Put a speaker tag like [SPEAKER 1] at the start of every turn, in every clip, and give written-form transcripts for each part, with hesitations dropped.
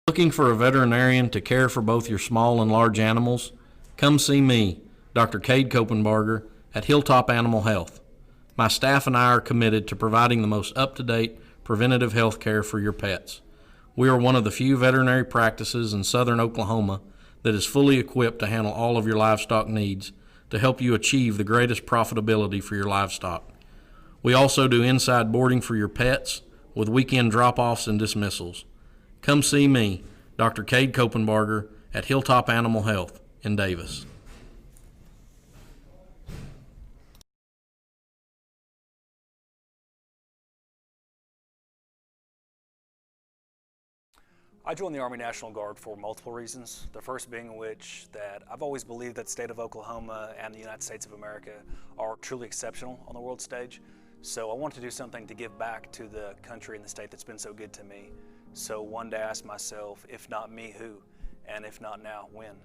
[SPEAKER 1] Looking for a veterinarian to care for both your small and large animals? Come see me, Dr. Cade Kopenbarger, at Hilltop Animal Health. My staff and I are committed to providing the most up-to-date preventative health care for your pets. We are one of the few veterinary practices in southern Oklahoma that is fully equipped to handle all of your livestock needs to help you achieve the greatest profitability for your livestock. We also do inside boarding for your pets with weekend drop-offs and dismissals. Come see me, Dr. Cade Kopenbarger, at Hilltop Animal Health in Davis.
[SPEAKER 2] I joined the Army National Guard for multiple reasons. The first being which that I've always believed that the state of Oklahoma and the United States of America are truly exceptional on the world stage. So I wanted to do something to give back to the country and the state that's been so good to me. So one day I asked myself, if not me, who? And if not now, when?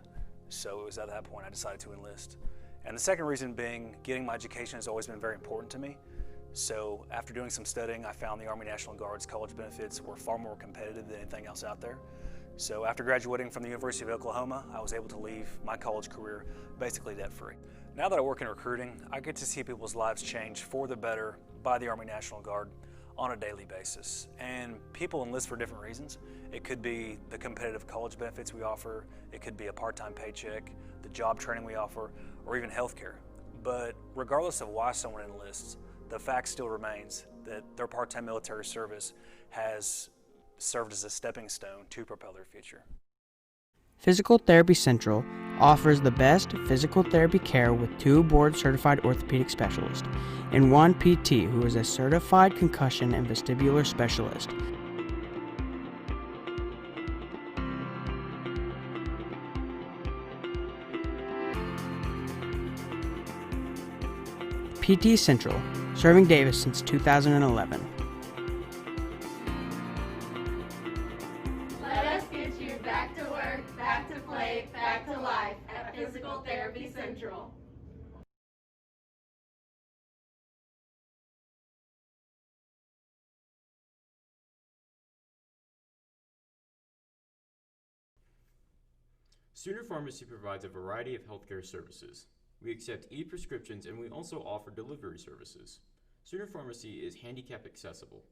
[SPEAKER 2] So it was at that point I decided to enlist. And the second reason being, getting my education has always been very important to me. So after doing some studying, I found the Army National Guard's college benefits were far more competitive than anything else out there. So after graduating from the University of Oklahoma, I was able to leave my college career basically debt-free. Now that I work in recruiting, I get to see people's lives change for the better by the Army National Guard on a daily basis. And people enlist for different reasons. It could be the competitive college benefits we offer, it could be a part-time paycheck, the job training we offer, or even healthcare. But regardless of why someone enlists, the fact still remains that their part-time military service has served as a stepping stone to propel their future.
[SPEAKER 3] Physical Therapy Central offers the best physical therapy care with 2 board-certified orthopedic specialists and 1 PT who is a certified concussion and vestibular specialist. PT Central, serving Davis since 2011.
[SPEAKER 4] Let us get you back to work, back to play, back to life at Physical Therapy Central.
[SPEAKER 5] Sooner Pharmacy provides a variety of healthcare services. We accept e-prescriptions and we also offer delivery services. Sooner Pharmacy is handicap accessible.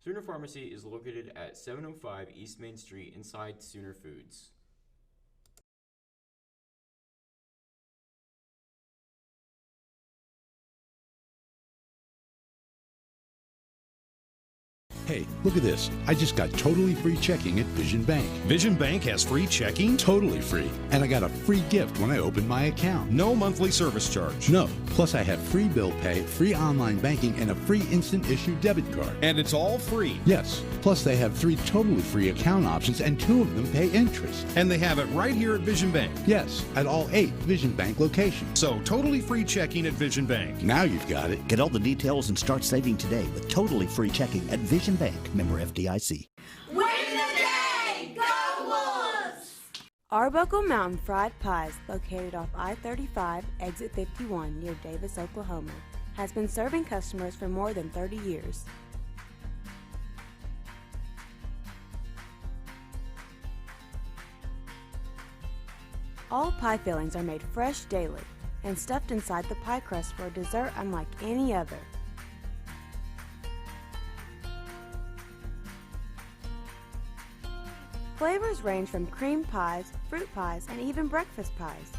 [SPEAKER 5] Sooner Pharmacy is located at 705 East Main Street inside Sooner Foods.
[SPEAKER 6] Hey, look at this. I just got totally free checking at Vision Bank.
[SPEAKER 7] Vision Bank has free checking?
[SPEAKER 6] Totally free. And I got a free gift when I opened my account.
[SPEAKER 7] No monthly service charge.
[SPEAKER 6] No. Plus I have free bill pay, free online banking, and a free instant issue debit card.
[SPEAKER 7] And it's all free.
[SPEAKER 6] Yes. Plus they have 3 totally free account options and 2 of them pay interest.
[SPEAKER 7] And they have it right here at Vision Bank.
[SPEAKER 6] Yes, at all 8 Vision Bank locations.
[SPEAKER 7] So totally free checking at Vision Bank.
[SPEAKER 6] Now you've got it.
[SPEAKER 8] Get all the details and start saving today with totally free checking at Vision Bank, member FDIC.
[SPEAKER 4] Win the day! Go Wolves!
[SPEAKER 9] Arbuckle Mountain Fried Pies, located off I-35, exit 51 near Davis, Oklahoma, has been serving customers for more than 30 years. All pie fillings are made fresh daily and stuffed inside the pie crust for a dessert unlike any other. Flavors range from cream pies, fruit pies, and even breakfast pies.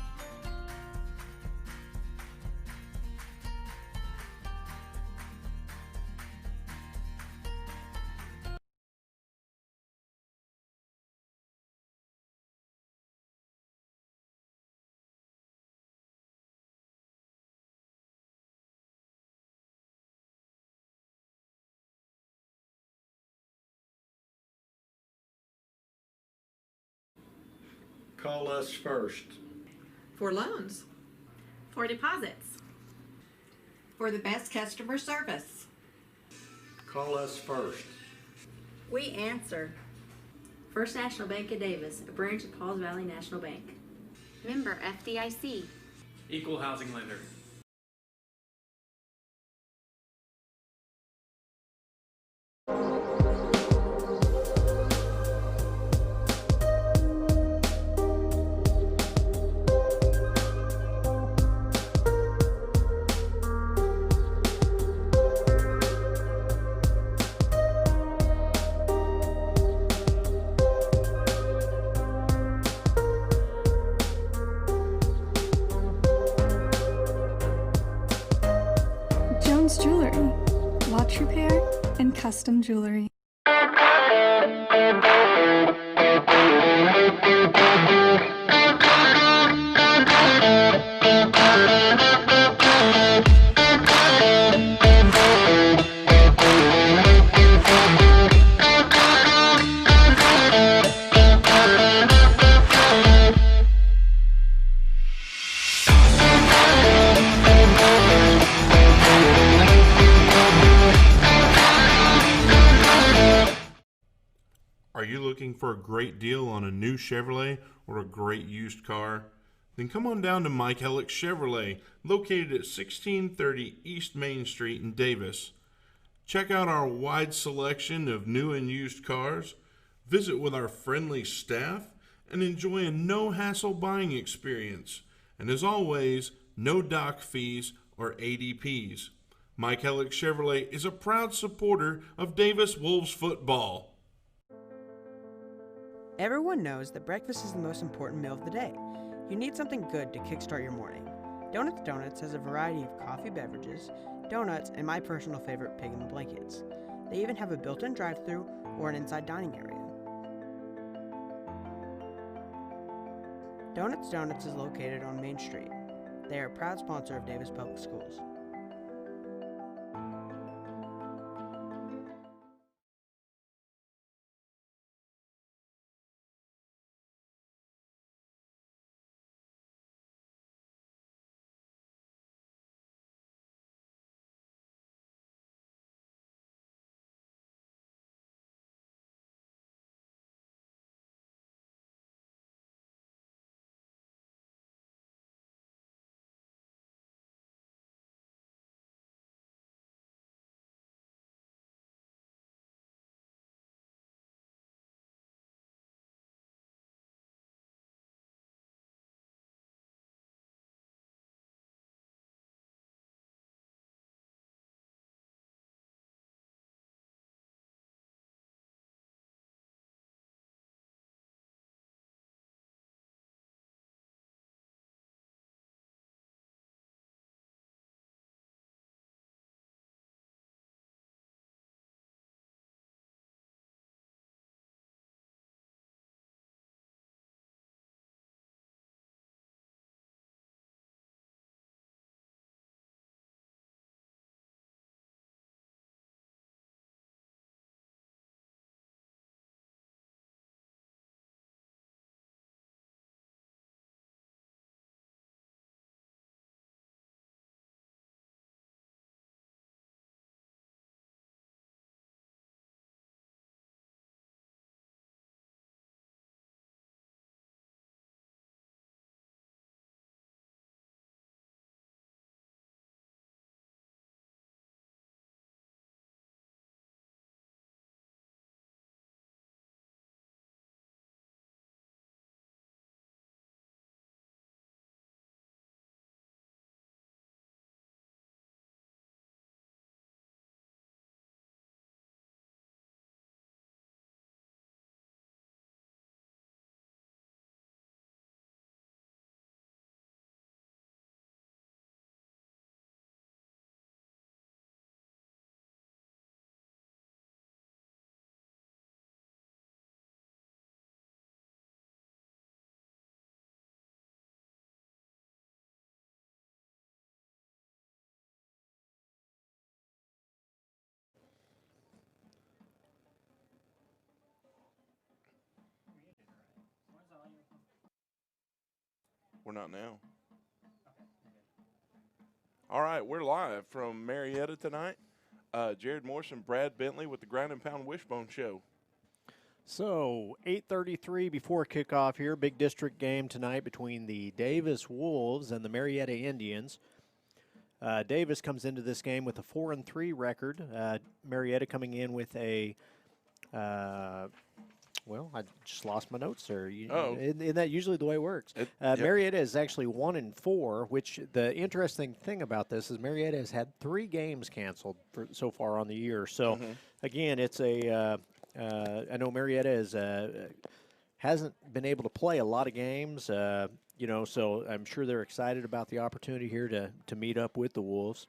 [SPEAKER 1] Call us first.
[SPEAKER 10] For loans.
[SPEAKER 4] For deposits.
[SPEAKER 10] For the best customer service.
[SPEAKER 1] Call us first.
[SPEAKER 11] We answer. First National Bank of Davis, a branch of Pauls Valley National Bank.
[SPEAKER 4] Member FDIC.
[SPEAKER 2] Equal housing lender.
[SPEAKER 12] Jewelry, watch repair, and custom jewelry.
[SPEAKER 13] Are you looking for a great deal on a new Chevrolet or a great used car? Then come on down to Mike Hellick Chevrolet, located at 1630 East Main Street in Davis. Check out our wide selection of new and used cars, visit with our friendly staff, and enjoy a no-hassle buying experience. And as always, no dock fees or ADPs. Mike Hellick Chevrolet is a proud supporter of Davis Wolves football.
[SPEAKER 3] Everyone knows that breakfast is the most important meal of the day. You need something good to kickstart your morning. Donuts has a variety of coffee beverages, donuts, and my personal favorite, pig in the blankets. They even have a built-in drive-thru or an inside dining area. Donuts is located on Main Street. They are a proud sponsor of Davis Public Schools.
[SPEAKER 14] We're not now. All right, we're live from Marietta tonight. Jared Morris and Brad Bentley with the Ground and Pound Wishbone Show.
[SPEAKER 15] So, 8:33 before kickoff here. Big district game tonight between the Davis Wolves and the Marietta Indians. Davis comes into this game with a 4-3 record. Marietta coming in with a, well, I just lost my notes there. Isn't that usually the way it works?
[SPEAKER 14] Yep.
[SPEAKER 15] Marietta is actually 1-4, which the interesting thing about this is Marietta has had 3 games canceled so far on the year. So, again, it's a I know Marietta hasn't been able to play a lot of games, so I'm sure they're excited about the opportunity here to meet up with the Wolves.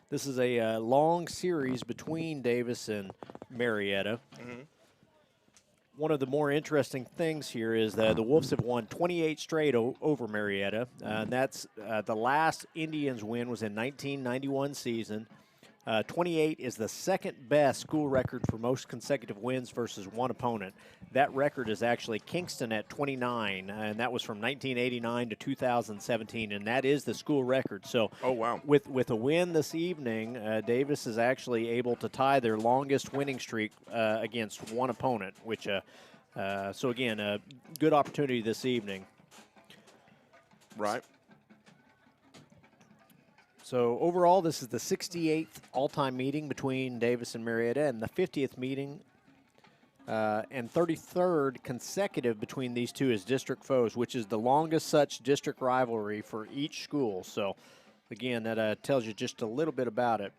[SPEAKER 15] This is a long series between Davis and Marietta. One of the more interesting things here is that the Wolves have won 28 straight over Marietta. And that's the last Indians win was in 1991 season. 28 is the second best school record for most consecutive wins versus one opponent. That record is actually Kingston at 29, and that was from 1989 to 2017, and that is the school record. So, with a win this evening, Davis is actually able to tie their longest winning streak against one opponent, which, so again, a good opportunity this evening.
[SPEAKER 14] Right.
[SPEAKER 15] So overall, this is the 68th all-time meeting between Davis and Marietta, and the 50th meeting and 33rd consecutive between these two as district foes, which is the longest such district rivalry for each school. So, again, that tells you just a little bit about it.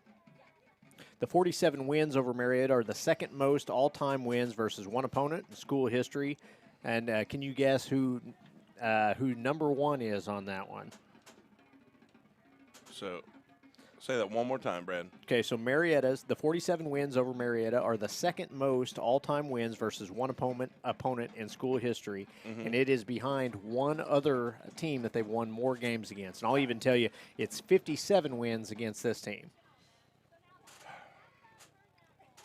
[SPEAKER 15] The 47 wins over Marietta are the second most all-time wins versus one opponent in school history. And can you guess who number one is on that one?
[SPEAKER 14] So, say that one more time, Brad.
[SPEAKER 15] Okay, so the 47 wins over Marietta are the second most all-time wins versus one opponent in school history, and it is behind one other team that they've won more games against. And I'll even tell you, it's 57 wins against this team.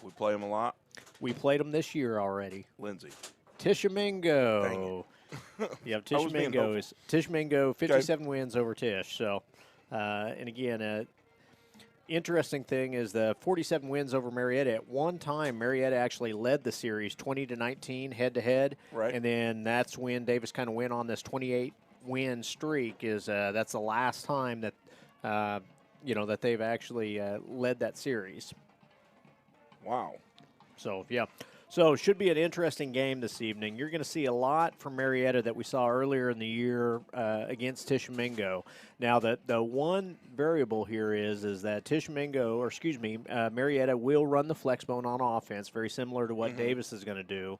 [SPEAKER 14] We play them a lot.
[SPEAKER 15] We played them this year already.
[SPEAKER 14] Lindsay.
[SPEAKER 15] Tishomingo. Yeah, Tishomingo, 57 wins over Tish. So. And again, interesting thing is the 47 wins over Marietta. At one time, Marietta actually led the series 20-19 head-to-head.
[SPEAKER 14] Right.
[SPEAKER 15] And then that's when Davis kind of went on this 28-win streak. That's the last time that, that they've actually led that series.
[SPEAKER 14] Wow.
[SPEAKER 15] So, yeah. So it should be an interesting game this evening. You're going to see a lot from Marietta that we saw earlier in the year against Tishomingo. Now, the one variable here is that Marietta will run the flexbone on offense, very similar to what Davis is going to do.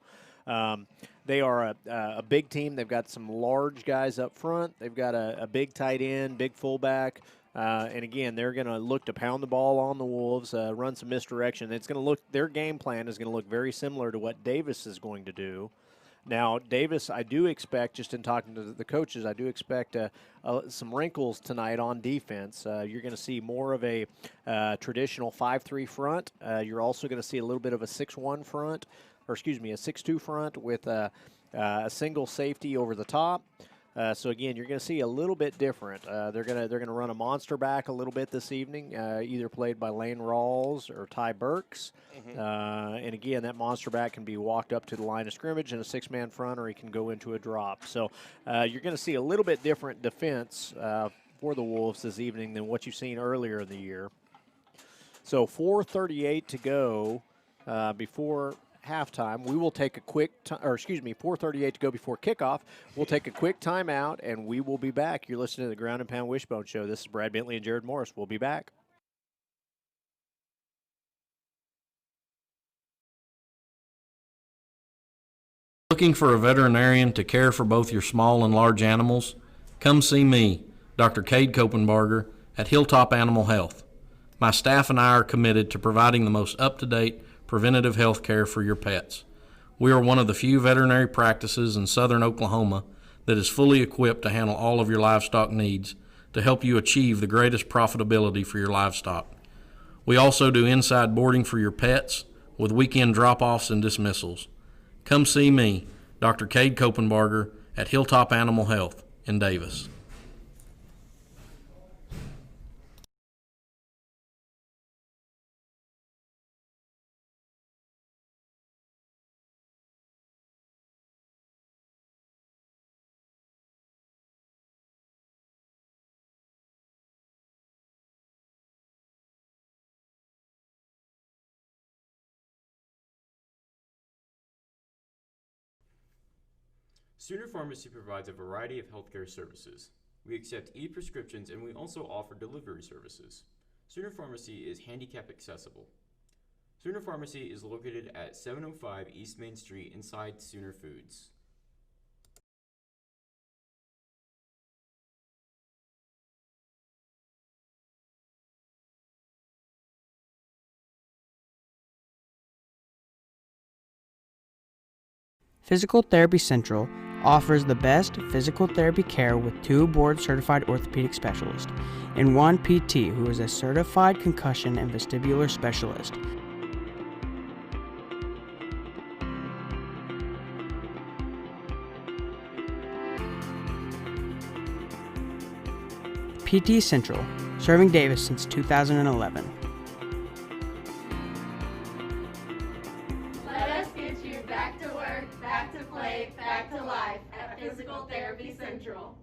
[SPEAKER 15] They are a big team. They've got some large guys up front. They've got a big tight end, big fullback. And again, they're going to look to pound the ball on the Wolves, run some misdirection. Their game plan is going to look very similar to what Davis is going to do. Now, Davis, I do expect, just in talking to the coaches, I do expect some wrinkles tonight on defense. You're going to see more of a traditional 5-3 front. You're also going to see a little bit of a 6-1 front, a 6-2 front with a single safety over the top. So again, you're going to see a little bit different. They're going to run a monster back a little bit this evening, either played by Lane Rawls or Ty Burks. And again, that monster back can be walked up to the line of scrimmage in a 6-man front, or he can go into a drop. So you're going to see a little bit different defense for the Wolves this evening than what you've seen earlier in the year. So 4:38 to go before halftime. We will take a quick 4:38 to go before kickoff. We'll take a quick timeout, and we will be back. You're listening to the Ground and Pound Wishbone Show. This is Brad Bentley and Jared Morris. We'll be back.
[SPEAKER 1] Looking for a veterinarian to care for both your small and large animals? Come see me, Dr. Cade Kopenbarger, at Hilltop Animal Health. My staff and I are committed to providing the most up-to-date preventative health care for your pets. We are one of the few veterinary practices in southern Oklahoma that is fully equipped to handle all of your livestock needs to help you achieve the greatest profitability for your livestock. We also do inside boarding for your pets with weekend drop-offs and dismissals. Come see me, Dr. Cade Kopenbarger, at Hilltop Animal Health in Davis.
[SPEAKER 5] Sooner Pharmacy provides a variety of healthcare services. We accept e-prescriptions and we also offer delivery services. Sooner Pharmacy is handicap accessible. Sooner Pharmacy is located at 705 East Main Street inside Sooner Foods.
[SPEAKER 3] Physical Therapy Central offers the best physical therapy care with 2 board-certified orthopedic specialists and 1 PT who is a certified concussion and vestibular specialist. PT Central, serving Davis since 2011.
[SPEAKER 4] Let us get you back to work, back to play, back to life at Physical Therapy Central.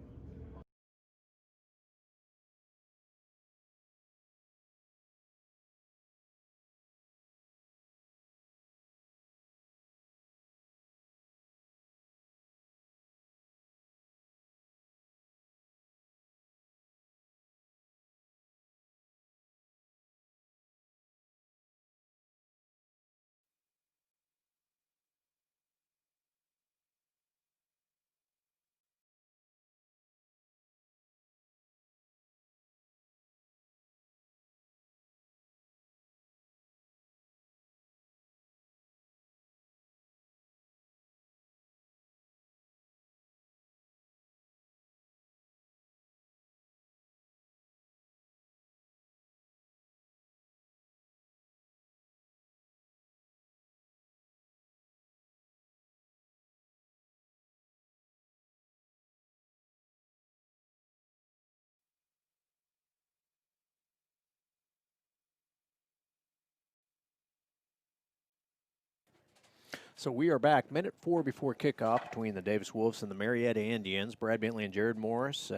[SPEAKER 15] So we are back, minute 4 before kickoff between the Davis Wolves and the Marietta Indians. Brad Bentley and Jared Morris.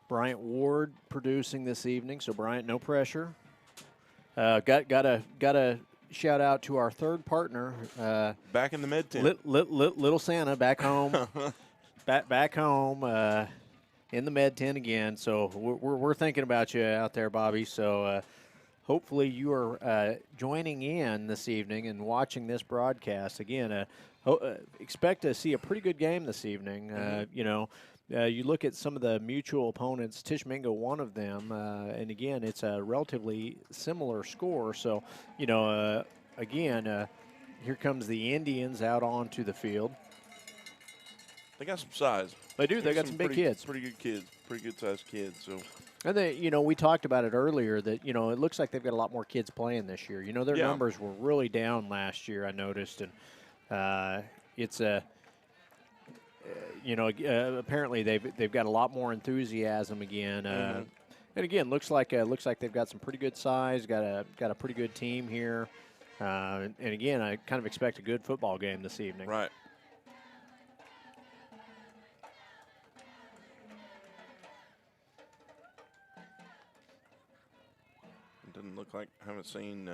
[SPEAKER 15] Bryant Ward producing this evening. So Bryant, no pressure. Got a shout out to our third partner.
[SPEAKER 14] Back in the mid tent.
[SPEAKER 15] Little Santa back home. back home in the med tent again. So we're thinking about you out there, Bobby. So. Hopefully you are joining in this evening and watching this broadcast. Again, expect to see a pretty good game this evening. You look at some of the mutual opponents, Tishmingo one of them, and again, it's a relatively similar score. So, again, here comes the Indians out onto the field.
[SPEAKER 14] They got some size.
[SPEAKER 15] They do. They got some big kids.
[SPEAKER 14] Pretty good kids. Pretty good-sized kids. So.
[SPEAKER 15] And we talked about it earlier that, it looks like they've got a lot more kids playing this year. Their numbers were really down last year, I noticed. And it's apparently they've got a lot more enthusiasm again. And again, looks like they've got some pretty good size, got a pretty good team here. And again, I kind of expect a good football game this evening.
[SPEAKER 14] Right. Doesn't look like I haven't seen.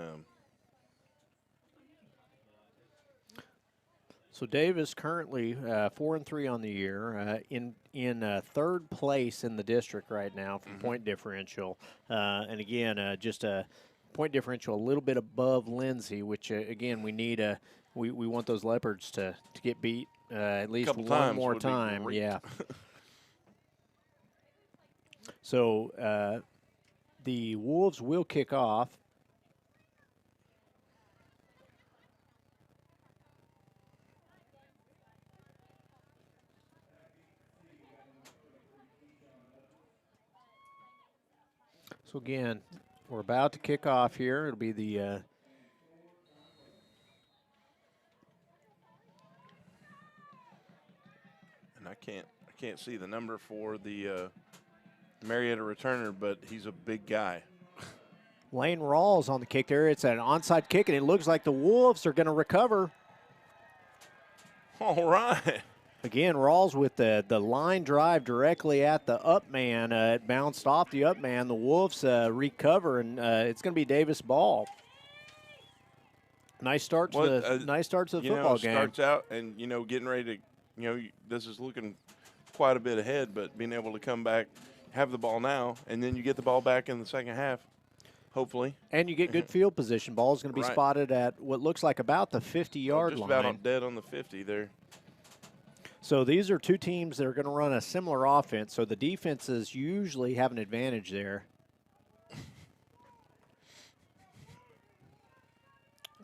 [SPEAKER 15] So Davis currently 4-3 on the year, in third place in the district right now for point differential, and again just a point differential a little bit above Lindsay, which again we need we want those Leopards to get beat at least one more time. Yeah. So. The Wolves will kick off. So again, we're about to kick off here. It'll be the
[SPEAKER 14] and I can't see the number for the Marietta returner, but he's a big guy.
[SPEAKER 15] Lane Rawls on the kick there. It's an onside kick, and it looks like the Wolves are going to recover.
[SPEAKER 14] All right.
[SPEAKER 15] Again, Rawls with the line drive directly at the up man. It bounced off the up man. The Wolves recover, and it's going to be Davis ball. Nice start to the football game.
[SPEAKER 14] Starts out and, getting ready to, this is looking quite a bit ahead, but being able to come back, have the ball now, and then you get the ball back in the second half, hopefully.
[SPEAKER 15] And you get good field position. Ball's going to be spotted at what looks like about the 50-yard line.
[SPEAKER 14] Just about dead on the 50 there.
[SPEAKER 15] So these are two teams that are going to run a similar offense, so the defenses usually have an advantage there.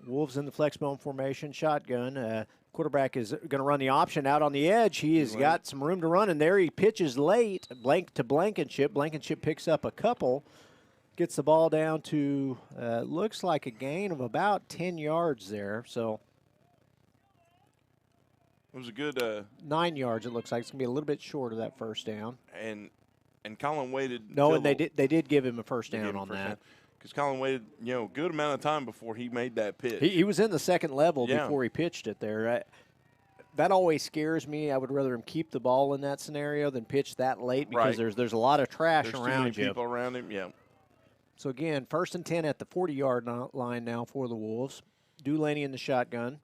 [SPEAKER 15] Wolves in the flexbone formation, shotgun. Quarterback is going to run the option out on the edge. He has got some room to run, and there he pitches late, to Blankenship. Blankenship picks up a couple, gets the ball down to, looks like a gain of about 10 yards there. So
[SPEAKER 14] it was a good
[SPEAKER 15] 9 yards. It looks like it's going to be a little bit short of that first down.
[SPEAKER 14] And Colin waited.
[SPEAKER 15] No, and they did give him a first down on that.
[SPEAKER 14] Because Colin waited, good amount of time before he made that pitch.
[SPEAKER 15] He was in the second level before he pitched it there. That always scares me. I would rather him keep the ball in that scenario than pitch that late because there's a lot of trash
[SPEAKER 14] there's
[SPEAKER 15] around you.
[SPEAKER 14] Too many people around him, yeah.
[SPEAKER 15] So again, 1st and 10 at the 40-yard line now for the Wolves. Dulaney in the shotgun.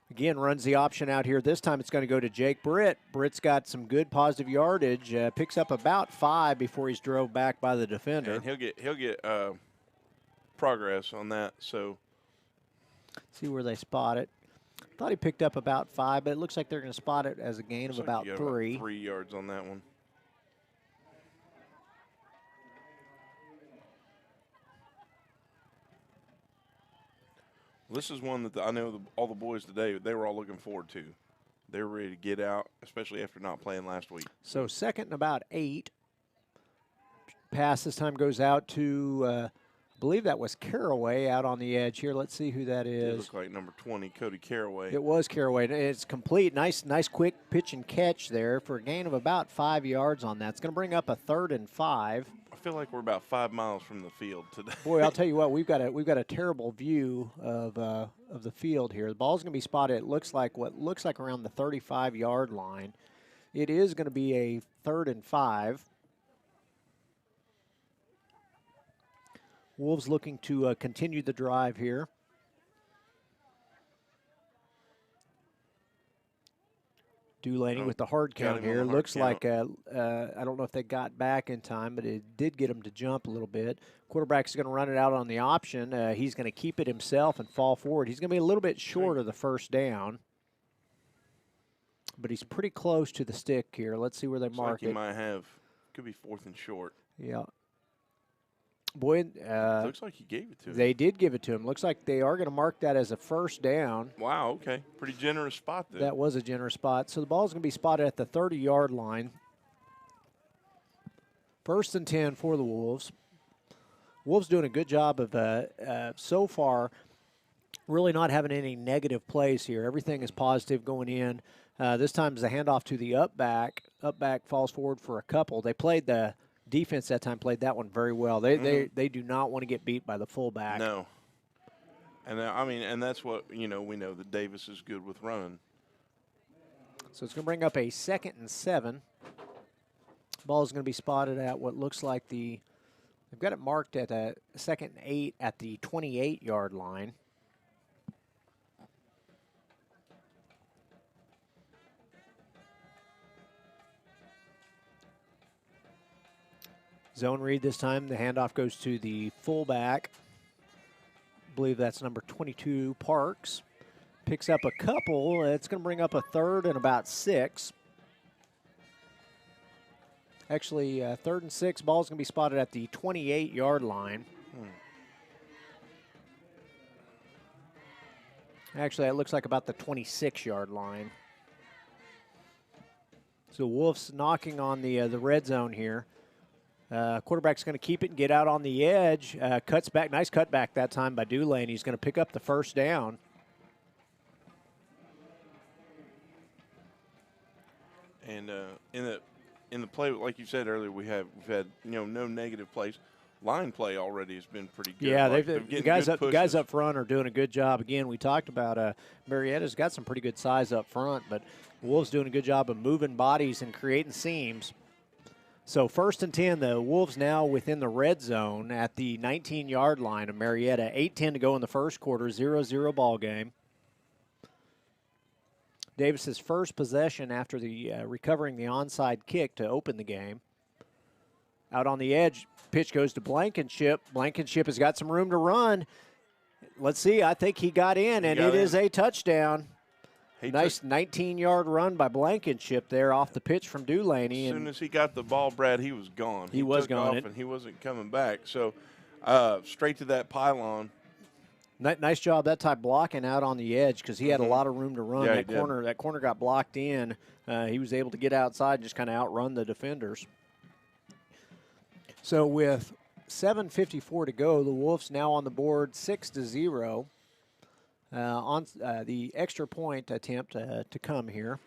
[SPEAKER 15] Again, runs the option out here. This time it's going to go to Jake Britt. Britt's got some good positive yardage. Picks up about 5 before he's drove back by the defender.
[SPEAKER 14] And he'll get progress on that. So
[SPEAKER 15] see where they spot it. Thought he picked up about 5, but it looks like they're going to spot it as a gain of about 3.
[SPEAKER 14] About 3 yards on that one. This is one that I know all the boys today, they were all looking forward to. They were ready to get out, especially after not playing last week.
[SPEAKER 15] So 2nd and about 8. Pass this time goes out to, I believe that was Caraway out on the edge here. Let's see who that is.
[SPEAKER 14] It looks like number 20, Cody Caraway.
[SPEAKER 15] It was Caraway. It's complete. Nice quick pitch and catch there for a gain of about 5 yards on that. It's going to bring up a 3rd and 5.
[SPEAKER 14] I feel like we're about 5 miles from the field today.
[SPEAKER 15] Boy, I'll tell you what, we've got a terrible view of the field here. The ball's going to be spotted. It looks like around the 35-yard line. It is going to be a 3rd and 5. Wolves looking to continue the drive here. Dulaney with the hard count here. Looks like, I don't know if they got back in time, but it did get him to jump a little bit. Quarterback's going to run it out on the option. He's going to keep it himself and fall forward. He's going to be a little bit short of the first down, but he's pretty close to the stick here. Let's see where they mark it.
[SPEAKER 14] He might have. Could be 4th and short.
[SPEAKER 15] Yeah. Boy,
[SPEAKER 14] looks like he gave it to him.
[SPEAKER 15] They did give it to him. Looks like they are going to mark that as a first down.
[SPEAKER 14] Wow, okay. Pretty generous spot there.
[SPEAKER 15] That was a generous spot. So the ball's going to be spotted at the 30-yard line. 1st and 10 for the Wolves. Wolves doing a good job of, so far, really not having any negative plays here. Everything is positive going in. This time is a handoff to the up back. Up back falls forward for a couple. They played the defense that time, played that one very well. They do not want to get beat by the fullback.
[SPEAKER 14] No. And and that's what, we know that Davis is good with running.
[SPEAKER 15] So it's going to bring up a 2nd and 7. Ball is going to be spotted at what looks like they've got it marked at a 2nd and 8 at the 28-yard line. Zone read this time. The handoff goes to the fullback. I believe that's number 22, Parks. Picks up a couple. It's going to bring up a 3rd and about 6. Actually, 3rd and 6. Ball's going to be spotted at the 28-yard line. Actually, it looks like about the 26-yard line. So Wolves knocking on the red zone here. Quarterback's going to keep it and get out on the edge. Cuts back. Nice cutback that time by Dulaney. He's going to pick up the first down.
[SPEAKER 14] And in the play, like you said earlier, we've had no negative plays. Line play already has been pretty good.
[SPEAKER 15] Yeah,
[SPEAKER 14] like,
[SPEAKER 15] the guys up front are doing a good job. Again, we talked about Marietta's got some pretty good size up front, but Wolves doing a good job of moving bodies and creating seams. So 1st and 10, the Wolves now within the red zone at the 19-yard line of Marietta. 8:10 to go in the first quarter, 0-0 ball game. Davis's first possession after the recovering the onside kick to open the game. Out on the edge, pitch goes to Blankenship. Blankenship has got some room to run. Let's see, I think he got in, and it is a touchdown. Nice 19-yard run by Blankenship there off the pitch from Dulaney.
[SPEAKER 14] As soon as he got the ball, Brad, he was gone.
[SPEAKER 15] He was
[SPEAKER 14] took
[SPEAKER 15] gone.
[SPEAKER 14] off and he wasn't coming back. So straight to that pylon.
[SPEAKER 15] Nice job that time blocking out on the edge because he had a lot of room to run.
[SPEAKER 14] Yeah,
[SPEAKER 15] that corner got blocked in. He was able to get outside and just kind of outrun the defenders. So with 7:54 to go, the Wolves now on the board 6-0. On the extra point attempt to come here.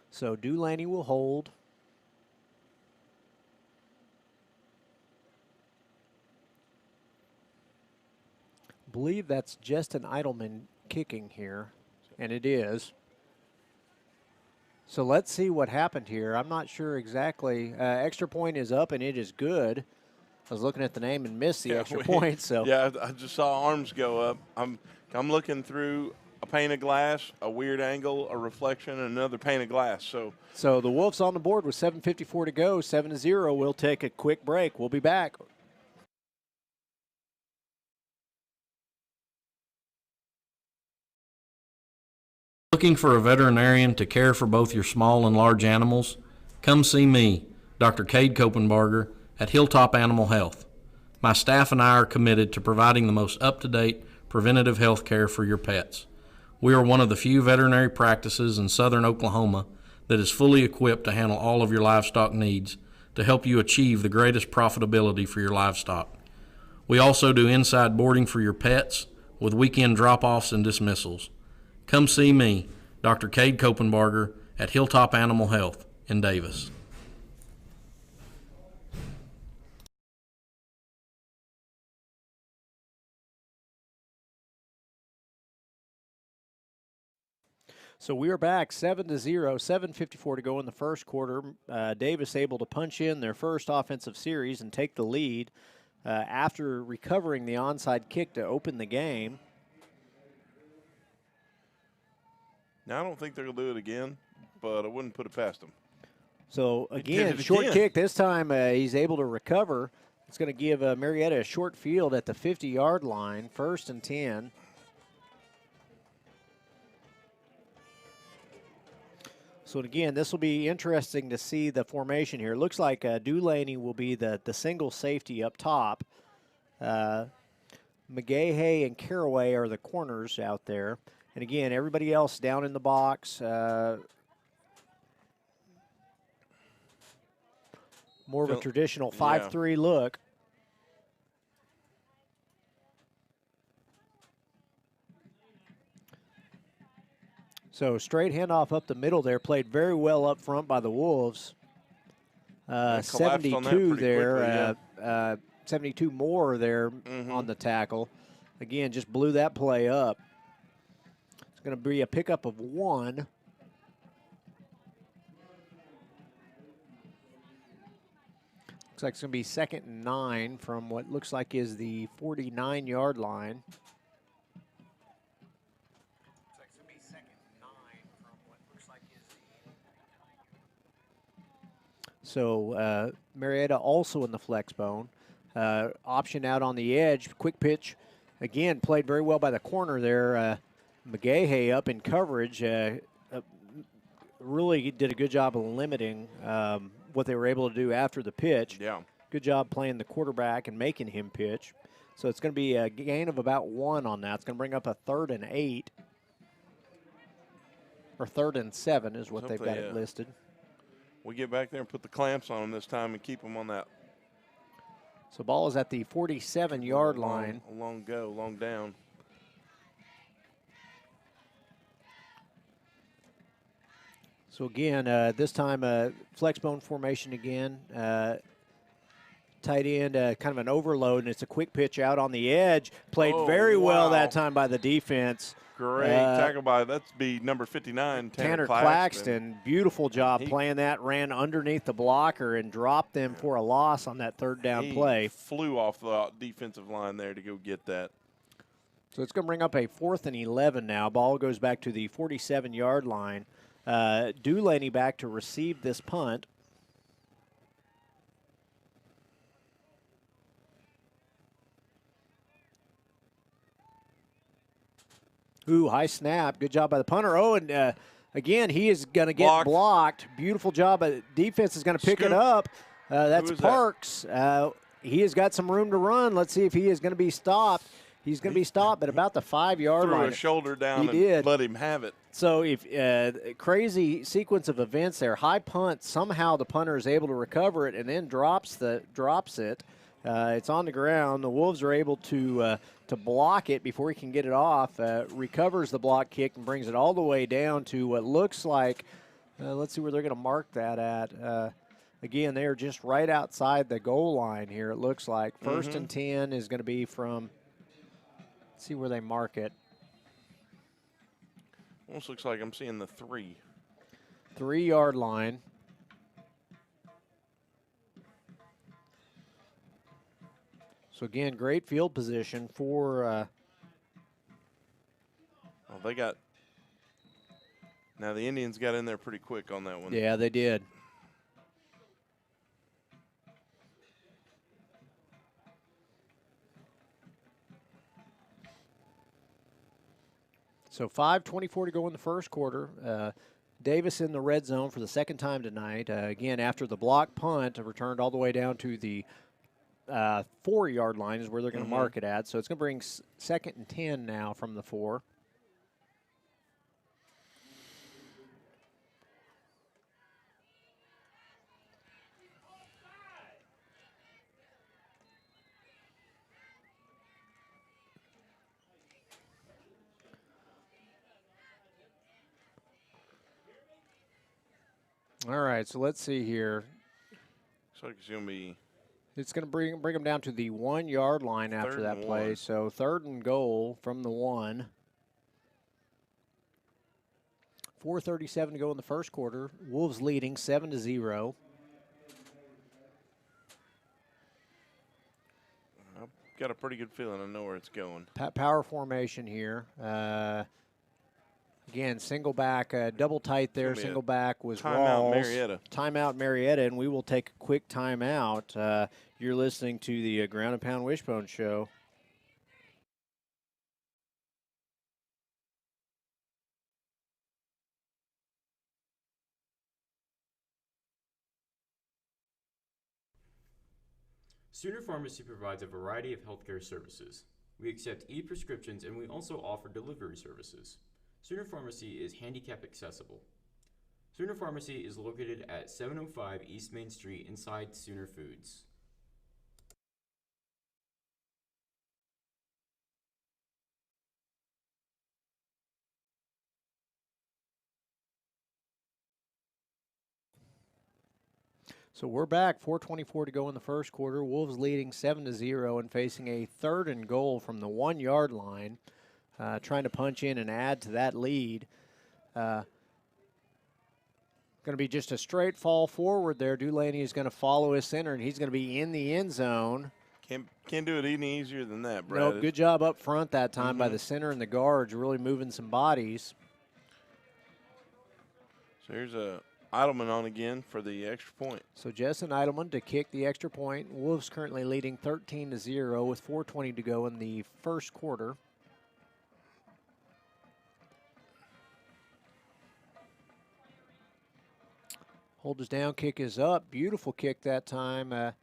[SPEAKER 15] So Dulaney will hold. Believe that's Justin Eidelman kicking here, and it is. So let's see what happened here. I'm not sure exactly. Extra point is up, and it is good. I was looking at the name and missed the extra point. So
[SPEAKER 14] yeah, I just saw arms go up. I'm looking through a pane of glass, a weird angle, a reflection, and another pane of glass.
[SPEAKER 15] So the Wolves on the board with 7:54 to go, 7-0. We'll take a quick break. We'll be back.
[SPEAKER 1] Looking for a veterinarian to care for both your small and large animals? Come see me, Dr. Cade Kopenbarger, at Hilltop Animal Health. My staff and I are committed to providing the most up-to-date preventative health care for your pets. We are one of the few veterinary practices in southern Oklahoma that is fully equipped to handle all of your livestock needs to help you achieve the greatest profitability for your livestock. We also do inside boarding for your pets with weekend drop-offs and dismissals. Come see me, Dr. Cade Kopenbarger, at Hilltop Animal Health in Davis.
[SPEAKER 15] So we are back 7-0, 7:54 to go in the first quarter. Davis able to punch in their first offensive series and take the lead after recovering the onside kick to open the game.
[SPEAKER 14] Now, I don't think they're going to do it again, but I wouldn't put it past them.
[SPEAKER 15] So, again, short kick. This time he's able to recover. It's going to give Marietta a short field at the 50-yard line, 1st and 10. So, again, this will be interesting to see the formation here. It looks like Dulaney will be the single safety up top. McGahey and Caraway are the corners out there. And again, everybody else down in the box. More of a traditional 5-3 look. So straight handoff up the middle there. Played very well up front by the Wolves. 72 there.
[SPEAKER 14] Quickly,
[SPEAKER 15] 72 more there on the tackle. Again, just blew that play up. Going to be a pickup of 1. Looks like it's going to be 2nd and 9 from what looks like is the 49-yard line. So Marietta also in the flex bone. Option out on the edge. Quick pitch. Again, played very well by the corner there. McGahey up in coverage really did a good job of limiting what they were able to do after the pitch.
[SPEAKER 14] Yeah.
[SPEAKER 15] Good job playing the quarterback and making him pitch. So it's going to be a gain of about 1 on that. It's going to bring up a 3rd and 8. Or 3rd and 7 is what they've got it listed.
[SPEAKER 14] We get back there and put the clamps on them this time and keep them on that.
[SPEAKER 15] So ball is at the 47-yard line.
[SPEAKER 14] Long go, long down.
[SPEAKER 15] So again, this time flex bone formation again. Tight end, kind of an overload, and it's a quick pitch out on the edge. Played very well that time by the defense.
[SPEAKER 14] Great tackle by, that's be number 59,
[SPEAKER 15] Tanner Claxton. Beautiful job playing that, ran underneath the blocker and dropped them for a loss on that third down play.
[SPEAKER 14] He flew off the defensive line there to go get that.
[SPEAKER 15] So it's going to bring up a 4th and 11 now. Ball goes back to the 47-yard line. Dulaney back to receive this punt. Ooh, high snap. Good job by the punter. Oh, and again, he is going to get blocked. Beautiful job. Defense is going to pick it up. That's Parks. He has got some room to run. Let's see if he is going to be stopped. He's going to be stopped at about the 5-yard line.
[SPEAKER 14] Threw a shoulder down and let him have it.
[SPEAKER 15] So if crazy sequence of events there. High punt. Somehow the punter is able to recover it and then drops it. It's on the ground. The Wolves are able to block it before he can get it off. Recovers the block kick and brings it all the way down to what looks like, let's see where they're going to mark that at. Again, they are just right outside the goal line here, it looks like. 1st and 10 is going to be from, let's see where they mark it.
[SPEAKER 14] Almost looks like I'm seeing the 3.
[SPEAKER 15] 3-yard line. So, again, great field position for
[SPEAKER 14] they got – now the Indians got in there pretty quick on that one.
[SPEAKER 15] Yeah, they did. So 5:24 to go in the first quarter. Davis in the red zone for the second time tonight. Again, after the block punt, returned all the way down to the 4-yard line is where they're going to mark it at. So it's going to bring 2nd and 10 now from the 4. All right, so let's see here.
[SPEAKER 14] Looks like it's going to be.
[SPEAKER 15] It's going to bring them down to the 1-yard line after that play.
[SPEAKER 14] 1.
[SPEAKER 15] So 3rd and goal from the 1. 4:37 to go in the first quarter. Wolves leading 7-0.
[SPEAKER 14] I've got a pretty good feeling I know where it's going.
[SPEAKER 15] Power formation here. Again, single back, double tight there. Single back was
[SPEAKER 14] timeout
[SPEAKER 15] Rawls.
[SPEAKER 14] Marietta.
[SPEAKER 15] Timeout Marietta, and we will take a quick timeout. You're listening to the Ground and Pound Wishbone Show.
[SPEAKER 5] Sooner Pharmacy provides a variety of healthcare services. We accept e-prescriptions and we also offer delivery services. Sooner Pharmacy is handicap accessible. Sooner Pharmacy is located at 705 East Main Street inside Sooner Foods.
[SPEAKER 15] So we're back, 4:24 to go in the first quarter. Wolves leading 7-0 and facing a 3rd and goal from the 1-yard line. Trying to punch in and add to that lead. Going to be just a straight fall forward there. Dulaney is going to follow his center, and he's going to be in the end zone.
[SPEAKER 14] Can't do it any easier than that, Brad.
[SPEAKER 15] No, good job up front that time by the center and the guards, really moving some bodies.
[SPEAKER 14] So here's a Eidelman on again for the extra point.
[SPEAKER 15] So Justin Eidelman to kick the extra point. Wolves currently leading 13-0 with 4:20 to go in the first quarter. Hold us down, kick is up. Beautiful kick that time.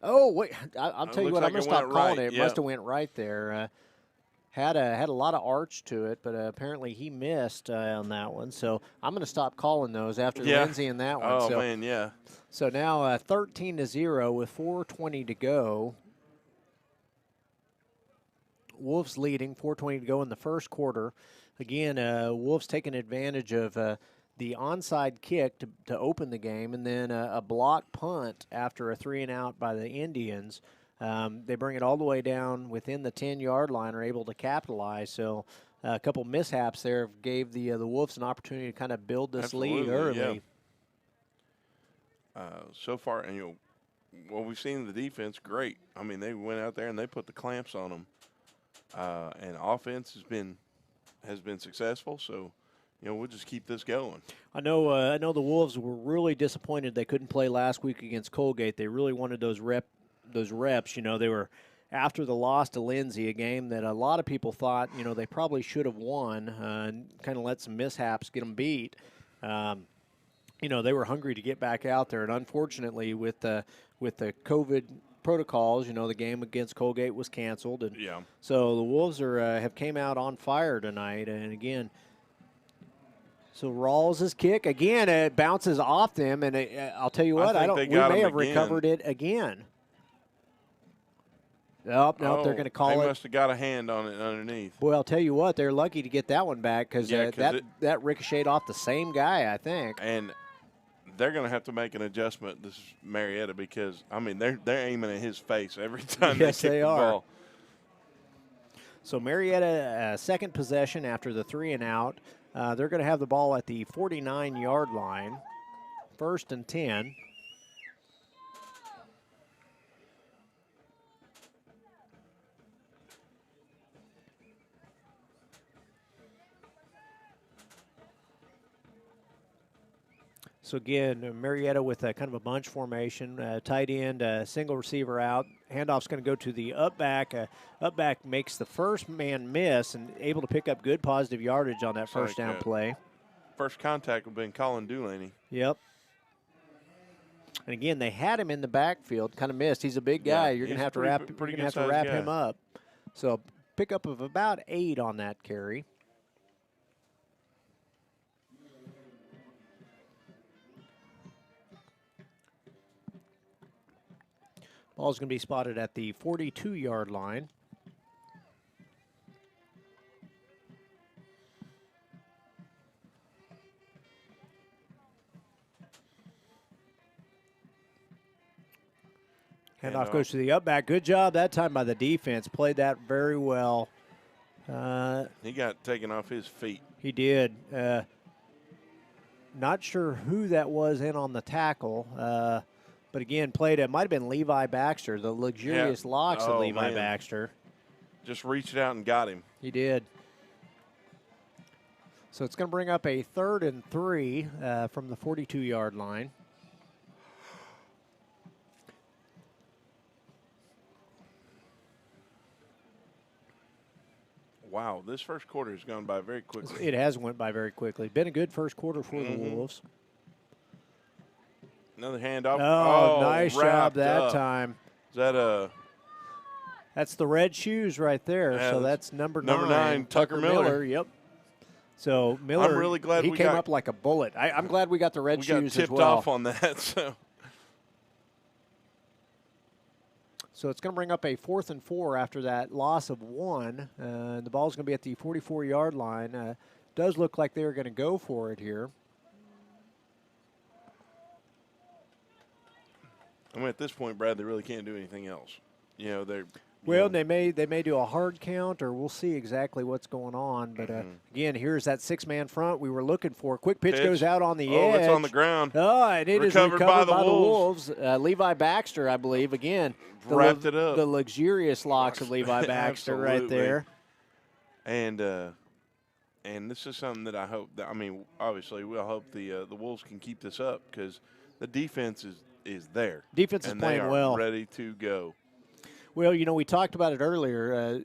[SPEAKER 15] Oh, wait, I'll tell you what, I'm going to stop calling it. It must have went right there. had a lot of arch to it, but apparently he missed on that one. So I'm going to stop calling those after Lindsey and that one.
[SPEAKER 14] Oh,
[SPEAKER 15] so,
[SPEAKER 14] man, yeah.
[SPEAKER 15] So now 13-0 with 4:20 to go. Wolves leading, 4:20 to go in the first quarter. Again, Wolves taking advantage of the onside kick to open the game, and then a block punt after a 3-and-out by the Indians. They bring it all the way down within the 10-yard line, are able to capitalize. So a couple mishaps there gave the Wolves an opportunity to kind of build this lead early.
[SPEAKER 14] Yeah. So far, and what we've seen in the defense, great. I mean, they went out there and they put the clamps on them, and offense has been successful. So, we'll just keep this going.
[SPEAKER 15] I know the Wolves were really disappointed they couldn't play last week against Colgate. They really wanted those reps. They were after the loss to Lindsey, a game that a lot of people thought, they probably should have won, and kind of let some mishaps get them beat. They were hungry to get back out there, and unfortunately, with the COVID protocols, the game against Colgate was canceled, and so the Wolves have came out on fire tonight, and again. So Rawls' kick again, it bounces off them, and I'll tell you what, we may have recovered it again. Nope, they're going to call it.
[SPEAKER 14] They must have got a hand on it underneath.
[SPEAKER 15] Boy, I'll tell you what, they're lucky to get that one back because that ricocheted off the same guy, I think.
[SPEAKER 14] And they're going to have to make an adjustment. This is Marietta because they're aiming at his face every time they kick the ball.
[SPEAKER 15] So Marietta, second possession after the 3-and-out. They're going to have the ball at the 49-yard line, 1st and 10. So again, Marietta with a kind of a bunch formation, tight end, single receiver out. Handoff's going to go to the up back. Up back makes the first man miss and able to pick up good positive yardage on that first down play.
[SPEAKER 14] First contact would have been Colin Dulaney.
[SPEAKER 15] Yep. And again, they had him in the backfield, kind of missed. He's a big guy. You're going to have to wrap him up. So pickup of about 8 on that carry. Ball's going to be spotted at the 42-yard line. Handoff goes to the up back. Good job that time by the defense. Played that very well.
[SPEAKER 14] He got taken off his feet.
[SPEAKER 15] He did. Not sure who that was in on the tackle. But again, played it. Might have been Levi Baxter, the luxurious locks of Levi Baxter.
[SPEAKER 14] Just reached out and got him.
[SPEAKER 15] He did. So it's going to bring up a 3rd and 3 from the 42-yard line.
[SPEAKER 14] Wow, this first quarter has gone by very quickly.
[SPEAKER 15] It has went by very quickly. Been a good first quarter for the Wolves.
[SPEAKER 14] Another handoff.
[SPEAKER 15] Oh, nice job that time.
[SPEAKER 14] Is that
[SPEAKER 15] That's the red shoes right there.
[SPEAKER 14] Yeah,
[SPEAKER 15] so that's number
[SPEAKER 14] 9, Tucker Miller.
[SPEAKER 15] Yep. So Miller,
[SPEAKER 14] I'm really glad
[SPEAKER 15] he came up like a bullet. I'm glad we got the red shoes as well.
[SPEAKER 14] We got tipped off on that.
[SPEAKER 15] So it's going to bring up a 4th and 4 after that loss of 1. The ball's going to be at the 44-yard line. Does look like they're going to go for it here.
[SPEAKER 14] At this point, Brad, they really can't do anything else. They're
[SPEAKER 15] they may do a hard count, or we'll see exactly what's going on. But again, here's that 6-man front we were looking for. Quick pitch goes out on the edge.
[SPEAKER 14] Oh, it's on the ground.
[SPEAKER 15] Oh, and it is recovered by the Wolves. Levi Baxter, I believe. Again,
[SPEAKER 14] wrapped it up.
[SPEAKER 15] The luxurious locks of Levi Baxter right there.
[SPEAKER 14] And this is something that I hope that obviously we'll hope the Wolves can keep this up because the defense is there.
[SPEAKER 15] Defense is playing well.
[SPEAKER 14] Ready to go.
[SPEAKER 15] Well, we talked about it earlier.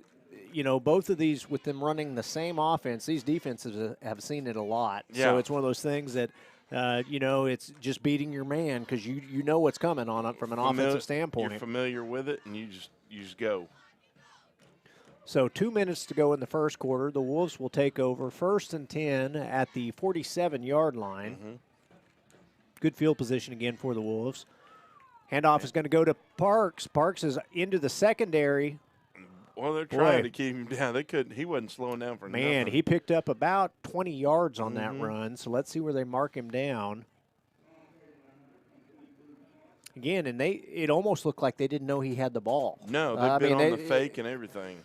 [SPEAKER 15] Both of these, with them running the same offense, these defenses have seen it a lot.
[SPEAKER 14] Yeah.
[SPEAKER 15] So it's one of those things that, it's just beating your man because you know what's coming on from an offensive standpoint.
[SPEAKER 14] You're familiar with it, and you just go.
[SPEAKER 15] So 2 minutes to go in the first quarter. The Wolves will take over 1st and 10 at the 47-yard line. Good field position again for the Wolves. Handoff is going to go to Parks. Parks is into the secondary.
[SPEAKER 14] Well, they're trying to keep him down. They couldn't. He wasn't slowing down for
[SPEAKER 15] Man,
[SPEAKER 14] nothing.
[SPEAKER 15] he picked up about 20 yards on that run. So let's see where they mark him down. Again, and it almost looked like they didn't know he had the ball.
[SPEAKER 14] No, they've been on the fake and everything.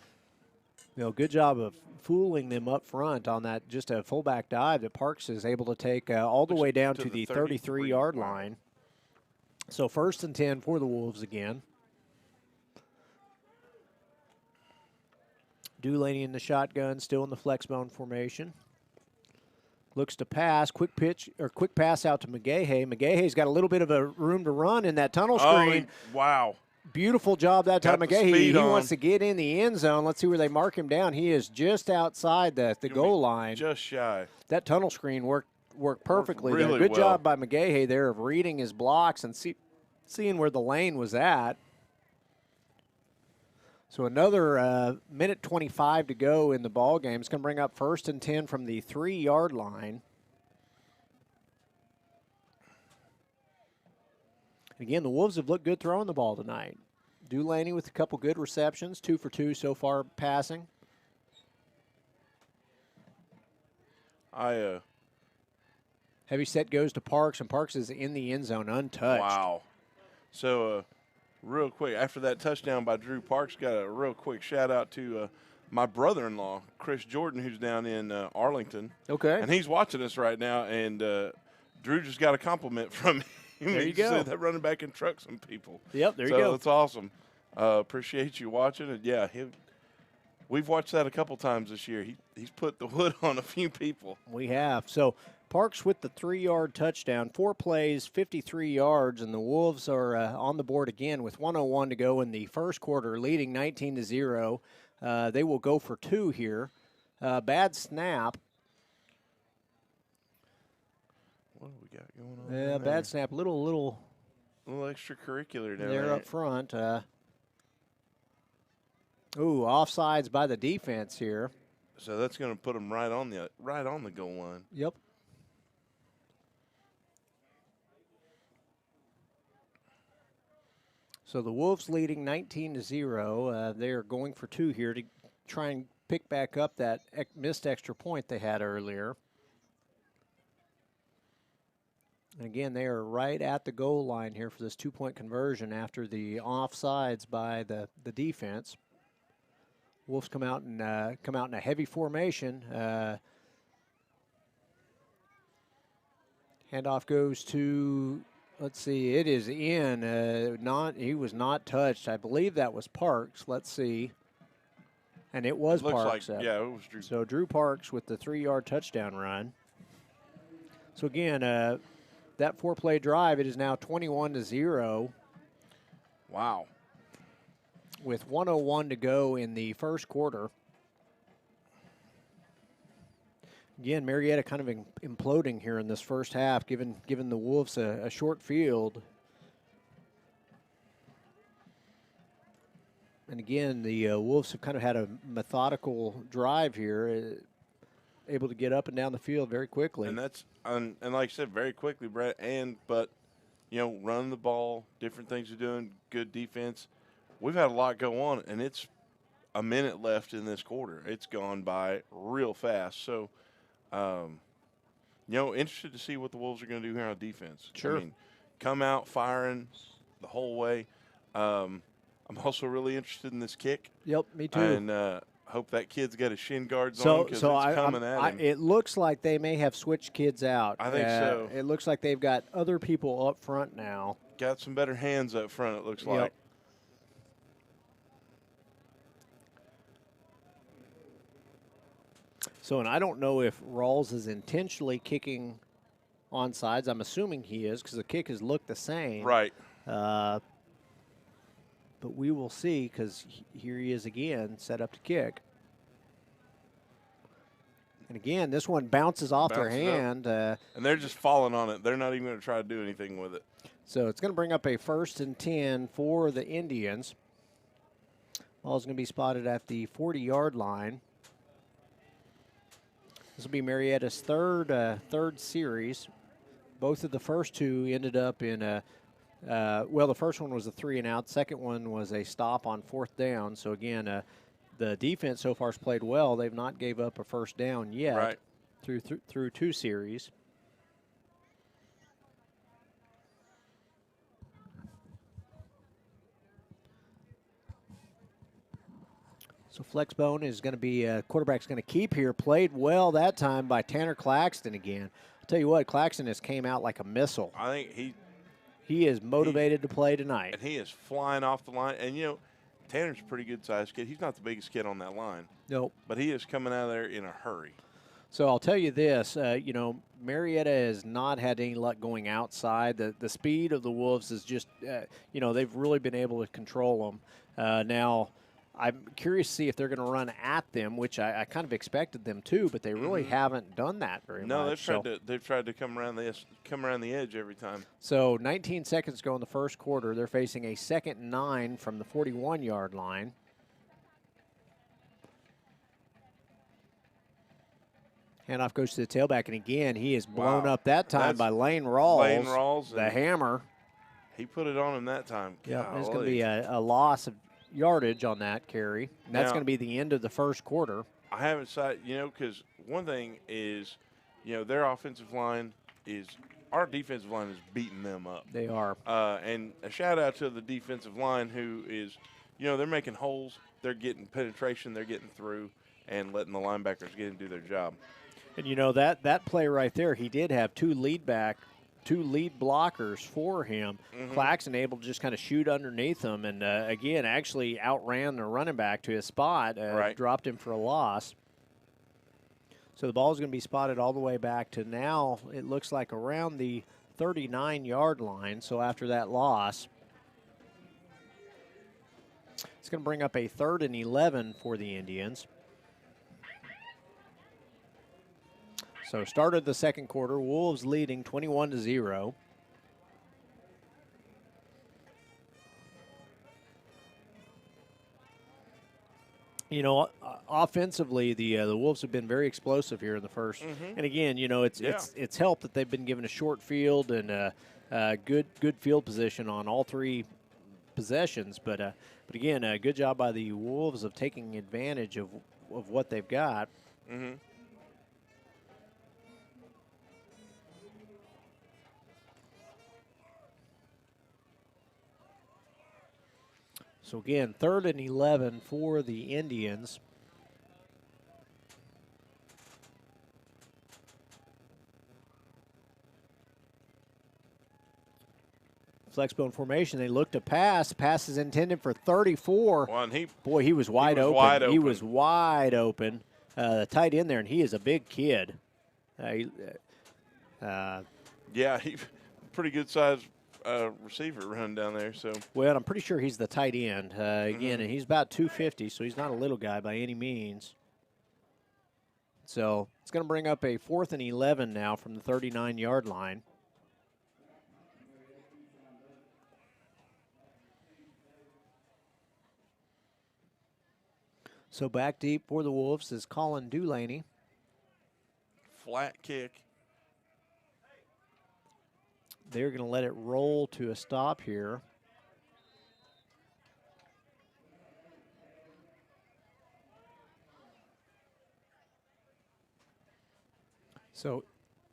[SPEAKER 15] You know, good job of fooling them up front on that, just a fullback dive that Parks is able to take all the way down to the 33-yard line. So 1st and 10 for the Wolves again. Dulaney in the shotgun, still in the flex bone formation. Looks to pass, quick pass out to McGahey. McGahey's got a little bit of a room to run in that tunnel screen.
[SPEAKER 14] Wow.
[SPEAKER 15] Beautiful job that time,
[SPEAKER 14] Got the
[SPEAKER 15] McGahey.
[SPEAKER 14] speed
[SPEAKER 15] He
[SPEAKER 14] on.
[SPEAKER 15] wants to get in the end zone. Let's see where they mark him down. He is just outside the goal line.
[SPEAKER 14] Just shy.
[SPEAKER 15] That tunnel screen worked perfectly.
[SPEAKER 14] really
[SPEAKER 15] there. Good
[SPEAKER 14] well.
[SPEAKER 15] job by McGahey there of reading his blocks and seeing where the lane was at. So another minute 25 to go in the ball game. It's going to bring up 1st and 10 from the 3-yard line. Again, the Wolves have looked good throwing the ball tonight. Dulaney with a couple good receptions, 2 for 2 so far passing. Heavy set goes to Parks, and Parks is in the end zone untouched.
[SPEAKER 14] Wow. So, real quick, after that touchdown by Drew Parks, got a real quick shout-out to my brother-in-law, Chris Jordan, who's down in Arlington.
[SPEAKER 15] Okay.
[SPEAKER 14] And he's watching us right now, and Drew just got a compliment from him.
[SPEAKER 15] There you
[SPEAKER 14] He
[SPEAKER 15] go.
[SPEAKER 14] said that running back can truck some people.
[SPEAKER 15] Yep, there you
[SPEAKER 14] so
[SPEAKER 15] go.
[SPEAKER 14] that's awesome. Appreciate you watching. And, yeah, we've watched that a couple times this year. He's put the wood on a few people.
[SPEAKER 15] We have. So Parks with the 3-yard touchdown, 4 plays, 53 yards, and the Wolves are on the board again with 1:01 to go in the first quarter, leading 19-0. They will go for 2 here. Bad snap.
[SPEAKER 14] What do we got going on?
[SPEAKER 15] Yeah, bad snap. Little
[SPEAKER 14] extracurricular down
[SPEAKER 15] there
[SPEAKER 14] there.
[SPEAKER 15] up front. Offsides by the defense here.
[SPEAKER 14] So that's going to put them right on the goal line.
[SPEAKER 15] Yep. So the Wolves leading 19-0. They are going for 2 here to try and pick back up that missed extra point they had earlier. And again, they are right at the goal line here for this 2-point conversion after the offsides by the defense. Wolves come out in a heavy formation. Handoff goes to, let's see, it is in. He was not touched. I believe that was Parks. Let's see. And it was Parks.
[SPEAKER 14] Like, yeah, it was Drew.
[SPEAKER 15] So Drew Parks with the 3-yard touchdown run. So again, that 4-play drive, it is now 21-0.
[SPEAKER 14] Wow.
[SPEAKER 15] With 1:01 to go in the first quarter. Again, Marietta kind of imploding here in this first half, given the Wolves a short field. And again, the Wolves have kind of had a methodical drive here, able to get up and down the field very quickly.
[SPEAKER 14] And that's and like I said, very quickly, Brett. But running the ball, different things they're doing, good defense. We've had a lot go on, and it's a minute left in this quarter. It's gone by real fast. So, interested to see what the Wolves are going to do here on defense.
[SPEAKER 15] Sure.
[SPEAKER 14] I mean, come out firing the whole way. I'm also really interested in this kick.
[SPEAKER 15] Yep, me too.
[SPEAKER 14] And hope that kid's got his shin guards on because it's coming at him.
[SPEAKER 15] It looks like they may have switched kids out.
[SPEAKER 14] I think so.
[SPEAKER 15] It looks like they've got other people up front now.
[SPEAKER 14] Got some better hands up front, it looks like.
[SPEAKER 15] So, and I don't know if Rawls is intentionally kicking onsides. I'm assuming he is because the kick has looked the same.
[SPEAKER 14] Right.
[SPEAKER 15] But we will see because here he is again, set up to kick. And again, this one bounces off their hand.
[SPEAKER 14] And they're just falling on it. They're not even going to try to do anything with it.
[SPEAKER 15] So it's going to bring up a 1st and 10 for the Indians. Ball's going to be spotted at the 40-yard line. This will be Marietta's third series. Both of the first two ended up in the first one was a 3-and-out. Second one was a stop on 4th down. So, again, the defense so far has played well. They've not gave up a first down yet through 2 series. So Flexbone is going to be quarterback's going to keep here. Played well that time by Tanner Claxton again. I'll tell you what, Claxton has came out like a missile.
[SPEAKER 14] I think
[SPEAKER 15] he is motivated to play tonight.
[SPEAKER 14] And he is flying off the line. And, Tanner's a pretty good-sized kid. He's not the biggest kid on that line.
[SPEAKER 15] Nope.
[SPEAKER 14] But he is coming out of there in a hurry.
[SPEAKER 15] So I'll tell you this, Marietta has not had any luck going outside. The speed of the Wolves is just, they've really been able to control them. Now, I'm curious to see if they're going to run at them, which I kind of expected them to, but they really haven't done that very much.
[SPEAKER 14] No, they've tried to come around the edge every time.
[SPEAKER 15] So 19 seconds to go in the first quarter. They're facing a 2nd and 9 from the 41-yard line. Handoff goes to the tailback, and again, he is blown up that time by Lane Rawls.
[SPEAKER 14] Lane Rawls.
[SPEAKER 15] The hammer.
[SPEAKER 14] He put it on him that time.
[SPEAKER 15] Yeah, there's going to be a loss of yardage on that carry. And that's going to be the end of the first quarter.
[SPEAKER 14] I haven't said, because one thing is, their offensive line is – our defensive line is beating them up.
[SPEAKER 15] They are.
[SPEAKER 14] And a shout-out to the defensive line who is, they're making holes. They're getting penetration. They're getting through and letting the linebackers get and do their job.
[SPEAKER 15] And, that play right there, he did have two lead blockers for him. Claxton able to just kind of shoot underneath him and, again, actually outran the running back to his spot, dropped him for a loss. So the ball is going to be spotted all the way back to now, it looks like around the 39-yard line. So after that loss, it's going to bring up a 3rd and 11 for the Indians. So started the second quarter, Wolves leading 21-0. Offensively, the Wolves have been very explosive here in the first. And again, it's helped that they've been given a short field and good field position on all 3 possessions. But again, a good job by the Wolves of taking advantage of what they've got. So again, 3rd and 11 for the Indians. Flexbone formation, they look to pass. Pass is intended for 34. He was wide open. He was wide open. The tight end there, and he is a big kid.
[SPEAKER 14] He pretty good size receiver running down there. So
[SPEAKER 15] well, I'm pretty sure he's the tight end. Again, and he's about 250, so he's not a little guy by any means. So it's going to bring up a 4th and 11 now from the 39-yard line. So back deep for the Wolves is Colin Dulaney.
[SPEAKER 14] Flat kick.
[SPEAKER 15] They're going to let it roll to a stop here. So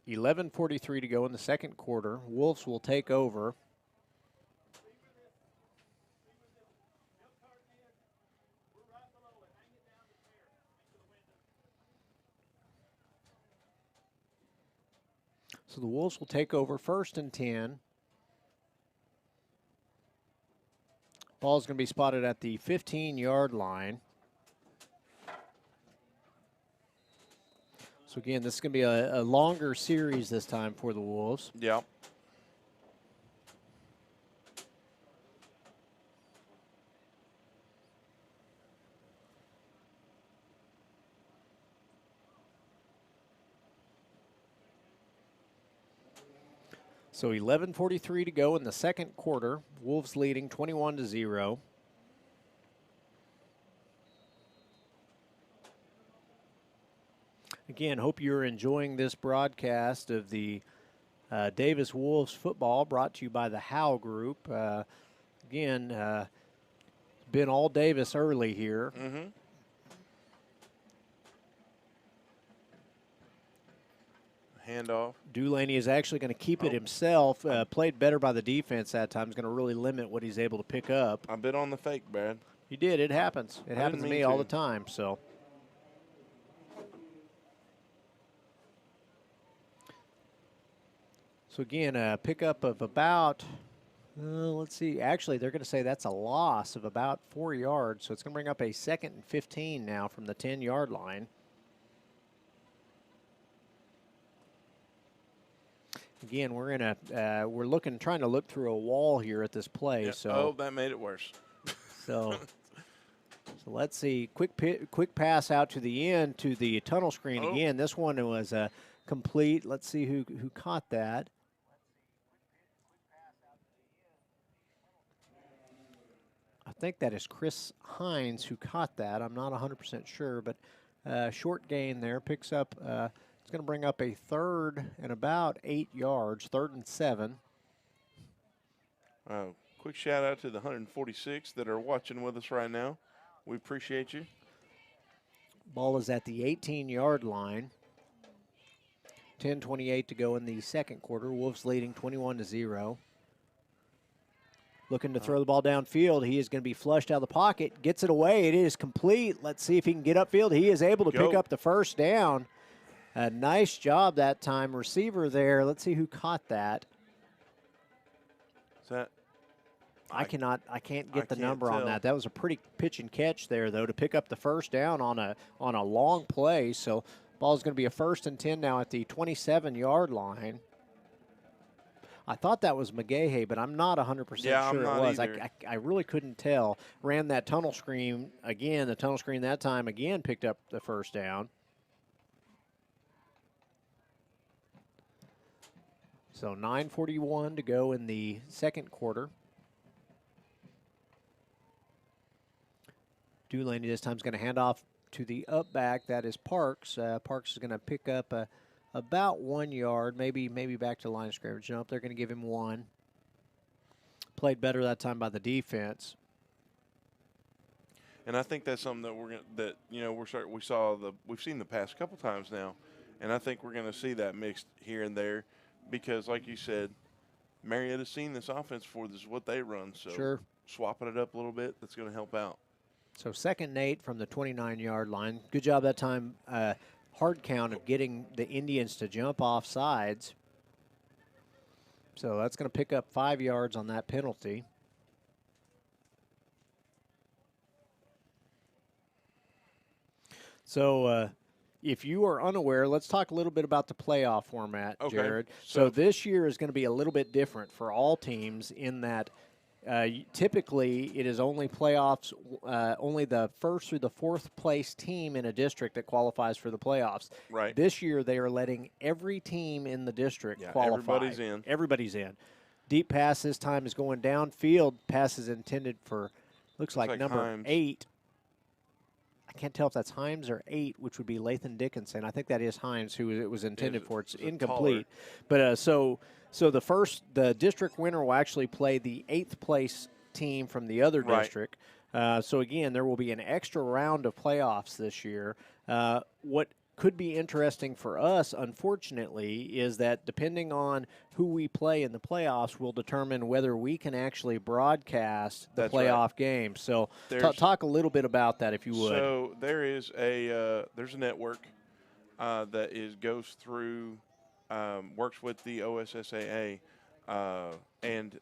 [SPEAKER 15] 11:43 to go in the second quarter. Wolves will take over. So the Wolves will take over 1st and 10. Ball's going to be spotted at the 15-yard line. So again, this is going to be a longer series this time for the Wolves.
[SPEAKER 14] Yeah.
[SPEAKER 15] So 11:43 to go in the second quarter. Wolves leading 21-0. Again, hope you're enjoying this broadcast of the Davis Wolves football, brought to you by the Howe Group. Again, been all Davis early here.
[SPEAKER 14] Mm-hmm. Handoff.
[SPEAKER 15] Dulaney is actually going to keep it himself. Played better by the defense that time. Is going to really limit what he's able to pick up.
[SPEAKER 14] I bit on the fake, Brad.
[SPEAKER 15] You did. It happens. It happens to me all the time. So again, a pickup of about, let's see. Actually, they're going to say that's a loss of about 4 yards. So it's going to bring up a 2nd and 15 now from the 10-yard line. Again, we're trying to look through a wall here at this play.
[SPEAKER 14] Yeah.
[SPEAKER 15] So
[SPEAKER 14] that made it worse.
[SPEAKER 15] So let's see. Quick pass out to the end to the tunnel screen again. This one was complete. Let's see who caught that. I think that is Chris Hines who caught that. I'm not 100% sure, but short gain there. Picks up, it's going to bring up a 3rd and about 8 yards, 3rd and 7.
[SPEAKER 14] Quick shout out to the 146 that are watching with us right now. We appreciate you.
[SPEAKER 15] Ball is at the 18-yard line. 10:28 to go in the second quarter. Wolves leading 21-0. Looking to throw the ball downfield. He is going to be flushed out of the pocket. Gets it away. It is complete. Let's see if he can get upfield. He is able to pick up the first down. A nice job that time. Receiver there. Let's see who caught that.
[SPEAKER 14] Is that?
[SPEAKER 15] I can't get the number on that. That was a pretty pitch and catch there, though, to pick up the first down on a long play. So ball's going to be a 1st and 10 now at the 27-yard line. I thought that was McGahey, but I'm not 100% sure it was. I really couldn't tell. Ran that tunnel screen again. The tunnel screen that time again picked up the first down. So 9:41 to go in the second quarter. Dulaney this time is going to hand off to the up back. That is Parks. Parks is going to pick up about 1 yard, maybe back to the line of scrimmage. Nope, they're going to give him 1. Played better that time by the defense.
[SPEAKER 14] And I think that's something that we've seen the past couple times now, and I think we're going to see that mixed here and there, because like you said, Marietta's seen this offense before. This is what they run. So
[SPEAKER 15] sure,
[SPEAKER 14] swapping it up a little bit, that's going to help out.
[SPEAKER 15] So 2nd and 8 from the 29-yard line. Good job that time. Hard count of getting the Indians to jump off sides. So that's going to pick up 5 yards on that penalty. So if you are unaware, let's talk a little bit about the playoff format, Jared. So this year is going to be a little bit different for all teams in that typically it is only playoffs, only the 1st through the 4th place team in a district that qualifies for the playoffs.
[SPEAKER 14] Right.
[SPEAKER 15] This year they are letting every team in the district qualify.
[SPEAKER 14] Everybody's in.
[SPEAKER 15] Everybody's in. Deep pass this time is going downfield. Pass is intended for, looks like number
[SPEAKER 14] Himes.
[SPEAKER 15] 8. I can't tell if that's Himes or 8, which would be Lathan Dickinson. I think that is Himes who it was intended for. It's incomplete. But so the district winner will actually play the 8th place team from the other district. So again, there will be an extra round of playoffs this year. What could be interesting for us, unfortunately, is that depending on who we play in the playoffs will determine whether we can actually broadcast the playoff game. So talk a little bit about that, if you would.
[SPEAKER 14] So there's a network that goes through, works with the OSSAA, and to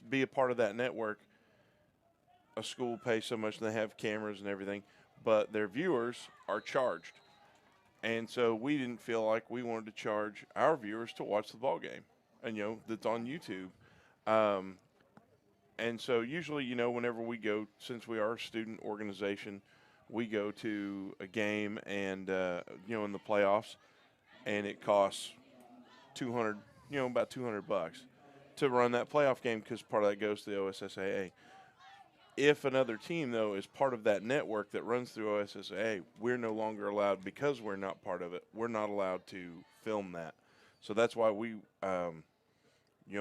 [SPEAKER 14] be a part of that network, a school pays so much, and they have cameras and everything, but their viewers are charged. And so we didn't feel like we wanted to charge our viewers to watch the ball game, and that's on YouTube. And so usually, whenever we go, since we are a student organization, we go to a game and in the playoffs, and it costs $200, about $200 to run that playoff game, because part of that goes to the OSSAA. if another team, though, is part of that network that runs through us, say, hey, we're no longer allowed, because we're not part of it, we're not allowed to film that. So that's why we,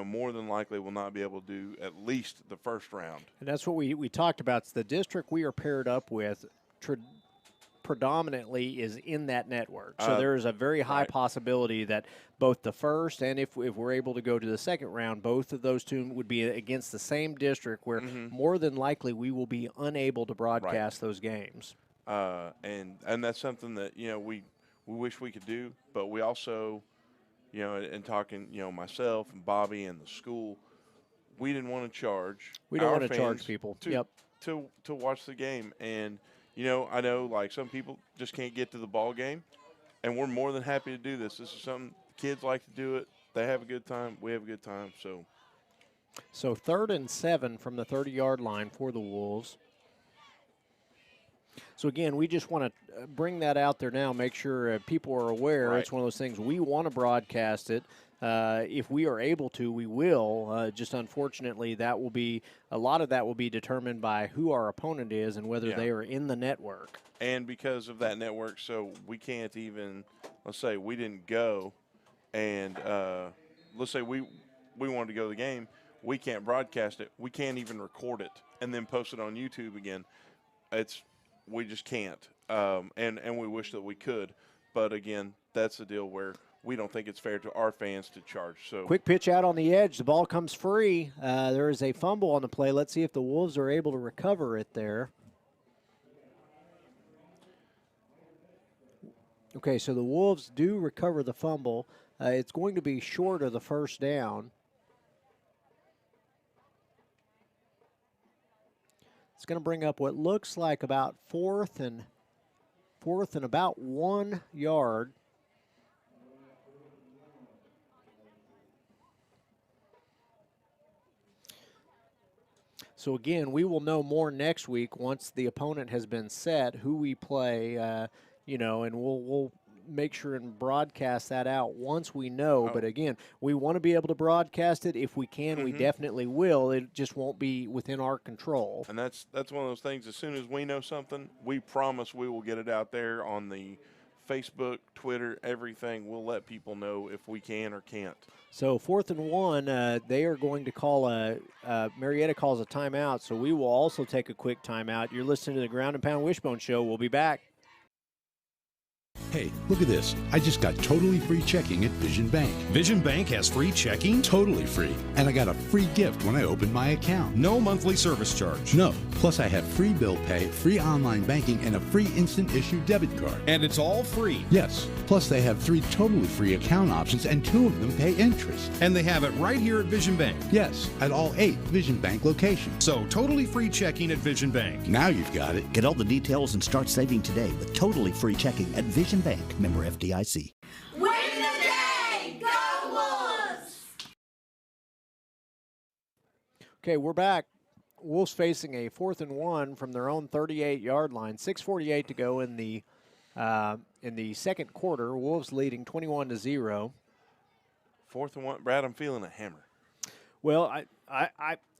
[SPEAKER 14] more than likely will not be able to do at least the first round.
[SPEAKER 15] And that's what we talked about. It's the district we are paired up with predominantly is in that network. So there is a very high possibility that both the first and if we're able to go to the second round, both of those two would be against the same district where more than likely we will be unable to broadcast those games.
[SPEAKER 14] And that's something that, we wish we could do, but we also, and talking, myself and Bobby and the school, we didn't want to charge.
[SPEAKER 15] We don't
[SPEAKER 14] our
[SPEAKER 15] want to charge people.
[SPEAKER 14] To watch the game. And, I know, like, some people just can't get to the ball game, and we're more than happy to do this. This is something kids like to do it. They have a good time. We have a good time.
[SPEAKER 15] So 3rd and 7 from the 30-yard line for the Wolves. So, again, we just want to bring that out there now, make sure people are aware. It's one of those things. We want to broadcast it. If we are able to, we will. Just unfortunately, a lot of that will be determined by who our opponent is and whether they are in the network.
[SPEAKER 14] And because of that network, so we can't even, let's say we didn't go, and let's say we wanted to go to the game, we can't broadcast it. We can't even record it and then post it on YouTube again. We just can't, and we wish that we could. But, again, that's the deal where we don't think it's fair to our fans to charge. So
[SPEAKER 15] quick pitch out on the edge. The ball comes free. There is a fumble on the play. Let's see if the Wolves are able to recover it there. Okay, so the Wolves do recover the fumble. It's going to be short of the first down. It's going to bring up what looks like about fourth and about 1 yard. So, again, we will know more next week once the opponent has been set, who we play, and we'll make sure and broadcast that out once we know. But, again, we want to be able to broadcast it. If we can, we definitely will. It just won't be within our control.
[SPEAKER 14] And that's one of those things, as soon as we know something, we promise we will get it out there on the Facebook, Twitter, everything. We'll let people know if we can or can't.
[SPEAKER 15] So 4th and 1, they are going to call Marietta calls a timeout, so we will also take a quick timeout. You're listening to the Ground and Pound Wishbone Show. We'll be back.
[SPEAKER 6] Hey, look at this. I just got totally free checking at Vision Bank.
[SPEAKER 7] Vision Bank has free checking?
[SPEAKER 6] Totally free. And I got a free gift when I opened my account.
[SPEAKER 7] No monthly service charge.
[SPEAKER 6] No. Plus I have free bill pay, free online banking, and a free instant issue debit card.
[SPEAKER 7] And it's all free?
[SPEAKER 6] Yes. Plus they have 3 totally free account options, and 2 of them pay interest.
[SPEAKER 7] And they have it right here at Vision Bank?
[SPEAKER 6] Yes, at all 8 Vision Bank locations.
[SPEAKER 7] So totally free checking at Vision Bank.
[SPEAKER 6] Now you've got it.
[SPEAKER 8] Get all the details and start saving today with totally free checking at Vision Bank, member FDIC.
[SPEAKER 4] Win the day! Go Wolves!
[SPEAKER 15] Okay, we're back. Wolves facing a 4th and 1 from their own 38-yard line. 6:48 to go in the second quarter. Wolves leading 21-0.
[SPEAKER 14] 4th and 1, Brad. I'm feeling a hammer.
[SPEAKER 15] Well,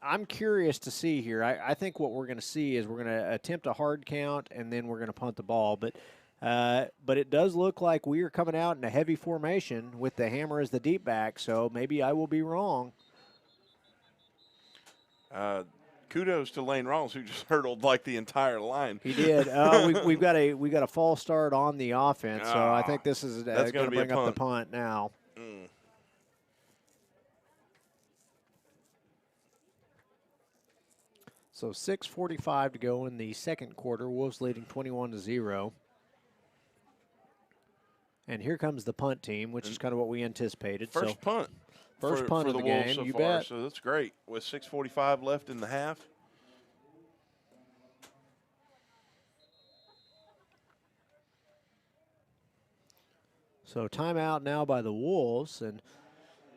[SPEAKER 15] I'm curious to see here. I think what we're going to see is we're going to attempt a hard count and then we're going to punt the ball. But it does look like we are coming out in a heavy formation with the hammer as the deep back. So maybe I will be wrong.
[SPEAKER 14] Kudos to Lane Rawls, who just hurdled like the entire line.
[SPEAKER 15] He did. We've got a false start on the offense, so I think this is going to bring up the punt now. So 6:45 to go in the second quarter. Wolves leading 21-0. And here comes the punt team, which is kind of what we anticipated.
[SPEAKER 14] First punt.
[SPEAKER 15] First punt of the game,
[SPEAKER 14] so
[SPEAKER 15] you
[SPEAKER 14] far,
[SPEAKER 15] bet.
[SPEAKER 14] So that's great. With 6:45 left in the half.
[SPEAKER 15] So timeout now by the Wolves. And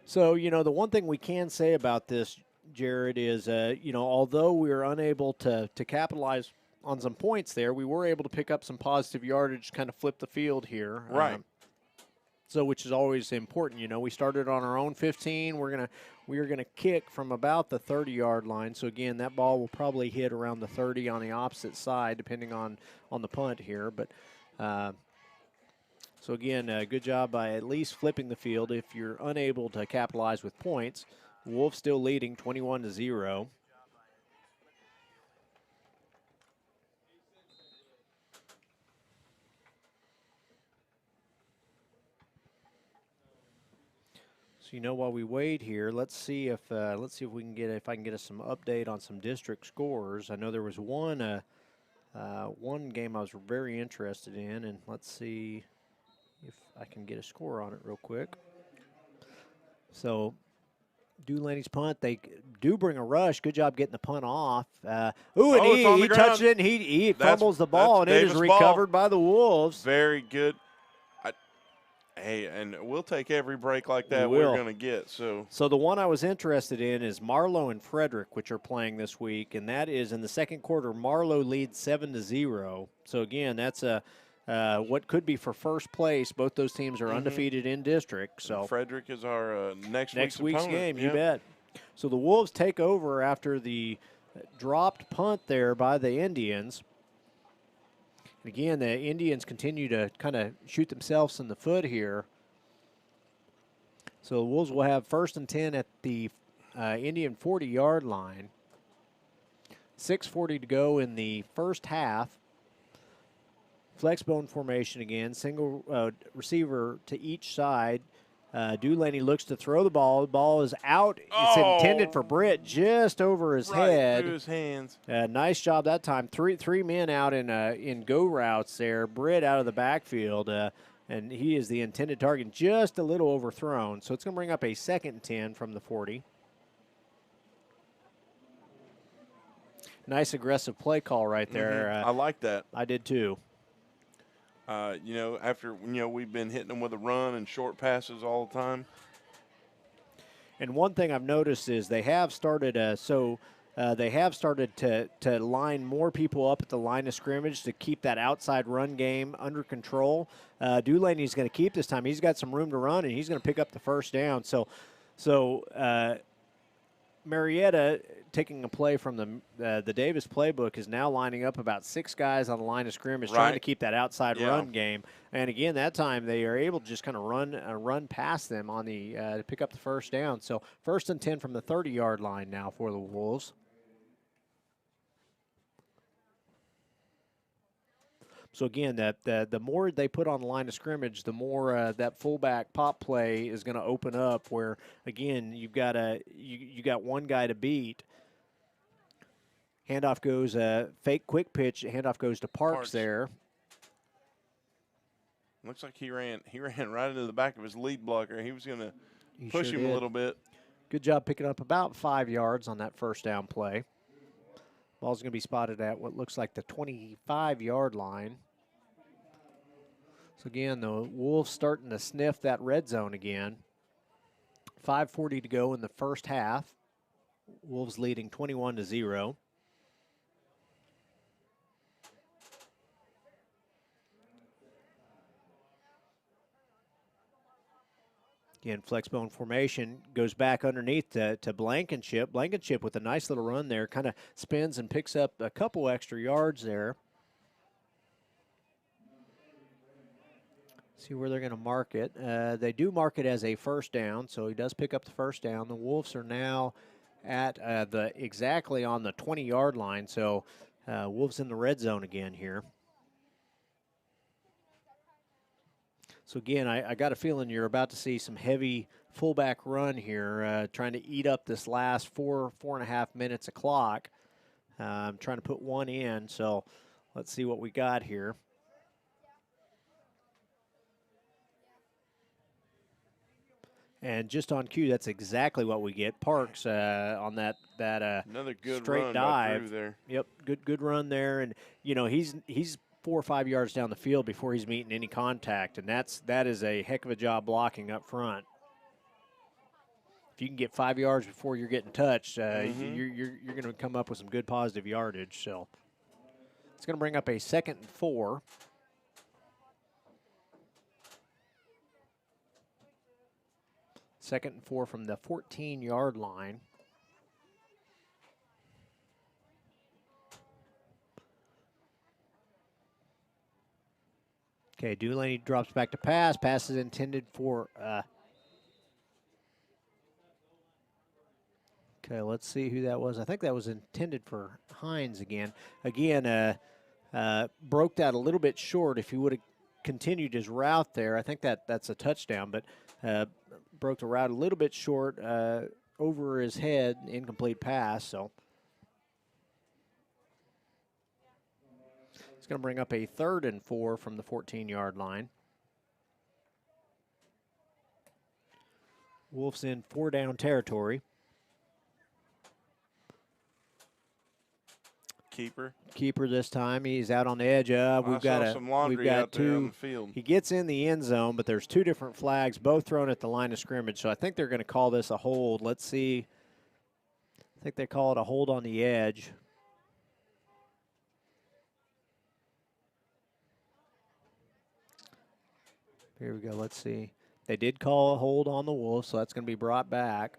[SPEAKER 15] so, the one thing we can say about this, Jared, is, although we were unable to capitalize on some points there, we were able to pick up some positive yardage, kind of flip the field here.
[SPEAKER 14] Right.
[SPEAKER 15] So, which is always important. We started on our own 15. We're We are going to kick from about the 30-yard line. So, again, that ball will probably hit around the 30 on the opposite side, depending on the punt here. But so, again, good job by at least flipping the field. If you're unable to capitalize with points, Wolves still leading 21-0. So, while we wait here, let's see if we can get I can get us some update on some district scores. I know there was one game I was very interested in, and let's see if I can get a score on it real quick. So, Dulaney's punt, they do bring a rush. Good job getting the punt off. He touched it, and he fumbles the ball, and it is recovered by the Wolves.
[SPEAKER 14] Very good. Hey, and we'll take every break like that we're going to get. So
[SPEAKER 15] the one I was interested in is Marlowe and Frederick, which are playing this week, and that is in the second quarter. Marlowe leads 7-0. So again, that's what could be for first place. Both those teams are undefeated in district. So
[SPEAKER 14] and Frederick is our next week's
[SPEAKER 15] opponent.
[SPEAKER 14] game.
[SPEAKER 15] You bet. So the Wolves take over after the dropped punt there by the Indians. Again, the Indians continue to kind of shoot themselves in the foot here. So the Wolves will have 1st and 10 at the Indian 40-yard line. 6:40 to go in the first half. Flexbone formation again, single receiver to each side. Dulaney looks to throw the ball. The ball is out. It's intended for Britt, just over his head.
[SPEAKER 14] Through his hands.
[SPEAKER 15] Nice job that time. Three men out in go routes there. Britt out of the backfield, and he is the intended target, just a little overthrown. So it's going to bring up a 2nd and 10 from the 40. Nice aggressive play call right there.
[SPEAKER 14] I like that.
[SPEAKER 15] I did too.
[SPEAKER 14] After we've been hitting them with a run and short passes all the time.
[SPEAKER 15] And one thing I've noticed is they have started to line more people up at the line of scrimmage to keep that outside run game under control. Dulaney's going to keep this time. He's got some room to run, and he's going to pick up the first down. So Marietta, taking a play from the Davis playbook, is now lining up about 6 guys on the line of scrimmage, trying to keep that outside run game. And again, that time they are able to just kind of run past them on the to pick up the first down. So 1st and 10 from the 30-yard line now for the Wolves. So again, the more they put on the line of scrimmage, the more that fullback pop play is going to open up. Where again, you got one guy to beat. Handoff goes fake quick pitch. Handoff goes to Parks there.
[SPEAKER 14] Looks like he ran right into the back of his lead blocker. He was going to push him
[SPEAKER 15] did.
[SPEAKER 14] a little bit.
[SPEAKER 15] Good job picking up about 5 yards on that first down play. Ball's going to be spotted at what looks like the 25-yard line. So again, the Wolves starting to sniff that red zone again. 5:40 to go in the first half. Wolves leading 21-0. Again, flexbone formation goes back underneath to Blankenship. Blankenship with a nice little run there, kind of spins and picks up a couple extra yards there. See where they're going to mark it. They do mark it as a first down, so he does pick up the first down. The Wolves are now at exactly on the 20-yard line, so Wolves in the red zone again here. So again, I got a feeling you're about to see some heavy fullback run here, trying to eat up this last 4.5 minutes of clock. Trying to put one in, so let's see what we got here. And just on cue, that's exactly what we get. Parks on that
[SPEAKER 14] another good
[SPEAKER 15] straight
[SPEAKER 14] run
[SPEAKER 15] dive
[SPEAKER 14] there.
[SPEAKER 15] Yep, good run there, and he's 4 or 5 yards down the field before he's meeting any contact, and that is a heck of a job blocking up front. If you can get 5 yards before you're getting touched, you're going to come up with some good positive yardage. So it's going to bring up a 2nd and 4. 2nd and 4 from the 14-yard line. Okay, Delaney drops back to pass. Pass is intended for. Okay, let's see who that was. I think that was intended for Hines again. Again, broke that a little bit short. If he would have continued his route there, I think that's a touchdown, but broke the route a little bit short over his head, incomplete pass. So it's going to bring up a 3rd and 4 from the 14-yard line. Wolves in 4-down territory. Keeper this time. He's out on the edge. We've got
[SPEAKER 14] some laundry out there on the field.
[SPEAKER 15] He gets in the end zone, but there's 2 different flags, both thrown at the line of scrimmage. So I think they're going to call this a hold. Let's see. I think they call it a hold on the edge. Here we go. Let's see. They did call a hold on the Wolves, so that's going to be brought back.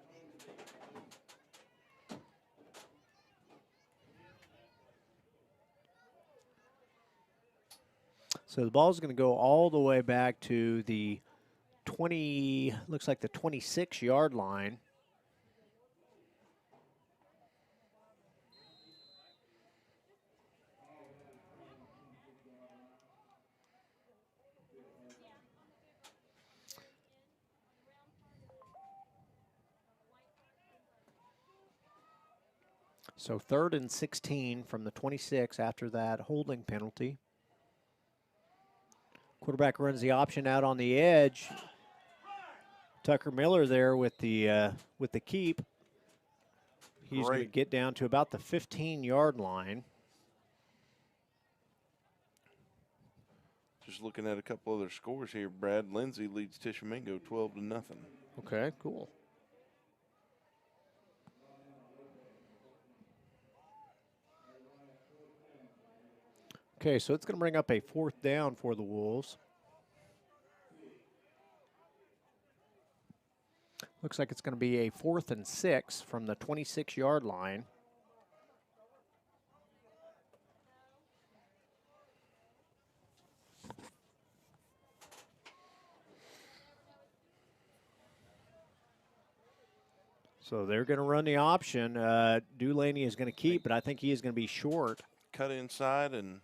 [SPEAKER 15] So the ball is going to go all the way back to the 20, looks like the 26-yard line. So 3rd and 16 from the 26 after that holding penalty. Quarterback runs the option out on the edge. Tucker Miller there with the keep. He's going to get down to about the 15-yard line.
[SPEAKER 14] Just looking at a couple other scores here, Brad Lindsay leads Tishomingo 12-0.
[SPEAKER 15] Okay, cool. Okay, so it's going to bring up a 4th down for the Wolves. Looks like it's going to be a 4th and 6 from the 26-yard line. So they're going to run the option. Delaney is going to keep, but I think he is going to be short.
[SPEAKER 14] Cut inside and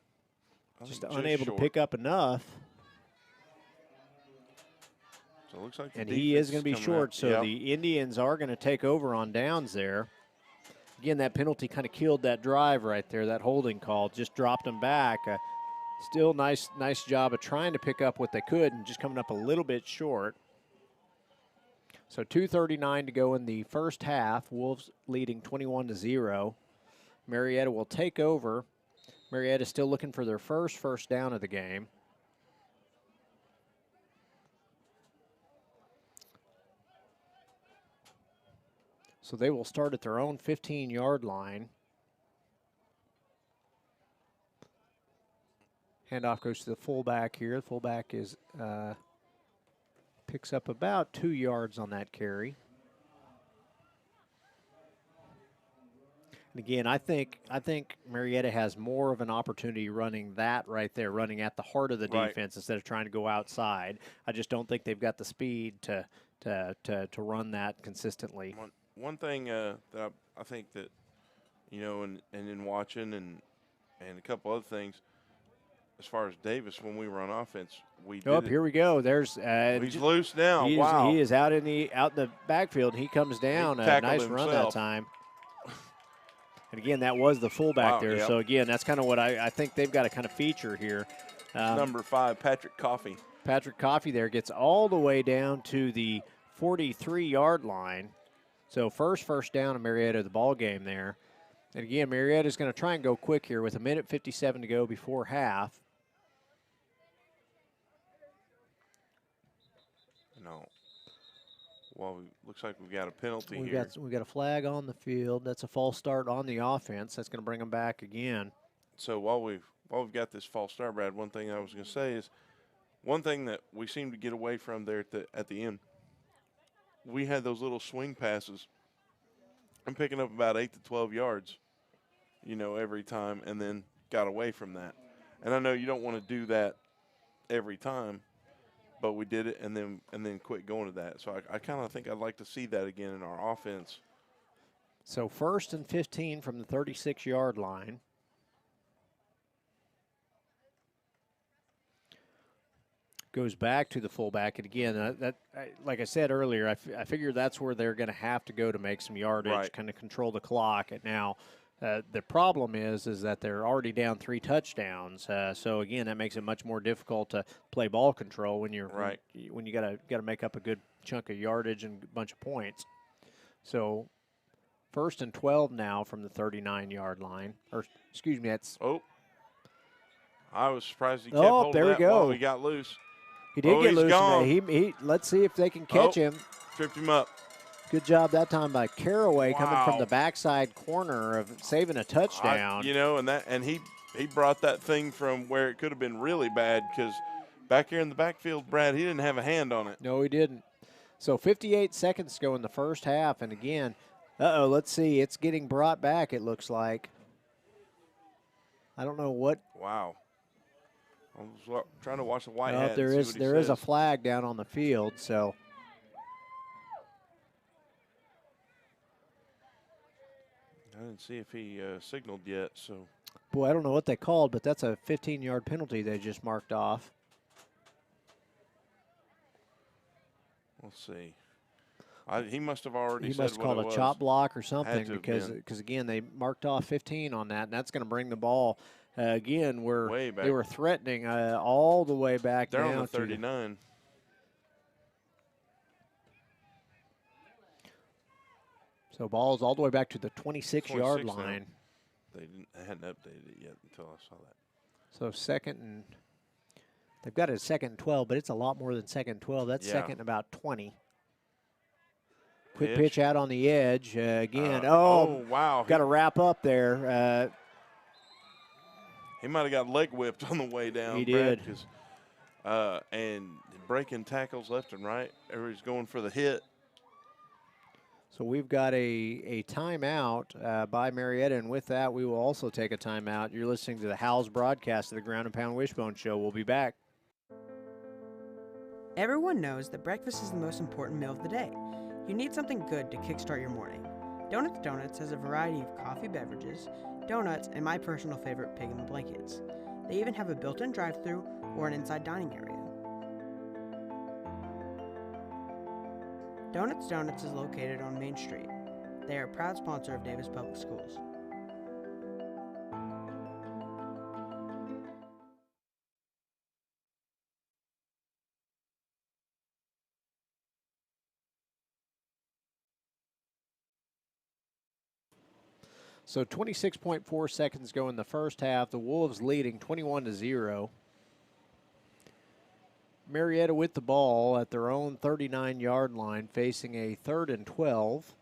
[SPEAKER 15] just unable to pick up enough.
[SPEAKER 14] So it looks like
[SPEAKER 15] and he is going to be short, so the Indians are going to take over on downs there. Again, that penalty kind of killed that drive right there, that holding call. Just dropped them back. Still nice job of trying to pick up what they could and just coming up a little bit short. So 2:39 to go in the first half. Wolves leading 21-0. Marietta will take over. Marietta still looking for their first down of the game. So they will start at their own 15-yard line. Handoff goes to the fullback here. The fullback is picks up about 2 yards on that carry. And again, I think Marietta has more of an opportunity running that right there, running at the heart of the defense instead of trying to go outside. I just don't think they've got the speed to run that consistently.
[SPEAKER 14] One thing that I think that, you know, and in watching and a couple other things, as far as Davis, when we were on offense, we did
[SPEAKER 15] here we go. There's
[SPEAKER 14] he's loose now. Wow,
[SPEAKER 15] he is out in the backfield. He comes down. Nice run that time. And again, that was the fullback there. Yep. So again, that's kind of what I think they've got to kind of feature here.
[SPEAKER 14] Number 5, Patrick Coffey.
[SPEAKER 15] Patrick Coffey there gets all the way down to the 43-yard line. So first down in Marietta, the ball game there. And again, Marietta's going to try and go quick here with 1:57 to go before half.
[SPEAKER 14] No. Well, looks like we've got a penalty here.
[SPEAKER 15] We've got a flag on the field. That's a false start on the offense. That's going to bring them back again.
[SPEAKER 14] So while we've got this false start, Brad, one thing I was going to say is one thing that we seem to get away from there at the end. we had those little swing passes. I'm picking up about 8 to 12 yards, every time, and then got away from that. And I know you don't want to do that every time, but we did it and then quit going to that. So I kind of think I'd like to see that again in our offense.
[SPEAKER 15] So 1st and 15 from the 36-yard line. Goes back to the fullback. And again, like I said earlier, I figure that's where they're going to have to go to make some yardage, kind of control the clock. And now the problem is that they're already down 3 touchdowns. So again, that makes it much more difficult to play ball control when you're when you got to make up a good chunk of yardage and a bunch of points. So 1st and 12 now from the 39-yard line. Or excuse me, that's
[SPEAKER 14] I was surprised he kept hold
[SPEAKER 15] there
[SPEAKER 14] of
[SPEAKER 15] we
[SPEAKER 14] that
[SPEAKER 15] go.
[SPEAKER 14] while he got loose.
[SPEAKER 15] He did get
[SPEAKER 14] he's
[SPEAKER 15] loose.
[SPEAKER 14] Gone.
[SPEAKER 15] He let's see if they can catch him.
[SPEAKER 14] Tripped him up.
[SPEAKER 15] Good job that time by Caraway coming from the backside corner of saving a touchdown.
[SPEAKER 14] And he brought that thing from where it could have been really bad because back here in the backfield, Brad, he didn't have a hand on it.
[SPEAKER 15] No, he didn't. So 58 seconds to go in the first half, and again, let's see. It's getting brought back, it looks like. I don't know what.
[SPEAKER 14] Wow. I was trying to watch the white hat.
[SPEAKER 15] There is a flag down on the field, so.
[SPEAKER 14] I didn't see if he signaled yet, so.
[SPEAKER 15] Boy, I don't know what they called, but that's a 15-yard penalty they just marked off.
[SPEAKER 14] Let's see. He must have already
[SPEAKER 15] He
[SPEAKER 14] said
[SPEAKER 15] must have
[SPEAKER 14] what
[SPEAKER 15] called
[SPEAKER 14] it
[SPEAKER 15] a
[SPEAKER 14] was.
[SPEAKER 15] chop block or something
[SPEAKER 14] Had to have
[SPEAKER 15] because
[SPEAKER 14] been.
[SPEAKER 15] again, they marked off 15 on that, and that's going to bring the ball. Again,
[SPEAKER 14] Way back.
[SPEAKER 15] they were threatening all the way back
[SPEAKER 14] They're
[SPEAKER 15] down
[SPEAKER 14] on the 39.
[SPEAKER 15] So ball's all the way back to the 26-yard
[SPEAKER 14] 26 now.
[SPEAKER 15] line.
[SPEAKER 14] They hadn't updated it yet until I saw that.
[SPEAKER 15] So they've got a 2nd and 12, but it's a lot more than 2nd and 12. That's 2nd and about 20. Quick pitch out on the edge again.
[SPEAKER 14] Wow.
[SPEAKER 15] Got to wrap up there.
[SPEAKER 14] He might have got leg whipped on the way down.
[SPEAKER 15] He
[SPEAKER 14] Brad,
[SPEAKER 15] did.
[SPEAKER 14] And breaking tackles left and right. Everybody's going for the hit.
[SPEAKER 15] So we've got a timeout by Marietta, and with that, we will also take a timeout. You're listening to the Howes broadcast of the Ground and Pound Wishbone Show. We'll be back.
[SPEAKER 3] Everyone knows that breakfast is the most important meal of the day. You need something good to kickstart your morning. Donuts has a variety of coffee beverages, donuts, and my personal favorite, pig in the blankets. They even have a built-in drive-thru or an inside dining area. Donuts is located on Main Street. They are a proud sponsor of Davis Public Schools.
[SPEAKER 15] So 26.4 seconds go in the first half. The Wolves leading 21-0. Marietta with the ball at their own 39-yard line, facing a 3rd and 12.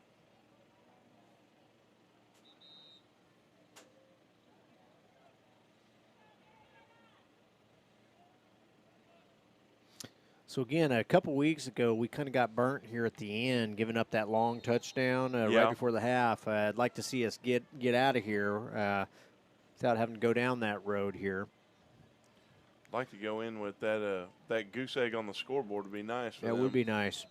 [SPEAKER 15] So again, a couple weeks ago, we kind of got burnt here at the end, giving up that long touchdown right before the half. I'd like to see us get out of here without having to go down that road here.
[SPEAKER 14] I'd like to go in with that goose egg on the scoreboard. Would be nice. For
[SPEAKER 15] That
[SPEAKER 14] them.
[SPEAKER 15] would be nice.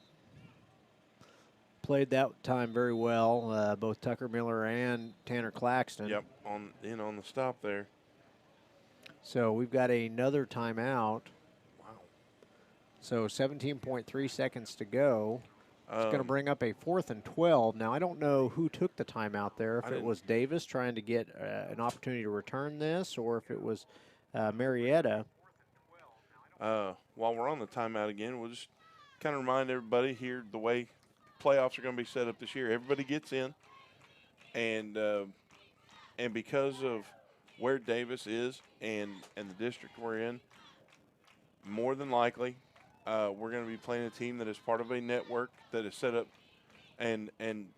[SPEAKER 15] Played that time very well, both Tucker Miller and Tanner Claxton.
[SPEAKER 14] Yep, on the stop there.
[SPEAKER 15] So we've got another timeout. So 17.3 seconds to go. It's going to bring up a 4th and 12. Now, I don't know who took the timeout there, if it was Davis trying to get an opportunity to return this or if it was Marietta.
[SPEAKER 14] While we're on the timeout again, we'll just kind of remind everybody here the way playoffs are going to be set up this year. Everybody gets in, and because of where Davis is and the district we're in, more than likely – we're going to be playing a team that is part of a network that is set up and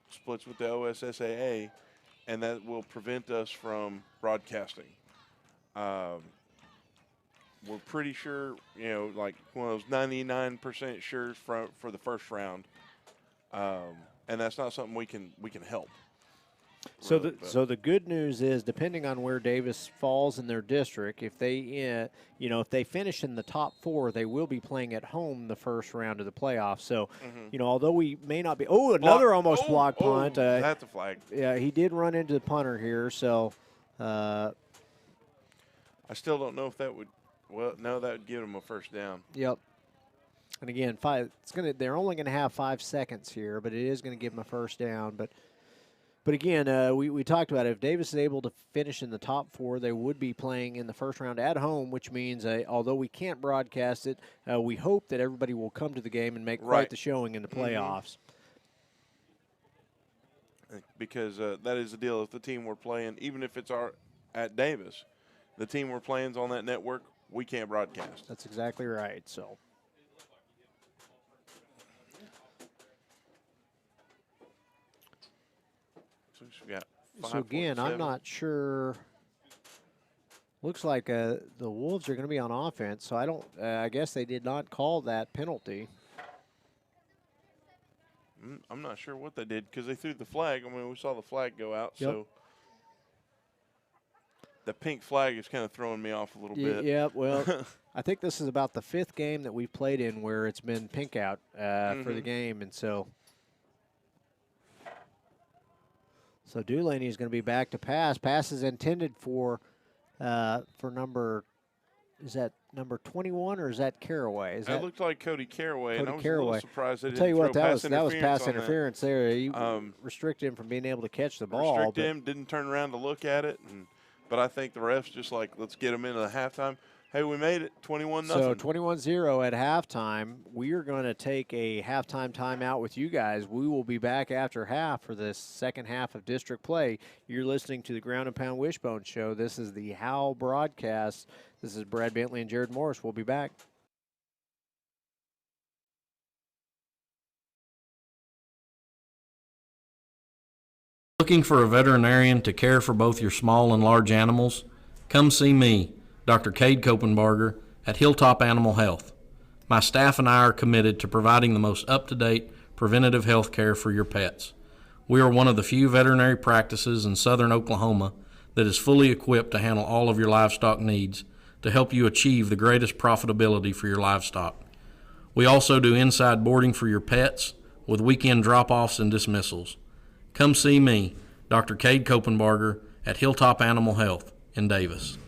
[SPEAKER 14] splits with the OSSAA, and that will prevent us from broadcasting. We're pretty sure, like one of those 99% sure for the first round and that's not something we can help.
[SPEAKER 15] So
[SPEAKER 14] really,
[SPEAKER 15] so the good news is, depending on where Davis falls in their district, if they if they finish in the top 4, they will be playing at home the first round of the playoffs. So although we may not be another almost block punt.
[SPEAKER 14] That's a flag.
[SPEAKER 15] Yeah, he did run into the punter here. So
[SPEAKER 14] I still don't know if that would. Well, no, that would give them a first down.
[SPEAKER 15] Yep. And again, they're only going to have 5 seconds here, but it is going to give them a first down. But again, we talked about it. If Davis is able to finish in the top 4, they would be playing in the first round at home, which means although we can't broadcast it, we hope that everybody will come to the game and make quite the showing in the playoffs.
[SPEAKER 14] Because that is the deal. If the team we're playing, even if it's at Davis, the team we're playing is on that network, we can't broadcast.
[SPEAKER 15] That's exactly right. So again, I'm not sure. Looks like the Wolves are going to be on offense, so I guess they did not call that penalty.
[SPEAKER 14] I'm not sure what they did because they threw the flag. I mean, we saw the flag go out,
[SPEAKER 15] Yep.
[SPEAKER 14] so the pink flag is kind of throwing me off a little bit.
[SPEAKER 15] Yeah, well, I think this is about the 5th game that we've played in where it's been pink out for the game, and so Dulaney is going to be back to pass. Pass is intended for number. Is that number 21 or is that Caraway?
[SPEAKER 14] It looked like Cody Caraway, and I was a little surprised they didn't
[SPEAKER 15] tell you what,
[SPEAKER 14] throw
[SPEAKER 15] that was pass
[SPEAKER 14] on
[SPEAKER 15] interference there. He restricted him from being able to catch the ball.
[SPEAKER 14] Restricted him, didn't turn around to look at it, but I think the refs just like, let's get him into the halftime. Hey, we made it, 21-0.
[SPEAKER 15] So 21-0 at halftime. We are going to take a halftime timeout with you guys. We will be back after half for the second half of district play. You're listening to the Ground and Pound Wishbone Show. This is the Howl broadcast. This is Brad Bentley and Jared Morris. We'll be back.
[SPEAKER 1] Looking for a veterinarian to care for both your small and large animals? Come see me, Dr. Cade Kopenbarger, at Hilltop Animal Health. My staff and I are committed to providing the most up-to-date preventative health care for your pets. We are one of the few veterinary practices in southern Oklahoma that is fully equipped to handle all of your livestock needs to help you achieve the greatest profitability for your livestock. We also do inside boarding for your pets with weekend drop-offs and dismissals. Come see me, Dr. Cade Kopenbarger, at Hilltop Animal Health in Davis.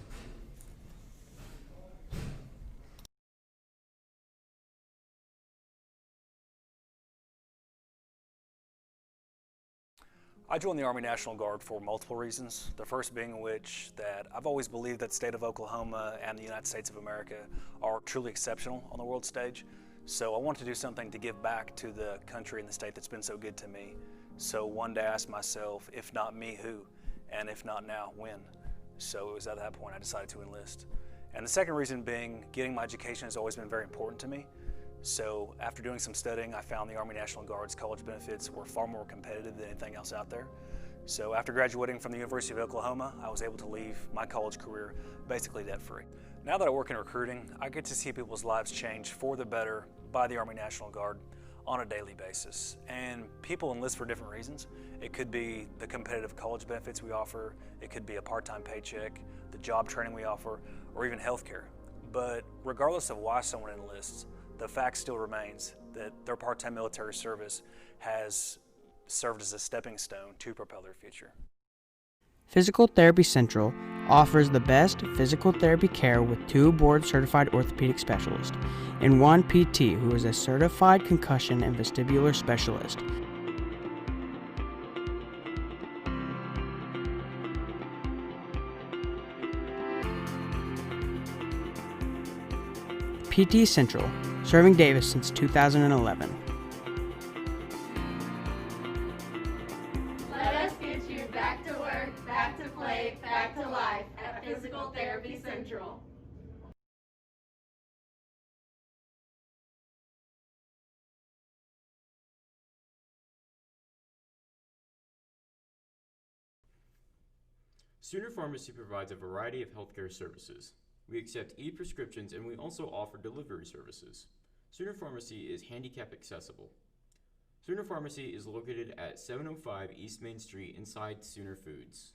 [SPEAKER 2] I joined the Army National Guard for multiple reasons. The first being which that I've always believed that the state of Oklahoma and the United States of America are truly exceptional on the world stage. So I wanted to do something to give back to the country and the state that's been so good to me. So one day I asked myself, if not me, who? And if not now, when? So it was at that point I decided to enlist. And the second reason being, getting my education has always been very important to me. So after doing some studying, I found the Army National Guard's college benefits were far more competitive than anything else out there. So after graduating from the University of Oklahoma, I was able to leave my college career basically debt-free. Now that I work in recruiting, I get to see people's lives change for the better by the Army National Guard on a daily basis. And people enlist for different reasons. It could be the competitive college benefits we offer, it could be a part-time paycheck, the job training we offer, or even healthcare. But regardless of why someone enlists, the fact still remains that their part-time military service has served as a stepping stone to propel their future.
[SPEAKER 3] Physical Therapy Central offers the best physical therapy care with 2 board-certified orthopedic specialists and 1 PT who is a certified concussion and vestibular specialist. PT Central, serving Davis since 2011.
[SPEAKER 4] Let us get you back to work, back to play, back to life at Physical Therapy Central.
[SPEAKER 5] Sooner Pharmacy provides a variety of healthcare services. We accept e-prescriptions and we also offer delivery services. Sooner Pharmacy is handicap accessible. Sooner Pharmacy is located at 705 East Main Street inside Sooner Foods.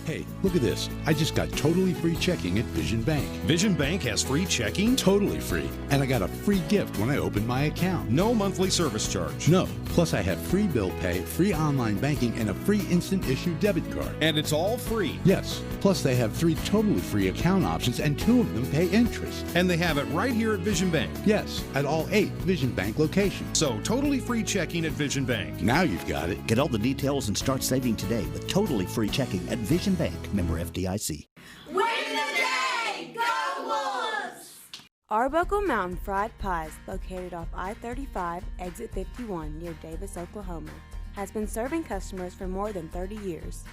[SPEAKER 6] Hey, look at this. I just got totally free checking at Vision Bank.
[SPEAKER 7] Vision Bank has free checking?
[SPEAKER 6] Totally free. And I got a free gift when I opened my account.
[SPEAKER 7] No monthly service charge.
[SPEAKER 6] No. Plus I have free bill pay, free online banking, and a free instant issue debit card.
[SPEAKER 7] And it's all free.
[SPEAKER 6] Yes. Plus they have 3 totally free account options and 2 of them pay interest.
[SPEAKER 7] And they have it right here at Vision Bank.
[SPEAKER 6] Yes, at all 8 Vision Bank locations.
[SPEAKER 7] So totally free checking at Vision Bank.
[SPEAKER 6] Now you've got it.
[SPEAKER 8] Get all the details and start saving today with totally free checking at Vision Bank, member FDIC.
[SPEAKER 4] Win the day! Go Wolves!
[SPEAKER 9] Arbuckle Mountain Fried Pies, located off I-35, exit 51 near Davis, Oklahoma, has been serving customers for more than 30 years.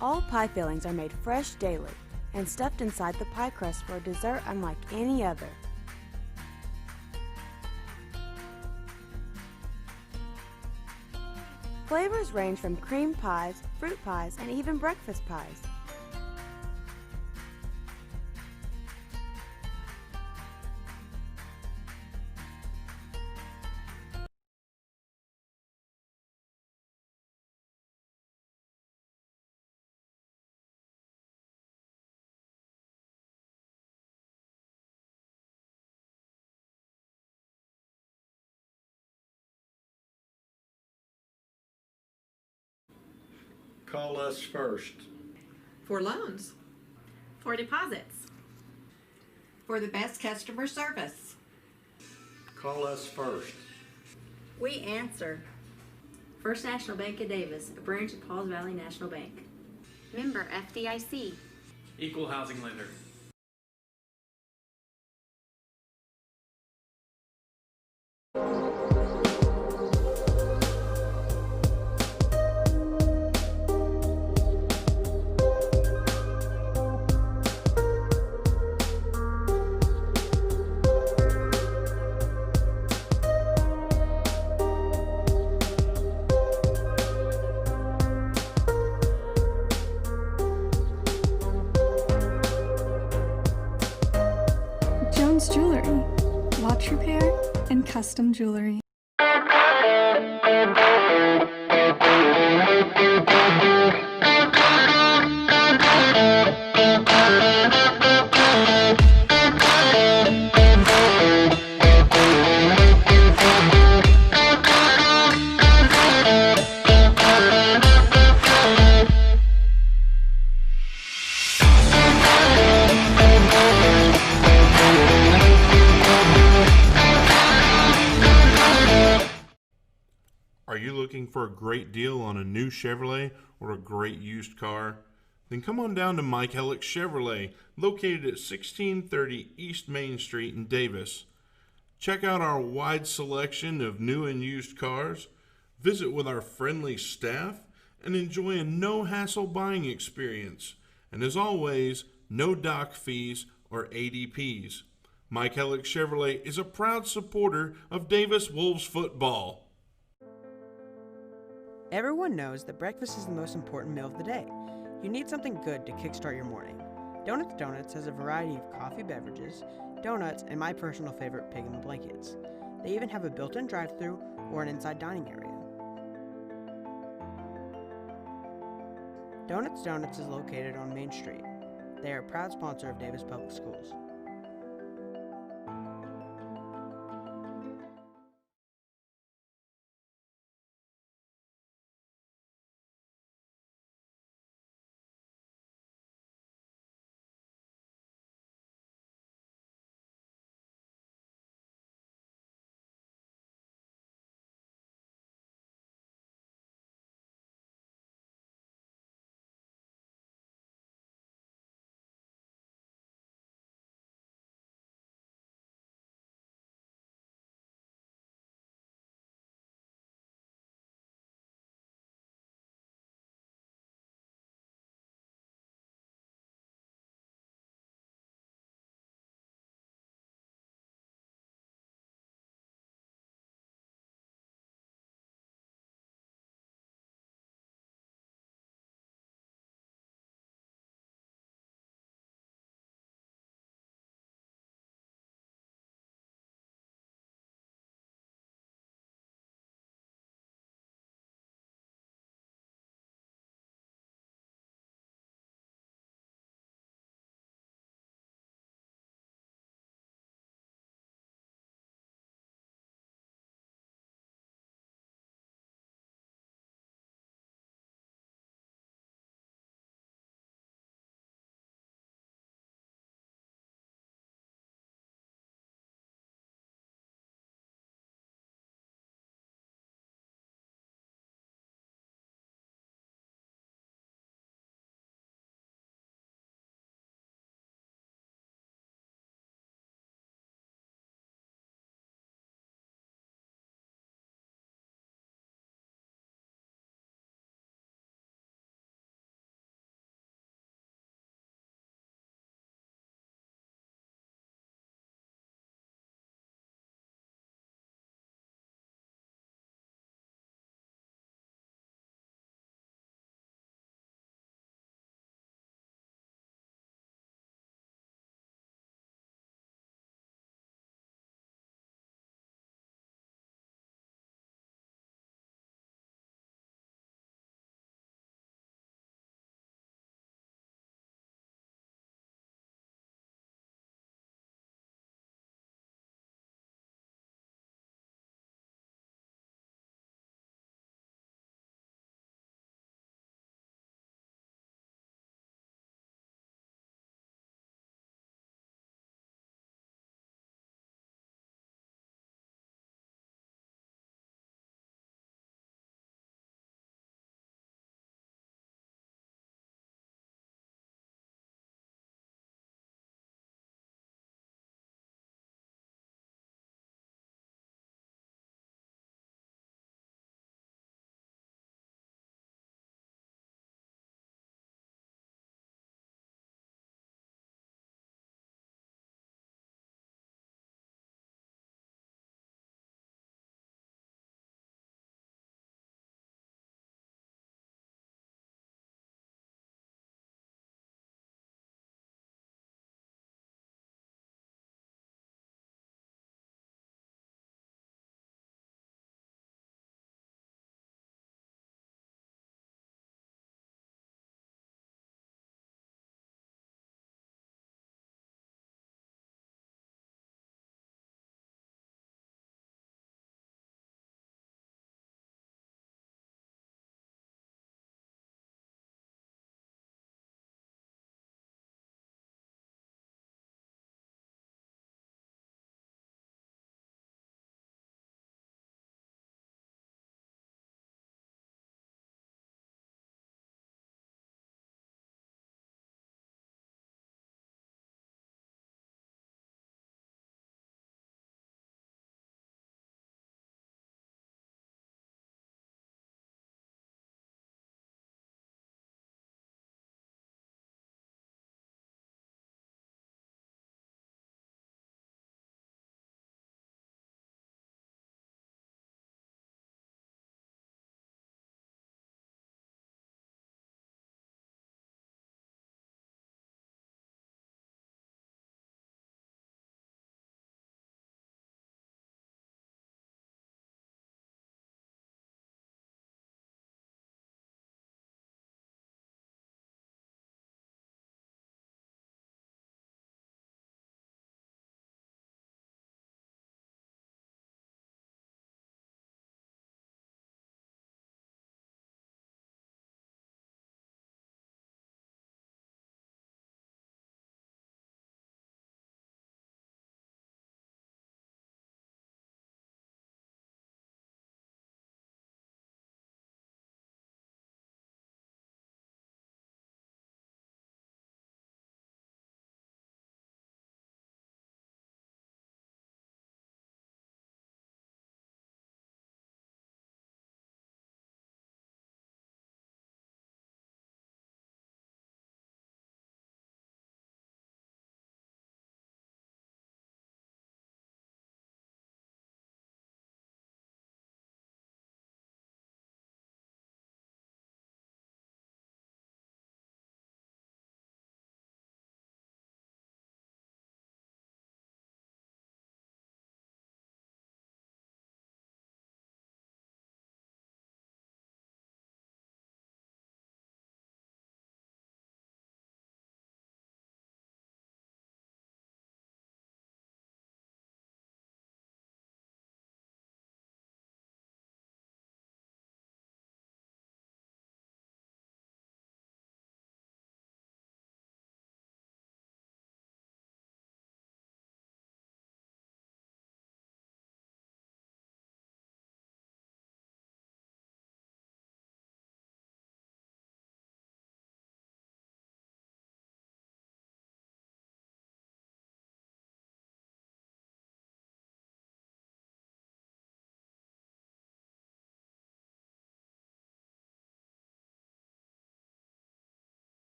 [SPEAKER 9] All pie fillings are made fresh daily and stuffed inside the pie crust for a dessert unlike any other. Flavors range from cream pies, fruit pies, and even breakfast pies.
[SPEAKER 16] Call us first.
[SPEAKER 10] For loans.
[SPEAKER 11] For deposits.
[SPEAKER 10] For the best customer service.
[SPEAKER 16] Call us first.
[SPEAKER 11] We answer. First National Bank of Davis, a branch of Pauls Valley National Bank.
[SPEAKER 17] Member FDIC.
[SPEAKER 2] Equal housing lender.
[SPEAKER 12] Jones Jewelry, watch repair and custom jewelry.
[SPEAKER 13] Are you looking for a great deal on a new Chevrolet or a great used car? Then come on down to Mike Hellick Chevrolet, located at 1630 East Main Street in Davis. Check out our wide selection of new and used cars, visit with our friendly staff, and enjoy a no-hassle buying experience. And as always, no dock fees or ADPs. Mike Hellick Chevrolet is a proud supporter of Davis Wolves football.
[SPEAKER 3] Everyone knows that breakfast is the most important meal of the day. You need something good to kickstart your morning. Donuts has a variety of coffee beverages, donuts, and my personal favorite, pig in the blankets. They even have a built-in drive-thru or an inside dining area. Donuts is located on Main Street. They are a proud sponsor of Davis Public Schools.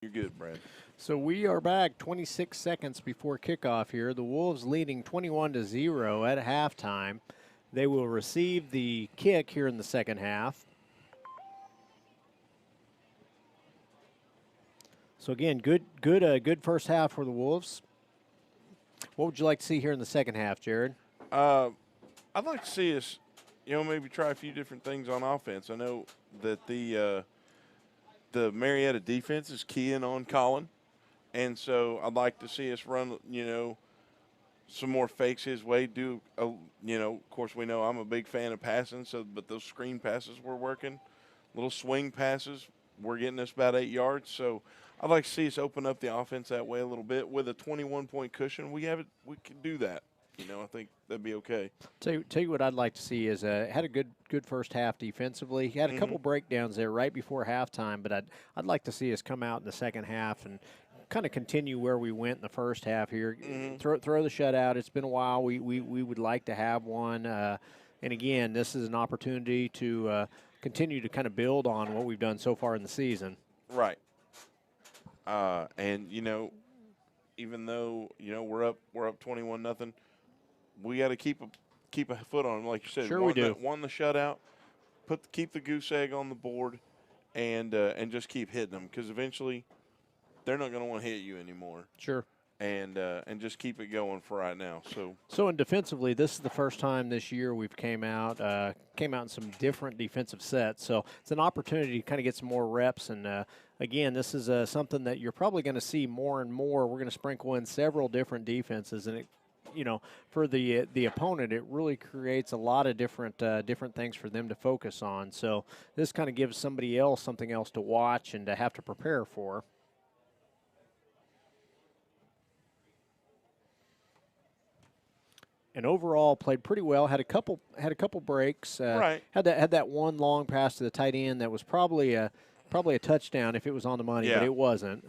[SPEAKER 14] You're good, Brad.
[SPEAKER 15] So we are back 26 seconds before kickoff here. The Wolves leading 21-0 at halftime. They will receive the kick here in the second half. So again, good first half for the Wolves. What would you like to see here in the second half, Jared?
[SPEAKER 14] I'd like to see us, maybe try a few different things on offense. I know that the Marietta defense is keying on Colin, and so I'd like to see us run, some more fakes his way. Of course, we know I'm a big fan of passing, but those screen passes were working, little swing passes were getting us about 8 yards. So I'd like to see us open up the offense that way a little bit with a 21-point cushion. We can do that. I think that'd be okay.
[SPEAKER 15] Tell you what I'd like to see is had a good first half defensively. He had a couple breakdowns there right before halftime, but I'd like to see us come out in the second half and kind of continue where we went in the first half here. Throw the shutout. It's been a while. We would like to have one. And again, this is an opportunity to continue to kind of build on what we've done so far in the season.
[SPEAKER 14] Right. And even though we're up 21-0, we got to keep a foot on them, like you said.
[SPEAKER 15] Sure, we do.
[SPEAKER 14] Won the shutout, keep the goose egg on the board, and just keep hitting them, because eventually they're not going to want to hit you anymore.
[SPEAKER 15] Sure.
[SPEAKER 14] And just keep it going for right now.
[SPEAKER 15] So in defensively, this is the first time this year we've came out in some different defensive sets. So it's an opportunity to kind of get some more reps. And again, this is something that you're probably going to see more and more. We're going to sprinkle in several different defenses, and for the opponent, it really creates a lot of different things for them to focus on. So this kind of gives somebody else something else to watch and to have to prepare for. And overall, played pretty well. Had a couple breaks.
[SPEAKER 14] Right.
[SPEAKER 15] Had that one long pass to the tight end that was probably a touchdown if it was on the money, but it wasn't.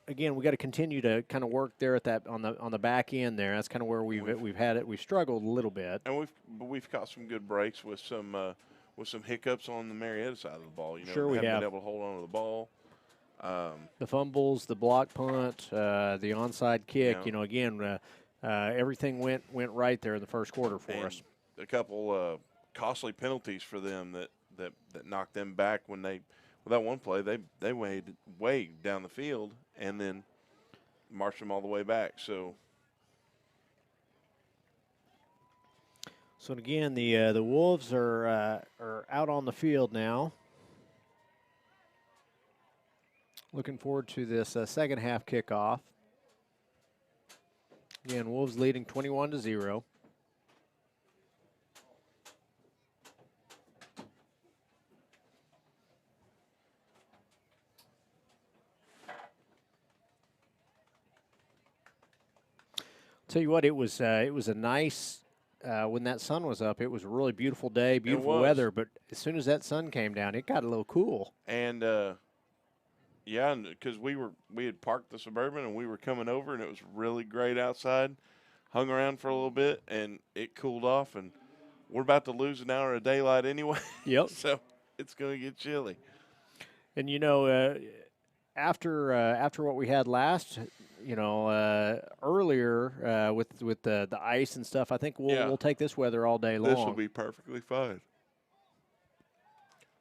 [SPEAKER 15] Again, we got to continue to kind of work there at that on the back end there. That's kind of where we've had it. We've struggled a little bit.
[SPEAKER 14] And we've caught some good breaks with some hiccups on the Marietta side of the ball.
[SPEAKER 15] Sure, we have
[SPEAKER 14] been able to hold on to the ball.
[SPEAKER 15] The fumbles, the block punt, the onside kick. Again. Everything went right there in the first quarter for us.
[SPEAKER 14] A couple costly penalties for them that knocked them back with that one play. They wade way down the field and then marched them all the way back. So
[SPEAKER 15] again, the Wolves are out on the field now. Looking forward to this second half kickoff. Again, Wolves leading 21-0. Tell you what, it was a nice when that sun was up. It was a really beautiful day, beautiful weather. But as soon as that sun came down, it got a little cool.
[SPEAKER 14] And yeah, because we had parked the Suburban and we were coming over, and it was really great outside. Hung around for a little bit, and it cooled off, and we're about to lose an hour of daylight anyway.
[SPEAKER 15] Yep.
[SPEAKER 14] So it's going to get chilly.
[SPEAKER 15] And after what we had last, earlier with the ice and stuff, I think we'll take this weather all day long.
[SPEAKER 14] This will be perfectly fine.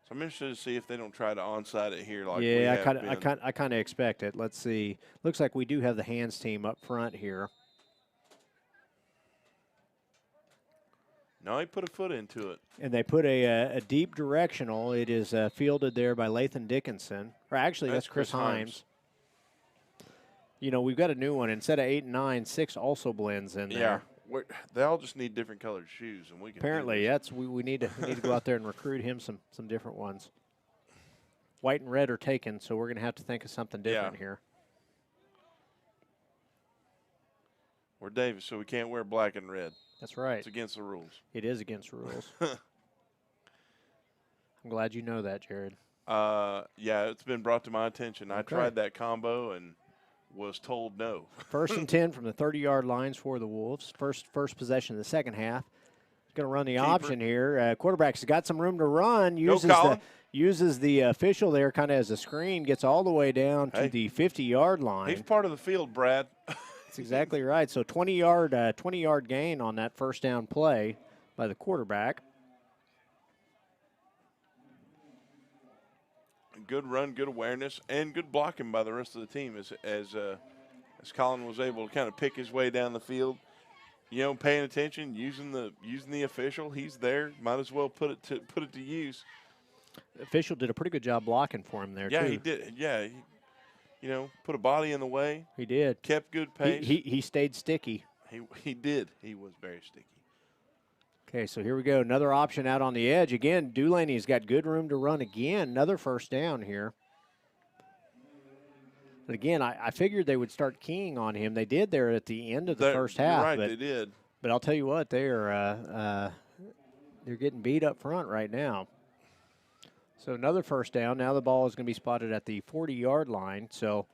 [SPEAKER 14] So I'm interested to see if they don't try to onside it here.
[SPEAKER 15] I kind of expect it. Let's see. Looks like we do have the hands team up front here.
[SPEAKER 14] No, he put a foot into it.
[SPEAKER 15] And they put a deep directional. It is fielded there by Lathan Dickinson. Or actually, that's Chris Himes. We've got a new one. Instead of 8 and 9, 6 also blends in there.
[SPEAKER 14] Yeah. They all just need different colored shoes, and we can.
[SPEAKER 15] Apparently, we need to go out there and recruit him some different ones. White and red are taken, so we're going to have to think of something different here.
[SPEAKER 14] We're Davis, so we can't wear black and red.
[SPEAKER 15] That's right.
[SPEAKER 14] It's against the rules.
[SPEAKER 15] It is against the rules. I'm glad you know that, Jared.
[SPEAKER 14] Yeah, it's been brought to my attention. Okay. I tried that combo and was told no.
[SPEAKER 15] 1st and 10 from the 30-yard lines for the Wolves. First possession of the second half. He's going to run the option here. Quarterback's got some room to run. uses the official there kind of as a screen, gets all the way down to the 50-yard line.
[SPEAKER 14] He's part of the field, Brad.
[SPEAKER 15] That's exactly right. So 20-yard gain on that first down play by the quarterback.
[SPEAKER 14] Good run, good awareness, and good blocking by the rest of the team as Colin was able to kind of pick his way down the field. You know, paying attention, using the official. He's there. Might as well put it to use.
[SPEAKER 15] The official did a pretty good job blocking for him there,
[SPEAKER 14] yeah,
[SPEAKER 15] too.
[SPEAKER 14] He did. Yeah, you know, put a body in the way.
[SPEAKER 15] He did.
[SPEAKER 14] Kept good pace.
[SPEAKER 15] He stayed sticky.
[SPEAKER 14] He did. He was very sticky.
[SPEAKER 15] Okay, so here we go. Another option out on the edge. Again, Dulaney's got good room to run again. Another first down here. But again, I figured they would start keying on him. They did there at the end of the first half.
[SPEAKER 14] You're right,
[SPEAKER 15] but,
[SPEAKER 14] they did.
[SPEAKER 15] But I'll tell you what, they're getting beat up front right now. So another first down. Now the ball is going to be spotted at the 40-yard line. So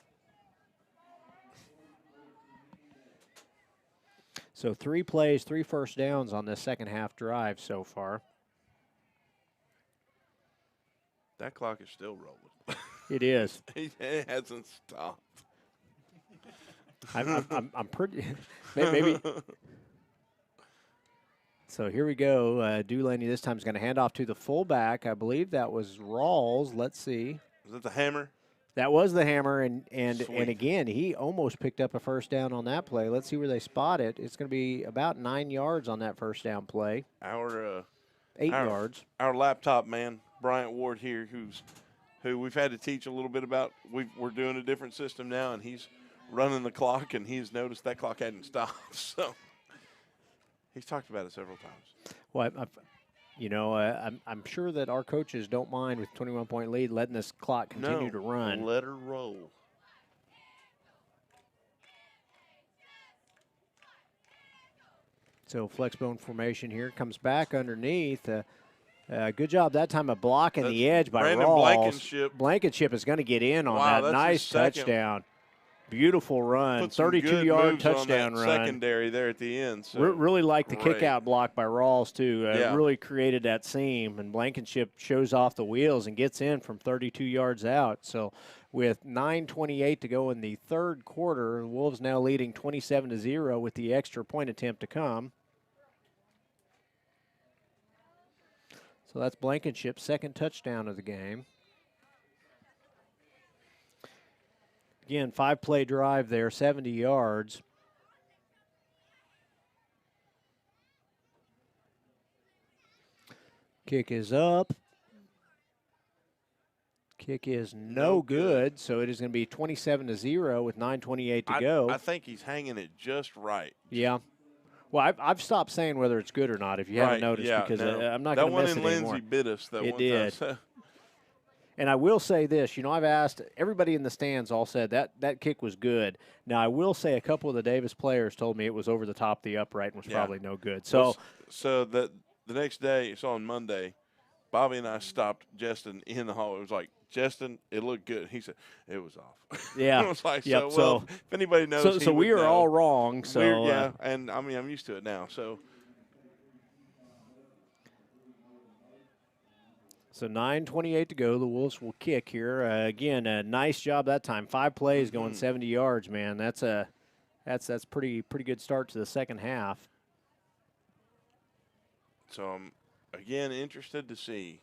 [SPEAKER 15] 3 plays, 3 first downs on this second half drive so far.
[SPEAKER 14] That clock is still rolling.
[SPEAKER 15] It is.
[SPEAKER 14] It hasn't stopped.
[SPEAKER 15] I'm pretty maybe. So here we go. Dulaney this time is going to hand off to the fullback. I believe that was Rawls. Let's see.
[SPEAKER 14] Was that the hammer?
[SPEAKER 15] That was the hammer, and again, he almost picked up a first down on that play. Let's see where they spot it. It's going to be about 9 yards on that first down play. 8 yards.
[SPEAKER 14] Our laptop man, Bryant Ward here, who we've had to teach a little bit about. We're doing a different system now, and he's running the clock, and he's noticed that clock hadn't stopped. So he's talked about it several times.
[SPEAKER 15] Well, I'm sure that our coaches don't mind with 21-point lead letting this clock continue to run.
[SPEAKER 14] Let her roll.
[SPEAKER 15] So flexbone formation here, comes back underneath. Good job that time of blocking the edge by
[SPEAKER 14] Brandon
[SPEAKER 15] Rawls. Blankenship is going to get in on that. Nice touchdown. Beautiful run. 32-yard touchdown run.
[SPEAKER 14] Secondary there at the end. So
[SPEAKER 15] really like the kick-out block by Rawls, too.
[SPEAKER 14] Yeah.
[SPEAKER 15] Really created that seam, and Blankenship shows off the wheels and gets in from 32 yards out. So with 9:28 to go in the third quarter, the Wolves now leading 27-0 with the extra point attempt to come. So that's Blankenship's second touchdown of the game. Again, 5-play drive there, 70 yards. Kick is up. Kick is no good, so it is going to be 27-0 with 9:28 to go.
[SPEAKER 14] I think he's hanging it just right.
[SPEAKER 15] Yeah. Well, I've stopped saying whether it's good or not, if you haven't noticed, because I'm not going to miss it anymore.
[SPEAKER 14] That one in Lindsay bit us that one
[SPEAKER 15] did.
[SPEAKER 14] time.
[SPEAKER 15] And I will say this, I've asked, everybody in the stands all said that kick was good. Now, I will say a couple of the Davis players told me it was over the top of the upright and was probably no good. So
[SPEAKER 14] the next day, it's on Monday, Bobby and I stopped Justin in the hall. It was like, Justin, it looked good. He said, it was off.
[SPEAKER 15] Yeah.
[SPEAKER 14] I was like,
[SPEAKER 15] yep.
[SPEAKER 14] so if anybody knows,
[SPEAKER 15] so we are all wrong. So
[SPEAKER 14] yeah, and I mean, I'm used to it now. So
[SPEAKER 15] 9:28 to go. The Wolves will kick here. Again, a nice job that time. 5 plays going 70 yards, man. That's pretty good start to the second half.
[SPEAKER 14] So I'm, again, interested to see.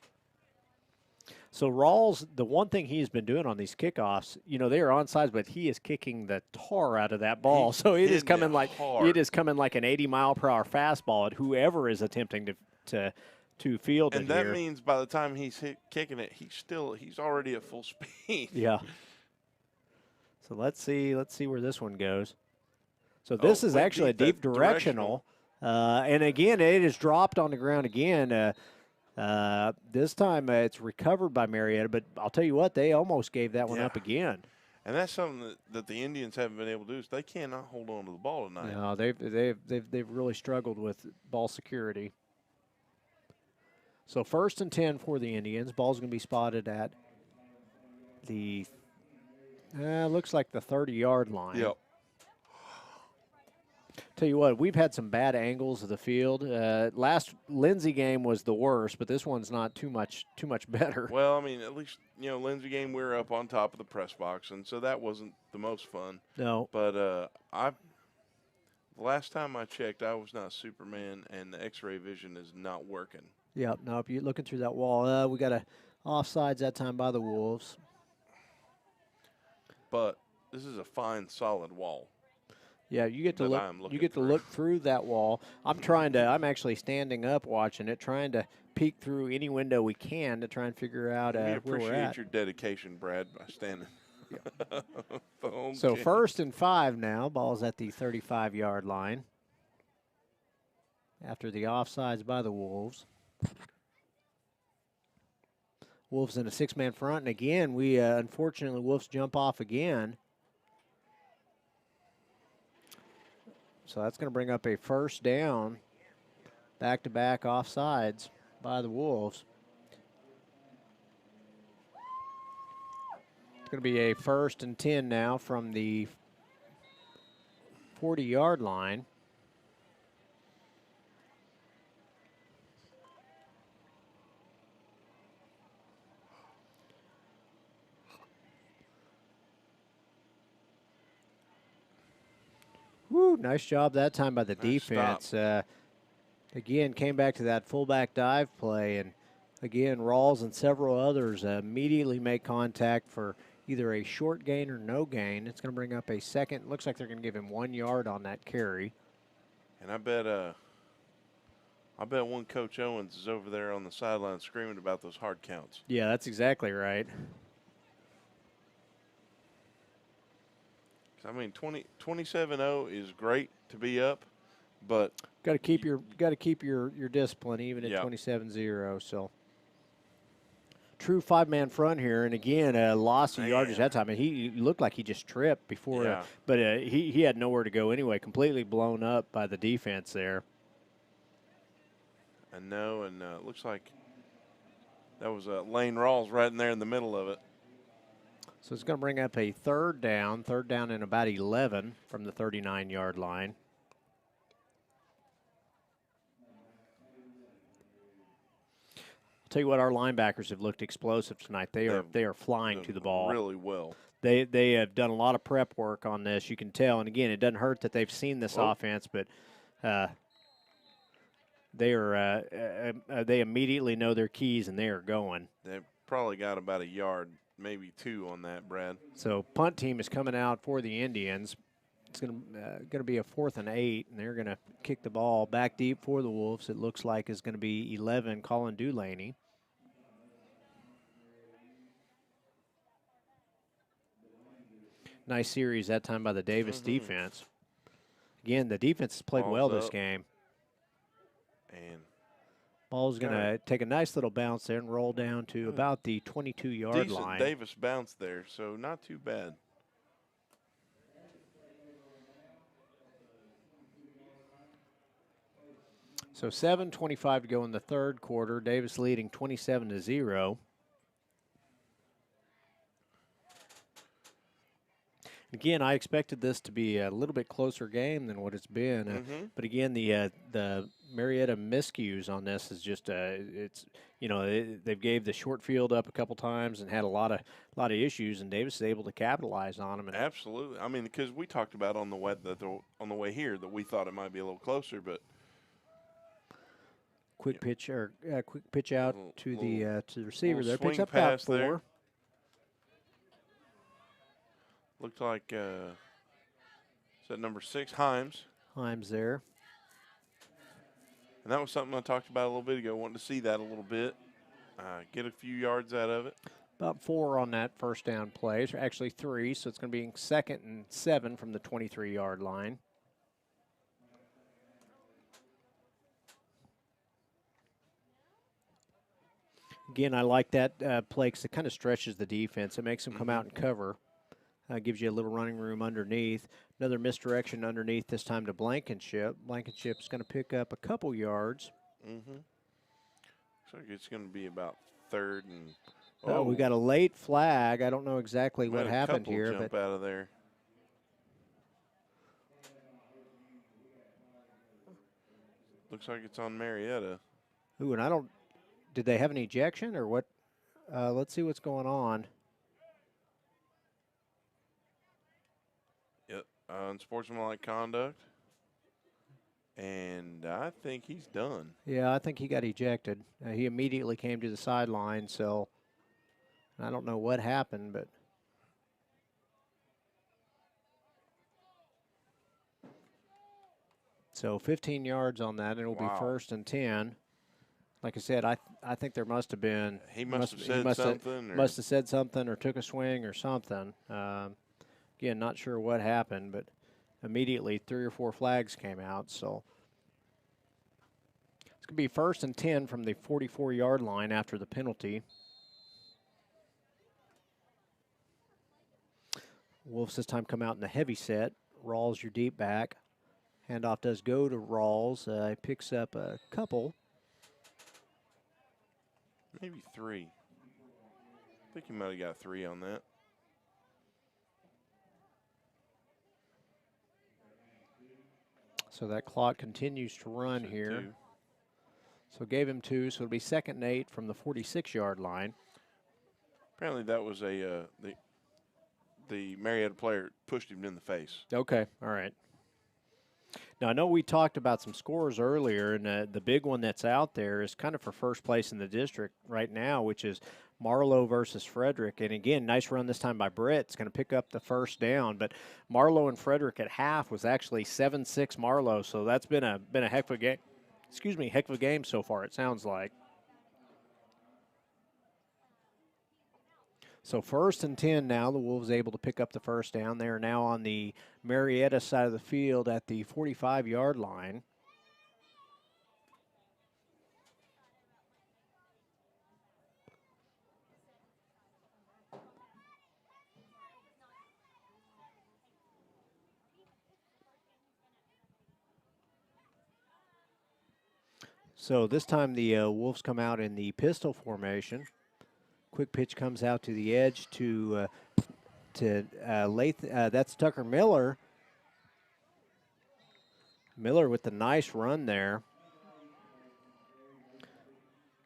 [SPEAKER 15] So Rawls, the one thing he's been doing on these kickoffs, they are onside, but he is kicking the tar out of that ball. So it is coming like an 80-mile-per-hour fastball at whoever is attempting to field it.
[SPEAKER 14] And that means by the time he's kicking it, he's already at full speed.
[SPEAKER 15] Yeah. So let's see where this one goes. So this is actually a deep directional. And again, it is dropped on the ground again. This time it's recovered by Marietta, but I'll tell you what, they almost gave that one up again.
[SPEAKER 14] And that's something that the Indians haven't been able to do is they cannot hold on to the ball tonight.
[SPEAKER 15] No, they've really struggled with ball security. So 1st and 10 for the Indians. Ball's going to be spotted at the looks like the 30-yard line.
[SPEAKER 14] Yep.
[SPEAKER 15] Tell you what, we've had some bad angles of the field. Last Lindsay game was the worst, but this one's not too much better.
[SPEAKER 14] Well, I mean, at least, Lindsay game, we were up on top of the press box, and so that wasn't the most fun.
[SPEAKER 15] No.
[SPEAKER 14] But the last time I checked, I was not Superman, and the X-ray vision is not working.
[SPEAKER 15] Yep. No, if you're looking through that wall, we got a offsides that time by the Wolves.
[SPEAKER 14] But this is a fine, solid wall.
[SPEAKER 15] Yeah, you get to look. You get to look through that wall. I'm actually standing up watching it, trying to peek through any window we can to try and figure out
[SPEAKER 14] we
[SPEAKER 15] where we're
[SPEAKER 14] appreciate
[SPEAKER 15] at.
[SPEAKER 14] your dedication, Brad, by standing.
[SPEAKER 15] So 1st and 5 now. Ball's at the 35-yard line after the offsides by the Wolves. Wolves in a 6-man front, and again, we unfortunately Wolves jump off again. So that's going to bring up a 1st down, back-to-back offsides by the Wolves. It's going to be a 1st and 10 now from the 40-yard line. Woo, nice job that time by the defense. Again, came back to that fullback dive play, and again, Rawls and several others immediately make contact for either a short gain or no gain. It's going to bring up a 2nd. Looks like they're going to give him 1 yard on that carry.
[SPEAKER 14] And I bet one Coach Owens is over there on the sideline screaming about those hard counts.
[SPEAKER 15] Yeah, that's exactly right.
[SPEAKER 14] I mean, 27-0 is great to be up, but
[SPEAKER 15] got to keep your discipline even at 27-0. So true 5-man front here, and again, loss of yardage that time. And he looked like he just tripped before, but he had nowhere to go anyway. Completely blown up by the defense there.
[SPEAKER 14] And it looks like that was Lane Rawls right in there in the middle of it.
[SPEAKER 15] So it's going to bring up a 3rd down and about 11 from the 39-yard line. I'll tell you what, our linebackers have looked explosive tonight. They are flying to the ball
[SPEAKER 14] really well.
[SPEAKER 15] They have done a lot of prep work on this. You can tell, and again, it doesn't hurt that they've seen this offense, but they immediately know their keys and they are going.
[SPEAKER 14] They've probably got about a yard. Maybe 2 on that, Brad.
[SPEAKER 15] So punt team is coming out for the Indians. It's going to be a 4th and 8, and they're going to kick the ball back deep for the Wolves. It looks like is going to be 11, Colin Dulaney. Nice series that time by the Davis defense. Again, the defense has played well this game.
[SPEAKER 14] And
[SPEAKER 15] ball's going to take a nice little bounce there and roll down to about the 22-yard line.
[SPEAKER 14] Davis bounce there, so not too bad.
[SPEAKER 15] So 7:25 to go in the 3rd quarter. Davis leading 27-0. Again, I expected this to be a little bit closer game than what it's been. But again, the Marietta miscues on this is just they've gave the short field up a couple times and had a lot of issues, and Davis is able to capitalize on them.
[SPEAKER 14] Absolutely. I mean, because we talked about on the way here that we thought it might be a little closer, but
[SPEAKER 15] quick pitch out to the receiver there. Picks up
[SPEAKER 14] pass
[SPEAKER 15] about 4.
[SPEAKER 14] There. Looked like, is that number 6, Himes?
[SPEAKER 15] Himes there.
[SPEAKER 14] And that was something I talked about a little bit ago, wanting to see that a little bit, get a few yards out of it.
[SPEAKER 15] About 4 on that 1st down play, actually 3, so it's going to be 2nd and 7 from the 23-yard line. Again, I like that play because it kind of stretches the defense. It makes them come out and cover. Gives you a little running room underneath. Another misdirection underneath, this time to Blankenship. Blankenship's going to pick up a couple yards.
[SPEAKER 14] So it's going to be about 3rd and.
[SPEAKER 15] Oh, we got a late flag. I don't know exactly what happened here,
[SPEAKER 14] jump
[SPEAKER 15] but
[SPEAKER 14] out of there. Looks like it's on Marietta.
[SPEAKER 15] Ooh, and I don't. Did they have an ejection or what? Let's see what's going on.
[SPEAKER 14] Yep, unsportsmanlike conduct. And I think he's done.
[SPEAKER 15] Yeah, I think he got ejected. He immediately came to the sideline, so I don't know what happened, but. So 15 yards on that, and it'll be 1st and 10. Like I said, I think there must have been.
[SPEAKER 14] He must have said something.
[SPEAKER 15] Must have said something or took a swing or something. Again, not sure what happened, but immediately 3 or 4 flags came out. So it's going to be 1st and 10 from the 44-yard line after the penalty. Wolves this time come out in the heavy set. Rawls your deep back. Handoff does go to Rawls. He picks up a couple.
[SPEAKER 14] Maybe 3. I think he might have got 3 on that.
[SPEAKER 15] So that clock continues to run here.
[SPEAKER 14] 2.
[SPEAKER 15] So gave him 2, so it'll be 2nd and 8 from the 46-yard line.
[SPEAKER 14] Apparently that was the Marietta player pushed him in the face.
[SPEAKER 15] Okay, all right. Now, I know we talked about some scores earlier, and the big one that's out there is kind of for first place in the district right now, which is Marlowe versus Frederick. And, again, nice run this time by Britt. It's going to pick up the first down. But Marlowe and Frederick at half was actually 7-6 Marlowe, so that's been a heck of a game. Excuse me, heck of a game so far, it sounds like. So 1st and 10 now, the Wolves able to pick up the first down. They are now on the Marietta side of the field at the 45-yard line. So this time the Wolves come out in the pistol formation. Quick pitch comes out to the edge to Lath. That's Tucker Miller. Miller with the nice run there.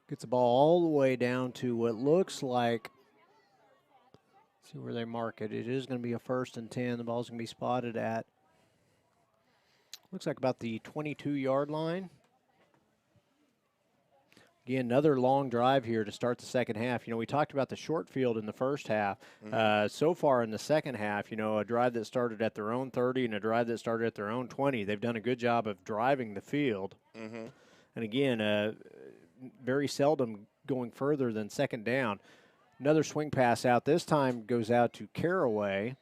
[SPEAKER 15] Gets the ball all the way down to what looks like, let's see where they mark it. It is going to be a 1st and 10. The ball's going to be spotted at, looks like about the 22-yard line. Again, another long drive here to start the second half. You know, we talked about the short field in the first half. So far in the second half, you know, a drive that started at their own 30 and a drive that started at their own 20. They've done a good job of driving the field. And again, very seldom going further than 2nd down. Another swing pass out. This time goes out to Caraway.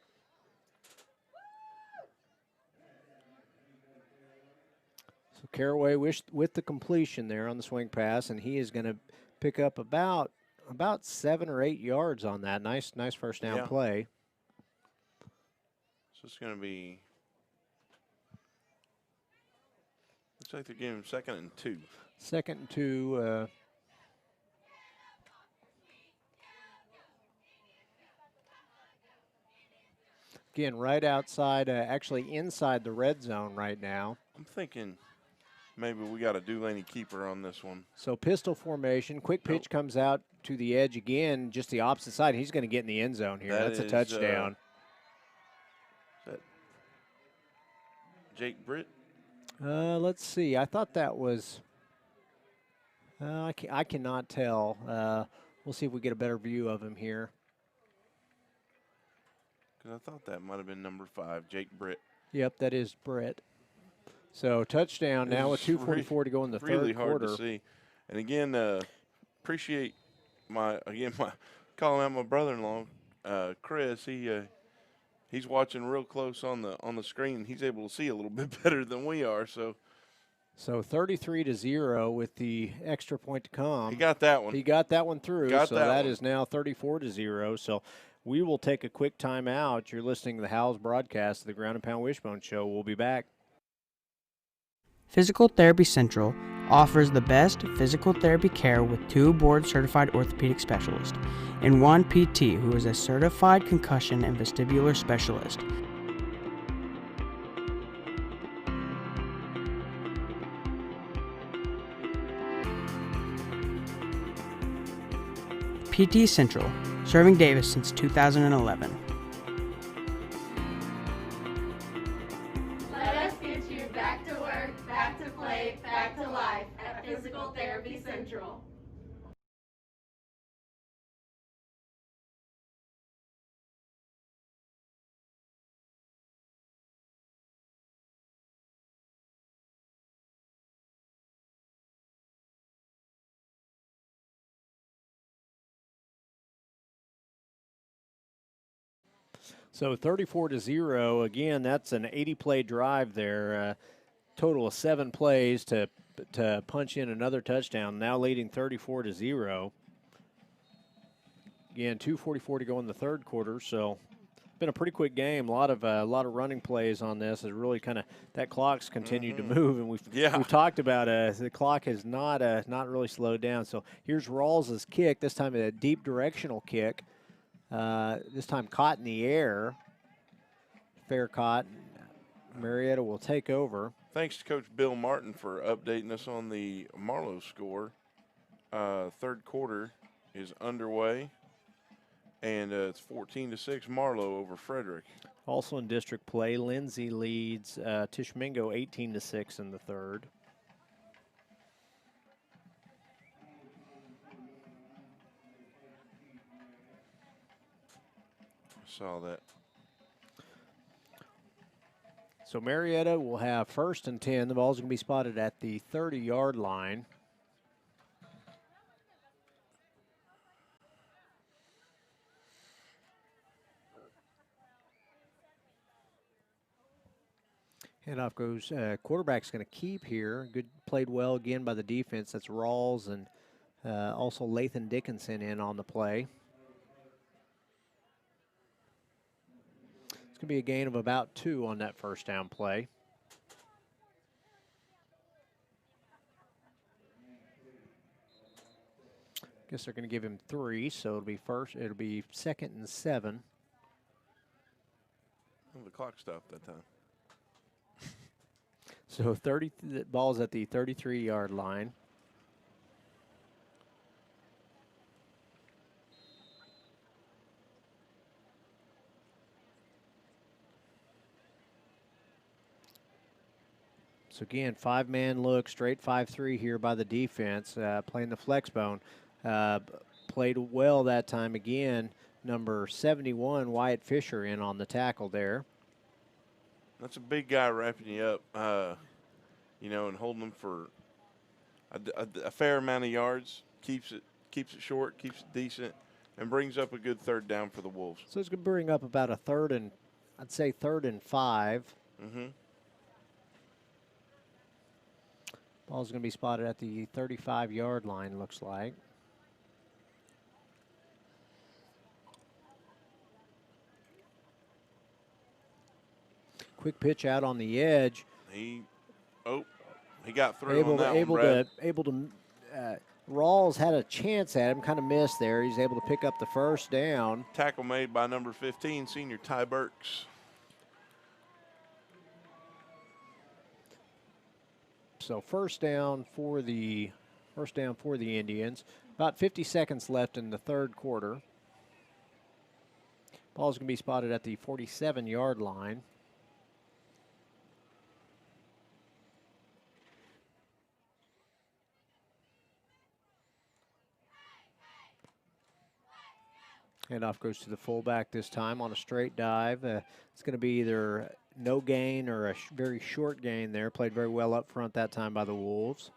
[SPEAKER 15] Caraway with the completion there on the swing pass, and he is going to pick up about 7 or 8 yards on that. Nice first down play.
[SPEAKER 14] So it's going to be, looks like they're giving him 2nd and 2.
[SPEAKER 15] 2nd and 2. Again, right outside, actually inside the red zone right now.
[SPEAKER 14] I'm thinking maybe we got a Dulaney keeper on this one.
[SPEAKER 15] So pistol formation, quick pitch comes out to the edge again, just the opposite side. He's going to get in the end zone here. That's a touchdown.
[SPEAKER 14] Is that Jake Britt?
[SPEAKER 15] Let's see. I thought that was, I cannot tell. We'll see if we get a better view of him here.
[SPEAKER 14] Because I thought that might have been number 5, Jake Britt.
[SPEAKER 15] Yep, that is Britt. So touchdown now with 2:44 to go in the
[SPEAKER 14] really
[SPEAKER 15] third quarter.
[SPEAKER 14] Hard to see. And again, appreciate my calling out my brother-in-law, Chris. He's watching real close on the screen. He's able to see a little bit better than we are. So
[SPEAKER 15] 33-0 with the extra point to come.
[SPEAKER 14] He got that one.
[SPEAKER 15] He got that one through. So that
[SPEAKER 14] one.
[SPEAKER 15] is now 34-0. So we will take a quick timeout. You're listening to the Howells broadcast of the Ground and Pound Wishbone Show. We'll be back.
[SPEAKER 3] Physical Therapy Central offers the best physical therapy care with 2 board-certified orthopedic specialists and 1 PT who is a certified concussion and vestibular specialist. PT Central, serving Davis since 2011.
[SPEAKER 4] Let us get you back to work, back to play, back to life at Physical Therapy Central.
[SPEAKER 15] So 34-0, again, that's an 80-play drive there. Total of 7 plays to punch in another touchdown, now leading 34-0. Again, 2:44 to go in the third quarter, so been a pretty quick game. A lot of running plays on this. Is really kind of that clock's continued to move, and we've talked about the clock has not really slowed down. So here's Rawls' kick. This time a deep directional kick. This time caught in the air. Fair caught. Marietta will take over.
[SPEAKER 14] Thanks to Coach Bill Martin for updating us on the Marlowe score. Third quarter is underway, and it's 14-6 Marlowe over Frederick.
[SPEAKER 15] Also in district play, Lindsay leads Tishmingo 18-6 in the third.
[SPEAKER 14] Saw that.
[SPEAKER 15] So Marietta will have 1st and 10. The ball's going to be spotted at the 30-yard line. Handoff goes, quarterback's going to keep here. Good, played well again by the defense. That's Rawls and also Lathan Dickinson in on the play. It's going to be a gain of about 2 on that first down play. Guess they're going to give him 3, so it'll be 2nd and 7.
[SPEAKER 14] Oh, the clock stopped that time.
[SPEAKER 15] So the ball's at the 33-yard line. So again, 5-man look, straight 5-3 here by the defense, playing the flex bone. Played well that time again. Number 71, Wyatt Fisher, in on the tackle there.
[SPEAKER 14] That's a big guy wrapping you up, and holding them for a fair amount of yards. Keeps it short, keeps it decent, and brings up a good third down for the Wolves.
[SPEAKER 15] So it's going to bring up about a 3rd and 5.
[SPEAKER 14] Mm-hmm.
[SPEAKER 15] Ball's going to be spotted at the 35-yard line, looks like. Quick pitch out on the edge.
[SPEAKER 14] He got through on that one, Brad.
[SPEAKER 15] Rawls had a chance at him, kind of missed there. He's able to pick up the first down.
[SPEAKER 14] Tackle made by number 15, senior Ty Burks.
[SPEAKER 15] So first down for the Indians. About 50 seconds left in the third quarter. Ball's going to be spotted at the 47-yard line. Handoff goes to the fullback this time on a straight dive. It's going to be either no gain or a very short gain there. Played very well up front that time by the Wolves.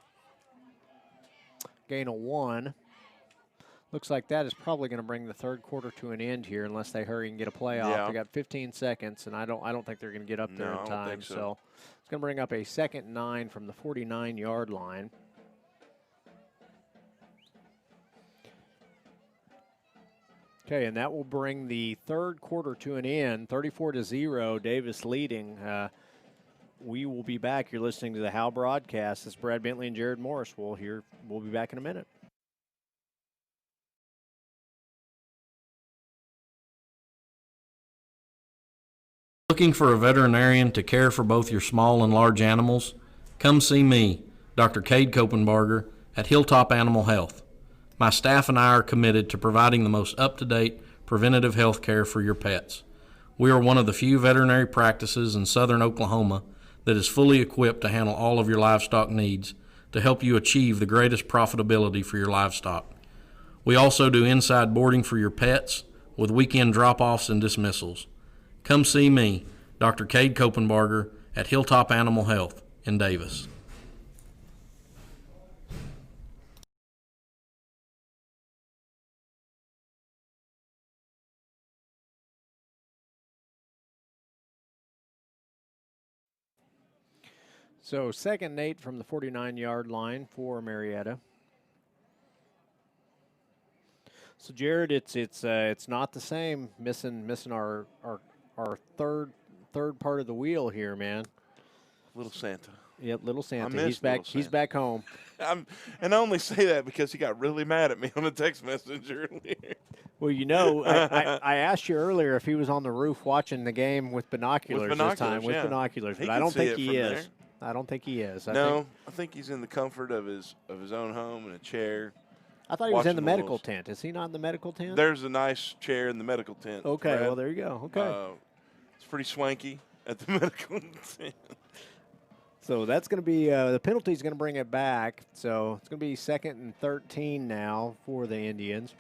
[SPEAKER 15] Gain of 1. Looks like that is probably going to bring the third quarter to an end here unless they hurry and get a play off. They got 15 seconds, and I don't think they're going to get up there in time.
[SPEAKER 14] Think so.
[SPEAKER 15] So it's going to bring up a 2nd and 9 from the 49-yard line. Okay, and that will bring the third quarter to an end, 34-0, Davis leading. We will be back. You're listening to the How broadcast. It's Brad Bentley and Jared Morris. We'll be back in a minute.
[SPEAKER 1] Looking for a veterinarian to care for both your small and large animals? Come see me, Dr. Cade Kopenbarger, at Hilltop Animal Health. My staff and I are committed to providing the most up-to-date preventative health care for your pets. We are one of the few veterinary practices in southern Oklahoma that is fully equipped to handle all of your livestock needs to help you achieve the greatest profitability for your livestock. We also do inside boarding for your pets with weekend drop-offs and dismissals. Come see me, Dr. Cade Kopenbarger, at Hilltop Animal Health in Davis.
[SPEAKER 15] So 2nd and 8 from the 49-yard line for Marietta. So Jared, it's not the same. Missing our third part of the wheel here, man.
[SPEAKER 14] Little Santa.
[SPEAKER 15] Yep, little Santa.
[SPEAKER 14] I
[SPEAKER 15] He's back.
[SPEAKER 14] Little Santa.
[SPEAKER 15] He's back home.
[SPEAKER 14] And I only say that because he got really mad at me on a text message earlier.
[SPEAKER 15] Well, you know, I asked you earlier if he was on the roof watching the game with binoculars, this time. With binoculars, but I don't think he is. I don't think he is.
[SPEAKER 14] I think he's in the comfort of his own home in a chair.
[SPEAKER 15] I thought he was in the medical tent. Is he not in the medical tent?
[SPEAKER 14] There's a nice chair in the medical tent.
[SPEAKER 15] Okay,
[SPEAKER 14] Brad.
[SPEAKER 15] well, there you go. Okay.
[SPEAKER 14] It's pretty swanky at the medical tent.
[SPEAKER 15] So that's going to be the penalty is going to bring it back. So it's going to be 2nd and 13 now for the Indians.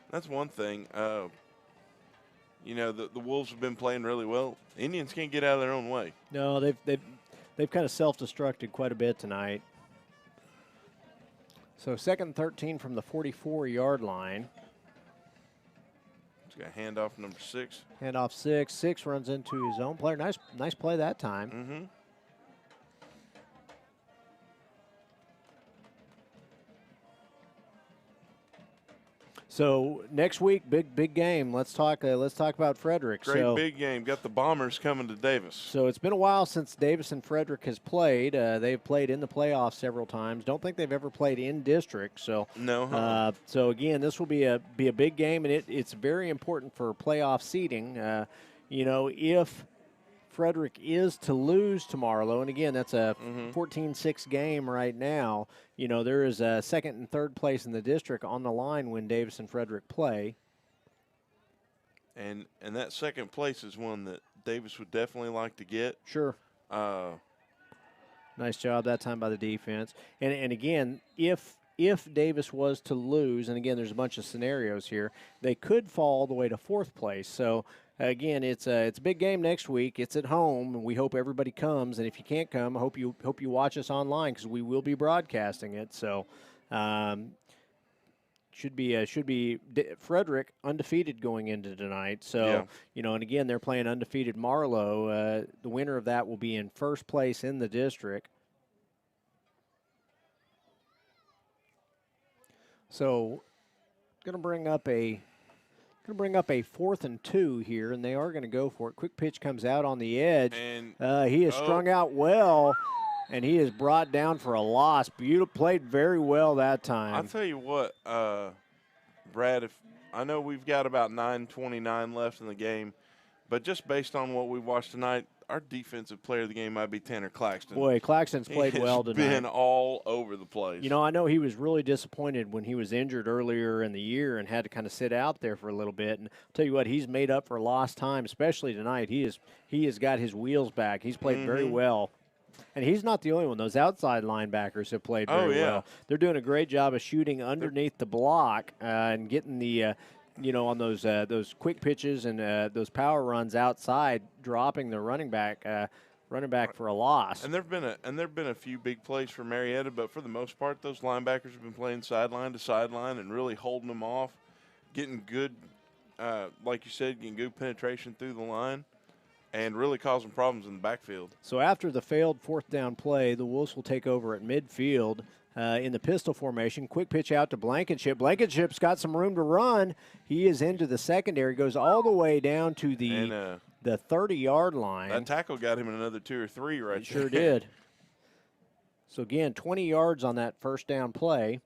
[SPEAKER 14] That's one thing. You know, the Wolves have been playing really well. Indians can't get out of their own way.
[SPEAKER 15] No, they've kind of self-destructed quite a bit tonight. So 2nd and 13 from the 44-yard line.
[SPEAKER 14] He's got handoff number 6.
[SPEAKER 15] Handoff 6. 6 runs into his own player. Nice play that time.
[SPEAKER 14] Mm-hmm.
[SPEAKER 15] So next week, big game. Let's talk about Frederick.
[SPEAKER 14] Great big game. Got the Bombers coming to Davis.
[SPEAKER 15] So it's been a while since Davis and Frederick has played. They've played in the playoffs several times. Don't think they've ever played in district. So
[SPEAKER 14] no.
[SPEAKER 15] So again, this will be a big game, and it's very important for playoff seeding. You know, if Frederick is to lose tomorrow, and again, that's a 14-6 game right now. You know, there is a 2nd and 3rd place in the district on the line when Davis and Frederick play.
[SPEAKER 14] And that 2nd place is one that Davis would definitely like to get.
[SPEAKER 15] Sure. Nice job that time by the defense. And again, if Davis was to lose, and again, there's a bunch of scenarios here, they could fall all the way to 4th place. So again, it's a big game next week. It's at home, and we hope everybody comes. And if you can't come, I hope you watch us online because we will be broadcasting it. So should be Frederick undefeated going into tonight. So you know, and again, they're playing undefeated Marlowe. The winner of that will be in 1st place in the district. So going to bring up a 4th and 2 here, and they are going to go for it. Quick pitch comes out on the edge.
[SPEAKER 14] And
[SPEAKER 15] he is strung out well, and he is brought down for a loss. Played very well that time.
[SPEAKER 14] I'll tell you what, Brad, if I know we've got about 9:29 left in the game, but just based on what we watched tonight, our defensive player of the game might be Tanner Claxton.
[SPEAKER 15] Boy, Claxton's played well tonight.
[SPEAKER 14] He's been all over the place.
[SPEAKER 15] You know, I know he was really disappointed when he was injured earlier in the year and had to kind of sit out there for a little bit. And I'll tell you what, he's made up for lost time, especially tonight. He has got his wheels back. He's played very well. And he's not the only one. Those outside linebackers have played very well. They're doing a great job of shooting underneath the block and getting the you know, on those quick pitches and those power runs outside, dropping the running back for a loss.
[SPEAKER 14] And there've been a few big plays for Marietta, but for the most part, those linebackers have been playing sideline to sideline and really holding them off, getting good, like you said, getting good penetration through the line, and really causing problems in the backfield.
[SPEAKER 15] So after the failed 4th down play, the Wolves will take over at midfield. In the pistol formation. Quick pitch out to Blankenship. Blankenship's got some room to run. He is into the secondary, goes all the way down to the 30-yard line.
[SPEAKER 14] That tackle got him in another 2 or 3 right there.
[SPEAKER 15] Sure did. So, again, 20 yards on that 1st down play.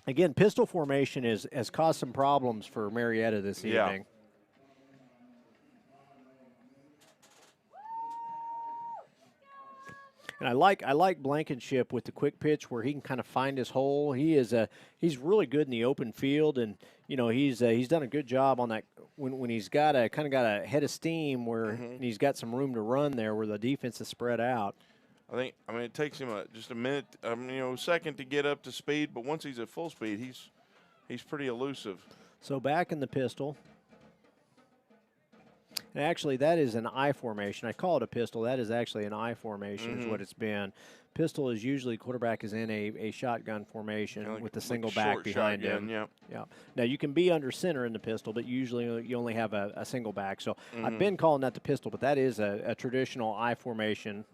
[SPEAKER 15] Again, pistol formation has caused some problems for Marietta this evening. And I like Blankenship with the quick pitch where he can kind of find his hole. He's really good in the open field, and he's done a good job on that when he's got a head of steam where he's got some room to run there where the defense is spread out.
[SPEAKER 14] I mean it takes him just a minute, second to get up to speed, but once he's at full speed, he's pretty elusive.
[SPEAKER 15] So back in the pistol. And actually, that is an I formation. I call it a pistol. That is actually an I formation is what it's been. Pistol is usually quarterback is in a shotgun formation with the single back behind him. Yeah. Now, you can be under center in the pistol, but usually you only have a single back. So I've been calling that the pistol, but that is a traditional I formation.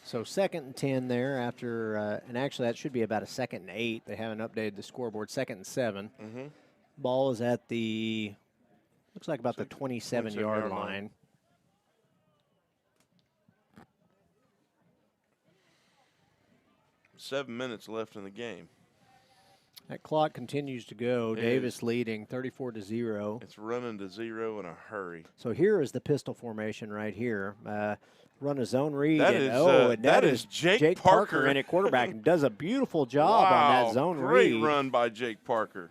[SPEAKER 15] So 2nd and 10 there after, and actually that should be about a 2nd and 8. They haven't updated the scoreboard. 2nd and 7. Ball is at looks like about the 27-yard line.
[SPEAKER 14] Seven minutes left in the game.
[SPEAKER 15] That clock continues to go. Davis leading 34-0.
[SPEAKER 14] It's running to 0 in a hurry.
[SPEAKER 15] So here is the pistol formation right here. Run a zone read.
[SPEAKER 14] That is Jake Parker
[SPEAKER 15] in at quarterback and does a beautiful job on that zone read.
[SPEAKER 14] Great run by Jake Parker.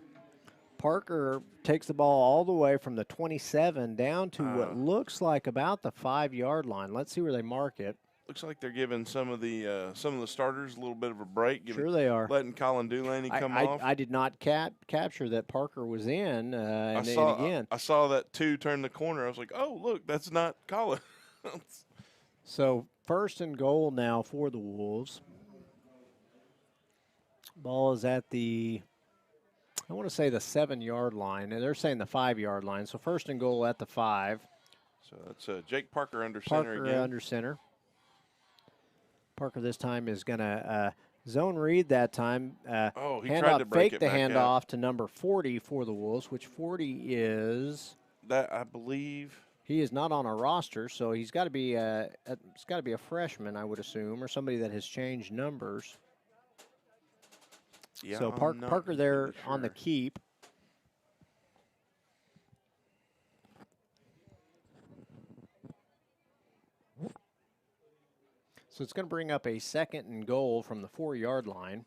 [SPEAKER 15] Parker takes the ball all the way from the 27 down to what looks like about the 5-yard line. Let's see where they mark it.
[SPEAKER 14] Looks like they're giving some of the starters a little bit of a break.
[SPEAKER 15] Sure they are.
[SPEAKER 14] Letting Colin Dulaney come off.
[SPEAKER 15] I did not capture that Parker was in. And again,
[SPEAKER 14] I saw that 2 turn the corner. I was like, oh, look, that's not Colin.
[SPEAKER 15] So 1st and goal now for the Wolves. Ball is at the, I want to say the 7-yard line, and they're saying the 5-yard line. So 1st and goal at the 5.
[SPEAKER 14] So that's Jake Parker under center again.
[SPEAKER 15] Parker under center. Parker this time is going to zone read that time.
[SPEAKER 14] He tried to break
[SPEAKER 15] fake the handoff to number 40 for the Wolves, which 40 is
[SPEAKER 14] that I believe.
[SPEAKER 15] He is not on a roster, so he's got to be it's got to be a freshman, I would assume, or somebody that has changed numbers.
[SPEAKER 14] Yeah,
[SPEAKER 15] so Parker there on the keep. So it's going to bring up a 2nd and goal from the 4-yard line.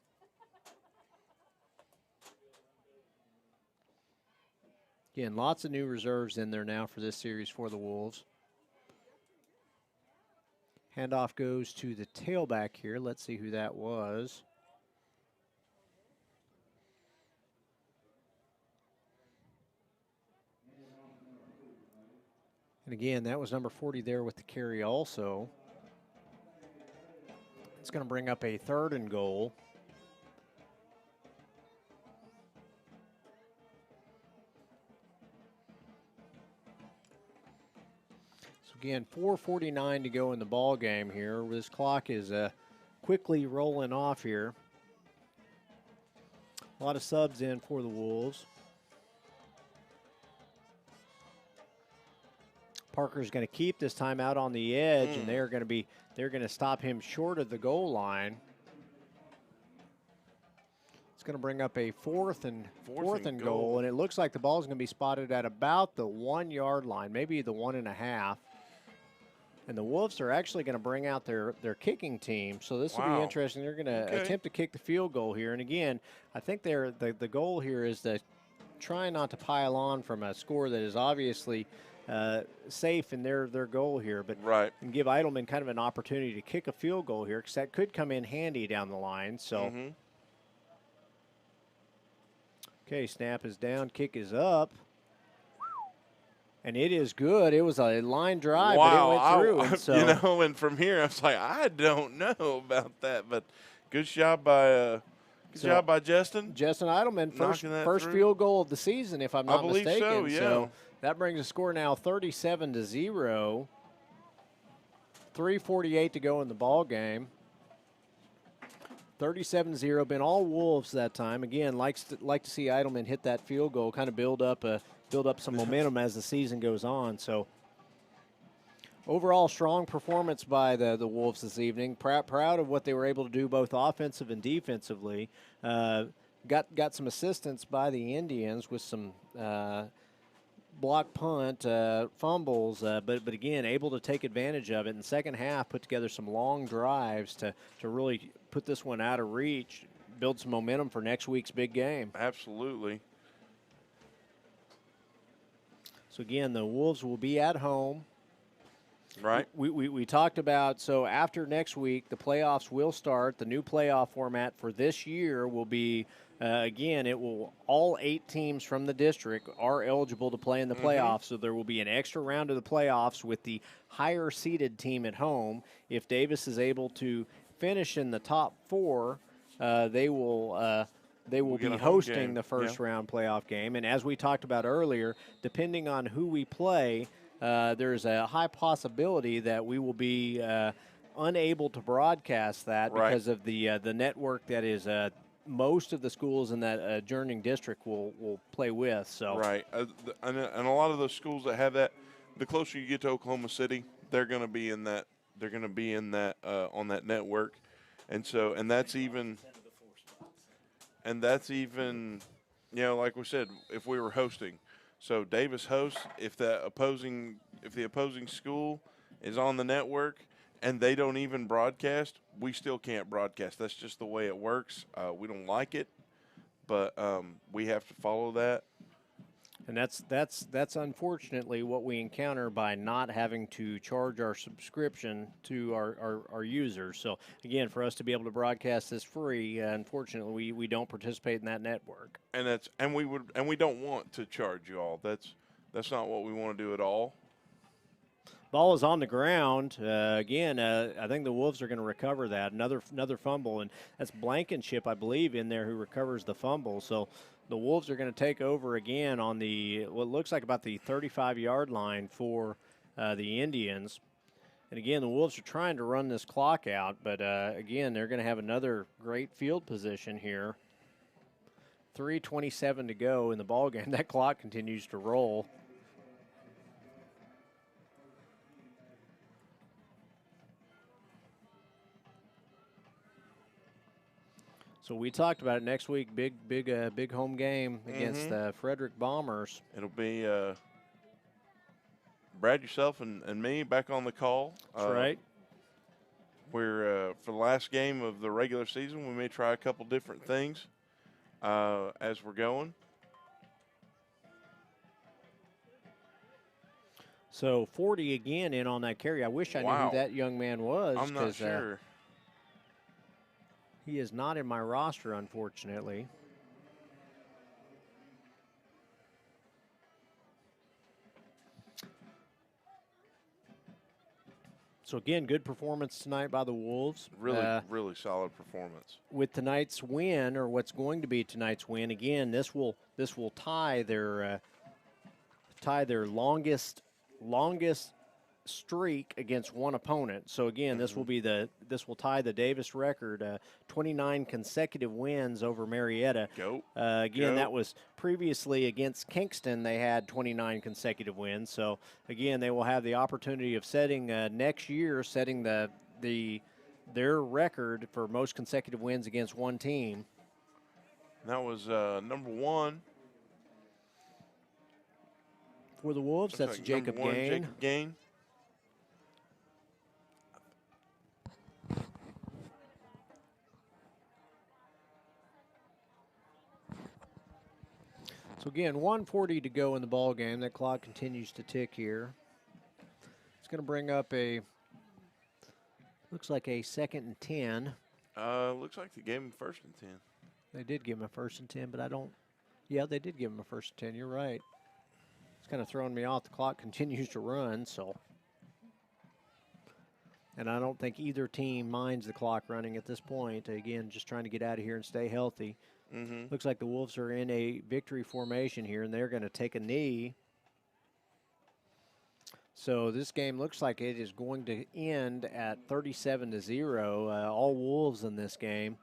[SPEAKER 15] Again, lots of new reserves in there now for this series for the Wolves. Handoff goes to the tailback here. Let's see who that was. And again, that was number 40 there with the carry also. It's going to bring up a 3rd and goal. So again, 4:49 to go in the ball game here. This clock is quickly rolling off here. A lot of subs in for the Wolves. Parker's going to keep this time out on the edge, and they're going to stop him short of the goal line. It's going to bring up a fourth and goal, and it looks like the ball is going to be spotted at about the 1-yard line, maybe the 1.5. And the Wolves are actually going to bring out their kicking team, so this will be interesting. They're going to attempt to kick the field goal here, and again, I think the goal here is to try not to pile on from a score that is obviously safe in their goal here, but and give Eidelman kind of an opportunity to kick a field goal here because that could come in handy down the line. So, okay, snap is down, kick is up, and it is good. It was a line drive, but it went through. And so,
[SPEAKER 14] and from here I was like, I don't know about that, but good job by Justin.
[SPEAKER 15] Justin Eidelman, first field goal of the season, if I'm not mistaken.
[SPEAKER 14] So, yeah.
[SPEAKER 15] So that brings the score now 37-0. 3:48 to go in the ball game. 37-0. Been all Wolves that time. Again, like to see Eidelman hit that field goal, kind of build up some momentum as the season goes on. So overall, strong performance by the Wolves this evening. Proud of what they were able to do both offensive and defensively. Got some assistance by the Indians with some block punt, fumbles, but again, able to take advantage of it. In the second half, put together some long drives to really put this one out of reach, build some momentum for next week's big game.
[SPEAKER 14] Absolutely.
[SPEAKER 15] So again, the Wolves will be at home.
[SPEAKER 14] Right.
[SPEAKER 15] We talked about, so after next week, the playoffs will start. The new playoff format for this year will be, again, all 8 teams from the district are eligible to play in the playoffs, so there will be an extra round of the playoffs with the higher seeded team at home. If Davis is able to finish in the top 4, they will be hosting the first round playoff game. And as we talked about earlier, depending on who we play, there's a high possibility that we will be unable to broadcast that because of the network that is most of the schools in that adjourning district will play with. So
[SPEAKER 14] right, and a lot of those schools that have that, the closer you get to Oklahoma City, they're going to be in that. They're going to be in that on that network, and that's even, like we said, if we were hosting. So Davis hosts. If the opposing school is on the network and they don't even broadcast, we still can't broadcast. That's just the way it works. We don't like it, but we have to follow that.
[SPEAKER 15] And that's unfortunately what we encounter by not having to charge our subscription to our users. So again, for us to be able to broadcast this free, unfortunately we don't participate in that network.
[SPEAKER 14] And we don't want to charge you all. That's not what we want to do at all.
[SPEAKER 15] Ball is on the ground. Again, I think the Wolves are going to recover that. Another fumble, and that's Blankenship, I believe, in there who recovers the fumble. So the Wolves are going to take over again on what looks like about the 35-yard line for the Indians. And again, the Wolves are trying to run this clock out, but again, they're going to have another great field position here. 3:27 to go in the ball game. That clock continues to roll. So we talked about it next week. Big home game against the Frederick Bombers.
[SPEAKER 14] It'll be Brad, yourself, and me back on the call.
[SPEAKER 15] That's right.
[SPEAKER 14] We're for the last game of the regular season. We may try a couple different things as we're going.
[SPEAKER 15] So 40 again in on that carry. I wish I knew who that young man was.
[SPEAKER 14] I'm not sure.
[SPEAKER 15] He is not in my roster, unfortunately. So, again, good performance tonight by the Wolves.
[SPEAKER 14] Really solid performance.
[SPEAKER 15] With tonight's win, or what's going to be tonight's win, again, this will tie their longest streak against one opponent. So again, this will tie the Davis record, 29 consecutive wins over Marietta. That was previously against Kingston. They had 29 consecutive wins. So again, they will have the opportunity of setting next year, setting their record for most consecutive wins against one team.
[SPEAKER 14] That was number 1
[SPEAKER 15] for the Wolves. That's like Jacob Gain. So again, 1:40 to go in the ball game. That clock continues to tick here. It's going to bring up looks like a 2nd and 10.
[SPEAKER 14] Looks like they gave him 1st and 10.
[SPEAKER 15] They did give him a 1st and 10, but yeah, they did give him a 1st and 10. You're right. It's kind of throwing me off. The clock continues to run, so. And I don't think either team minds the clock running at this point. Again, just trying to get out of here and stay healthy. Looks like the Wolves are in a victory formation here, and they're going to take a knee. So this game looks like it is going to end at 37-0. All Wolves in this game.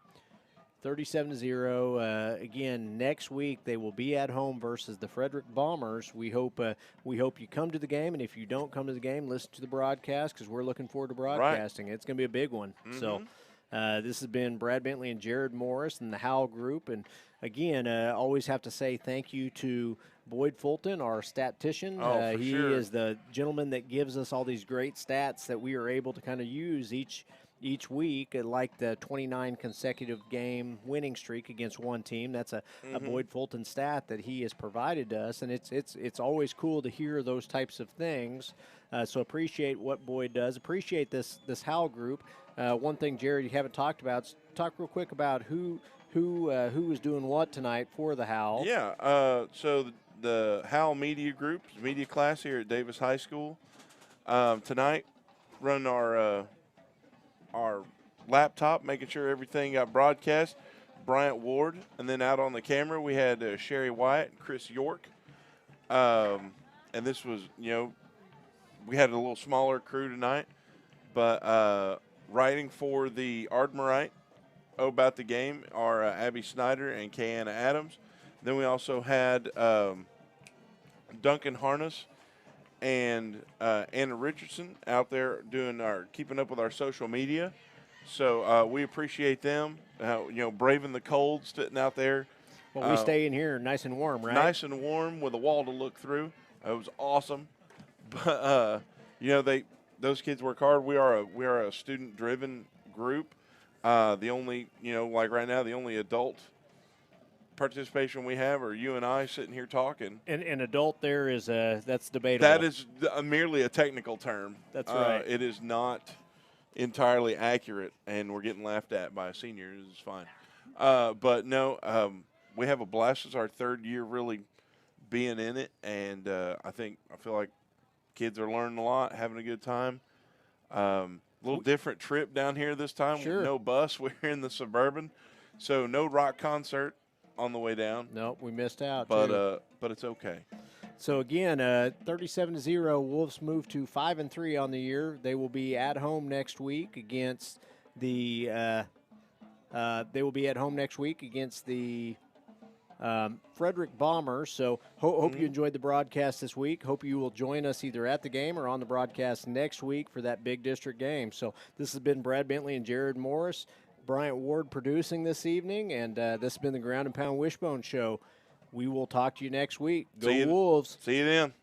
[SPEAKER 15] 37-0. Again, next week they will be at home versus the Frederick Bombers. We hope you come to the game, and if you don't come to the game, listen to the broadcast because we're looking forward to broadcasting. Right. It's going to be a big one. So this has been Brad Bentley and Jared Morris and the Howell Group. And again, always have to say thank you to Boyd Fulton, our statistician.
[SPEAKER 14] Oh, for
[SPEAKER 15] he
[SPEAKER 14] sure.
[SPEAKER 15] is the gentleman that gives us all these great stats that we are able to kind of use each week, like the 29 consecutive game winning streak against one team. That's a Boyd Fulton stat that he has provided to us, and it's always cool to hear those types of things. So appreciate what Boyd does. Appreciate this Hal group. One thing, Jared, you haven't talked about. Talk real quick about who was doing what tonight for the Hal.
[SPEAKER 14] Yeah. So the Hal Media Group, media class here at Davis High School, tonight, run our laptop, making sure everything got broadcast. Bryant Ward, and then out on the camera we had Sherry Wyatt and Chris York. And this was, we had a little smaller crew tonight, but writing for the Ardmorite about the game are Abby Snyder and Kayanna Adams. Then we also had Duncan Harness and Anna Richardson out there keeping up with our social media. So we appreciate them, braving the cold, sitting out there.
[SPEAKER 15] Well, we stay in here nice and warm, right?
[SPEAKER 14] Nice and warm with a wall to look through. It was awesome. But, those kids work hard. We are a student-driven group. The only, like right now, the only adult participation we have are you and I sitting here talking.
[SPEAKER 15] And adult there is that's debatable.
[SPEAKER 14] That is merely a technical term.
[SPEAKER 15] That's right.
[SPEAKER 14] It is not entirely accurate, and we're getting laughed at by seniors. It's fine. But no, we have a blast. It's our third year really being in it, and I feel like kids are learning a lot, having a good time. A little different trip down here this time.
[SPEAKER 15] Sure.
[SPEAKER 14] No bus. We're in the Suburban, so no rock concert on the way down.
[SPEAKER 15] Nope, we missed out.
[SPEAKER 14] But it's okay.
[SPEAKER 15] So again, 37-0. Wolves move to 5-3 on the year. They will be at home next week against the. Frederick Bombers. So hope you enjoyed the broadcast this week. Hope you will join us either at the game or on the broadcast next week for that big district game. So this has been Brad Bentley and Jared Morris. Bryant Ward producing this evening, and this has been the Ground and Pound Wishbone Show. We will talk to you next week. Go Wolves.
[SPEAKER 14] See you then.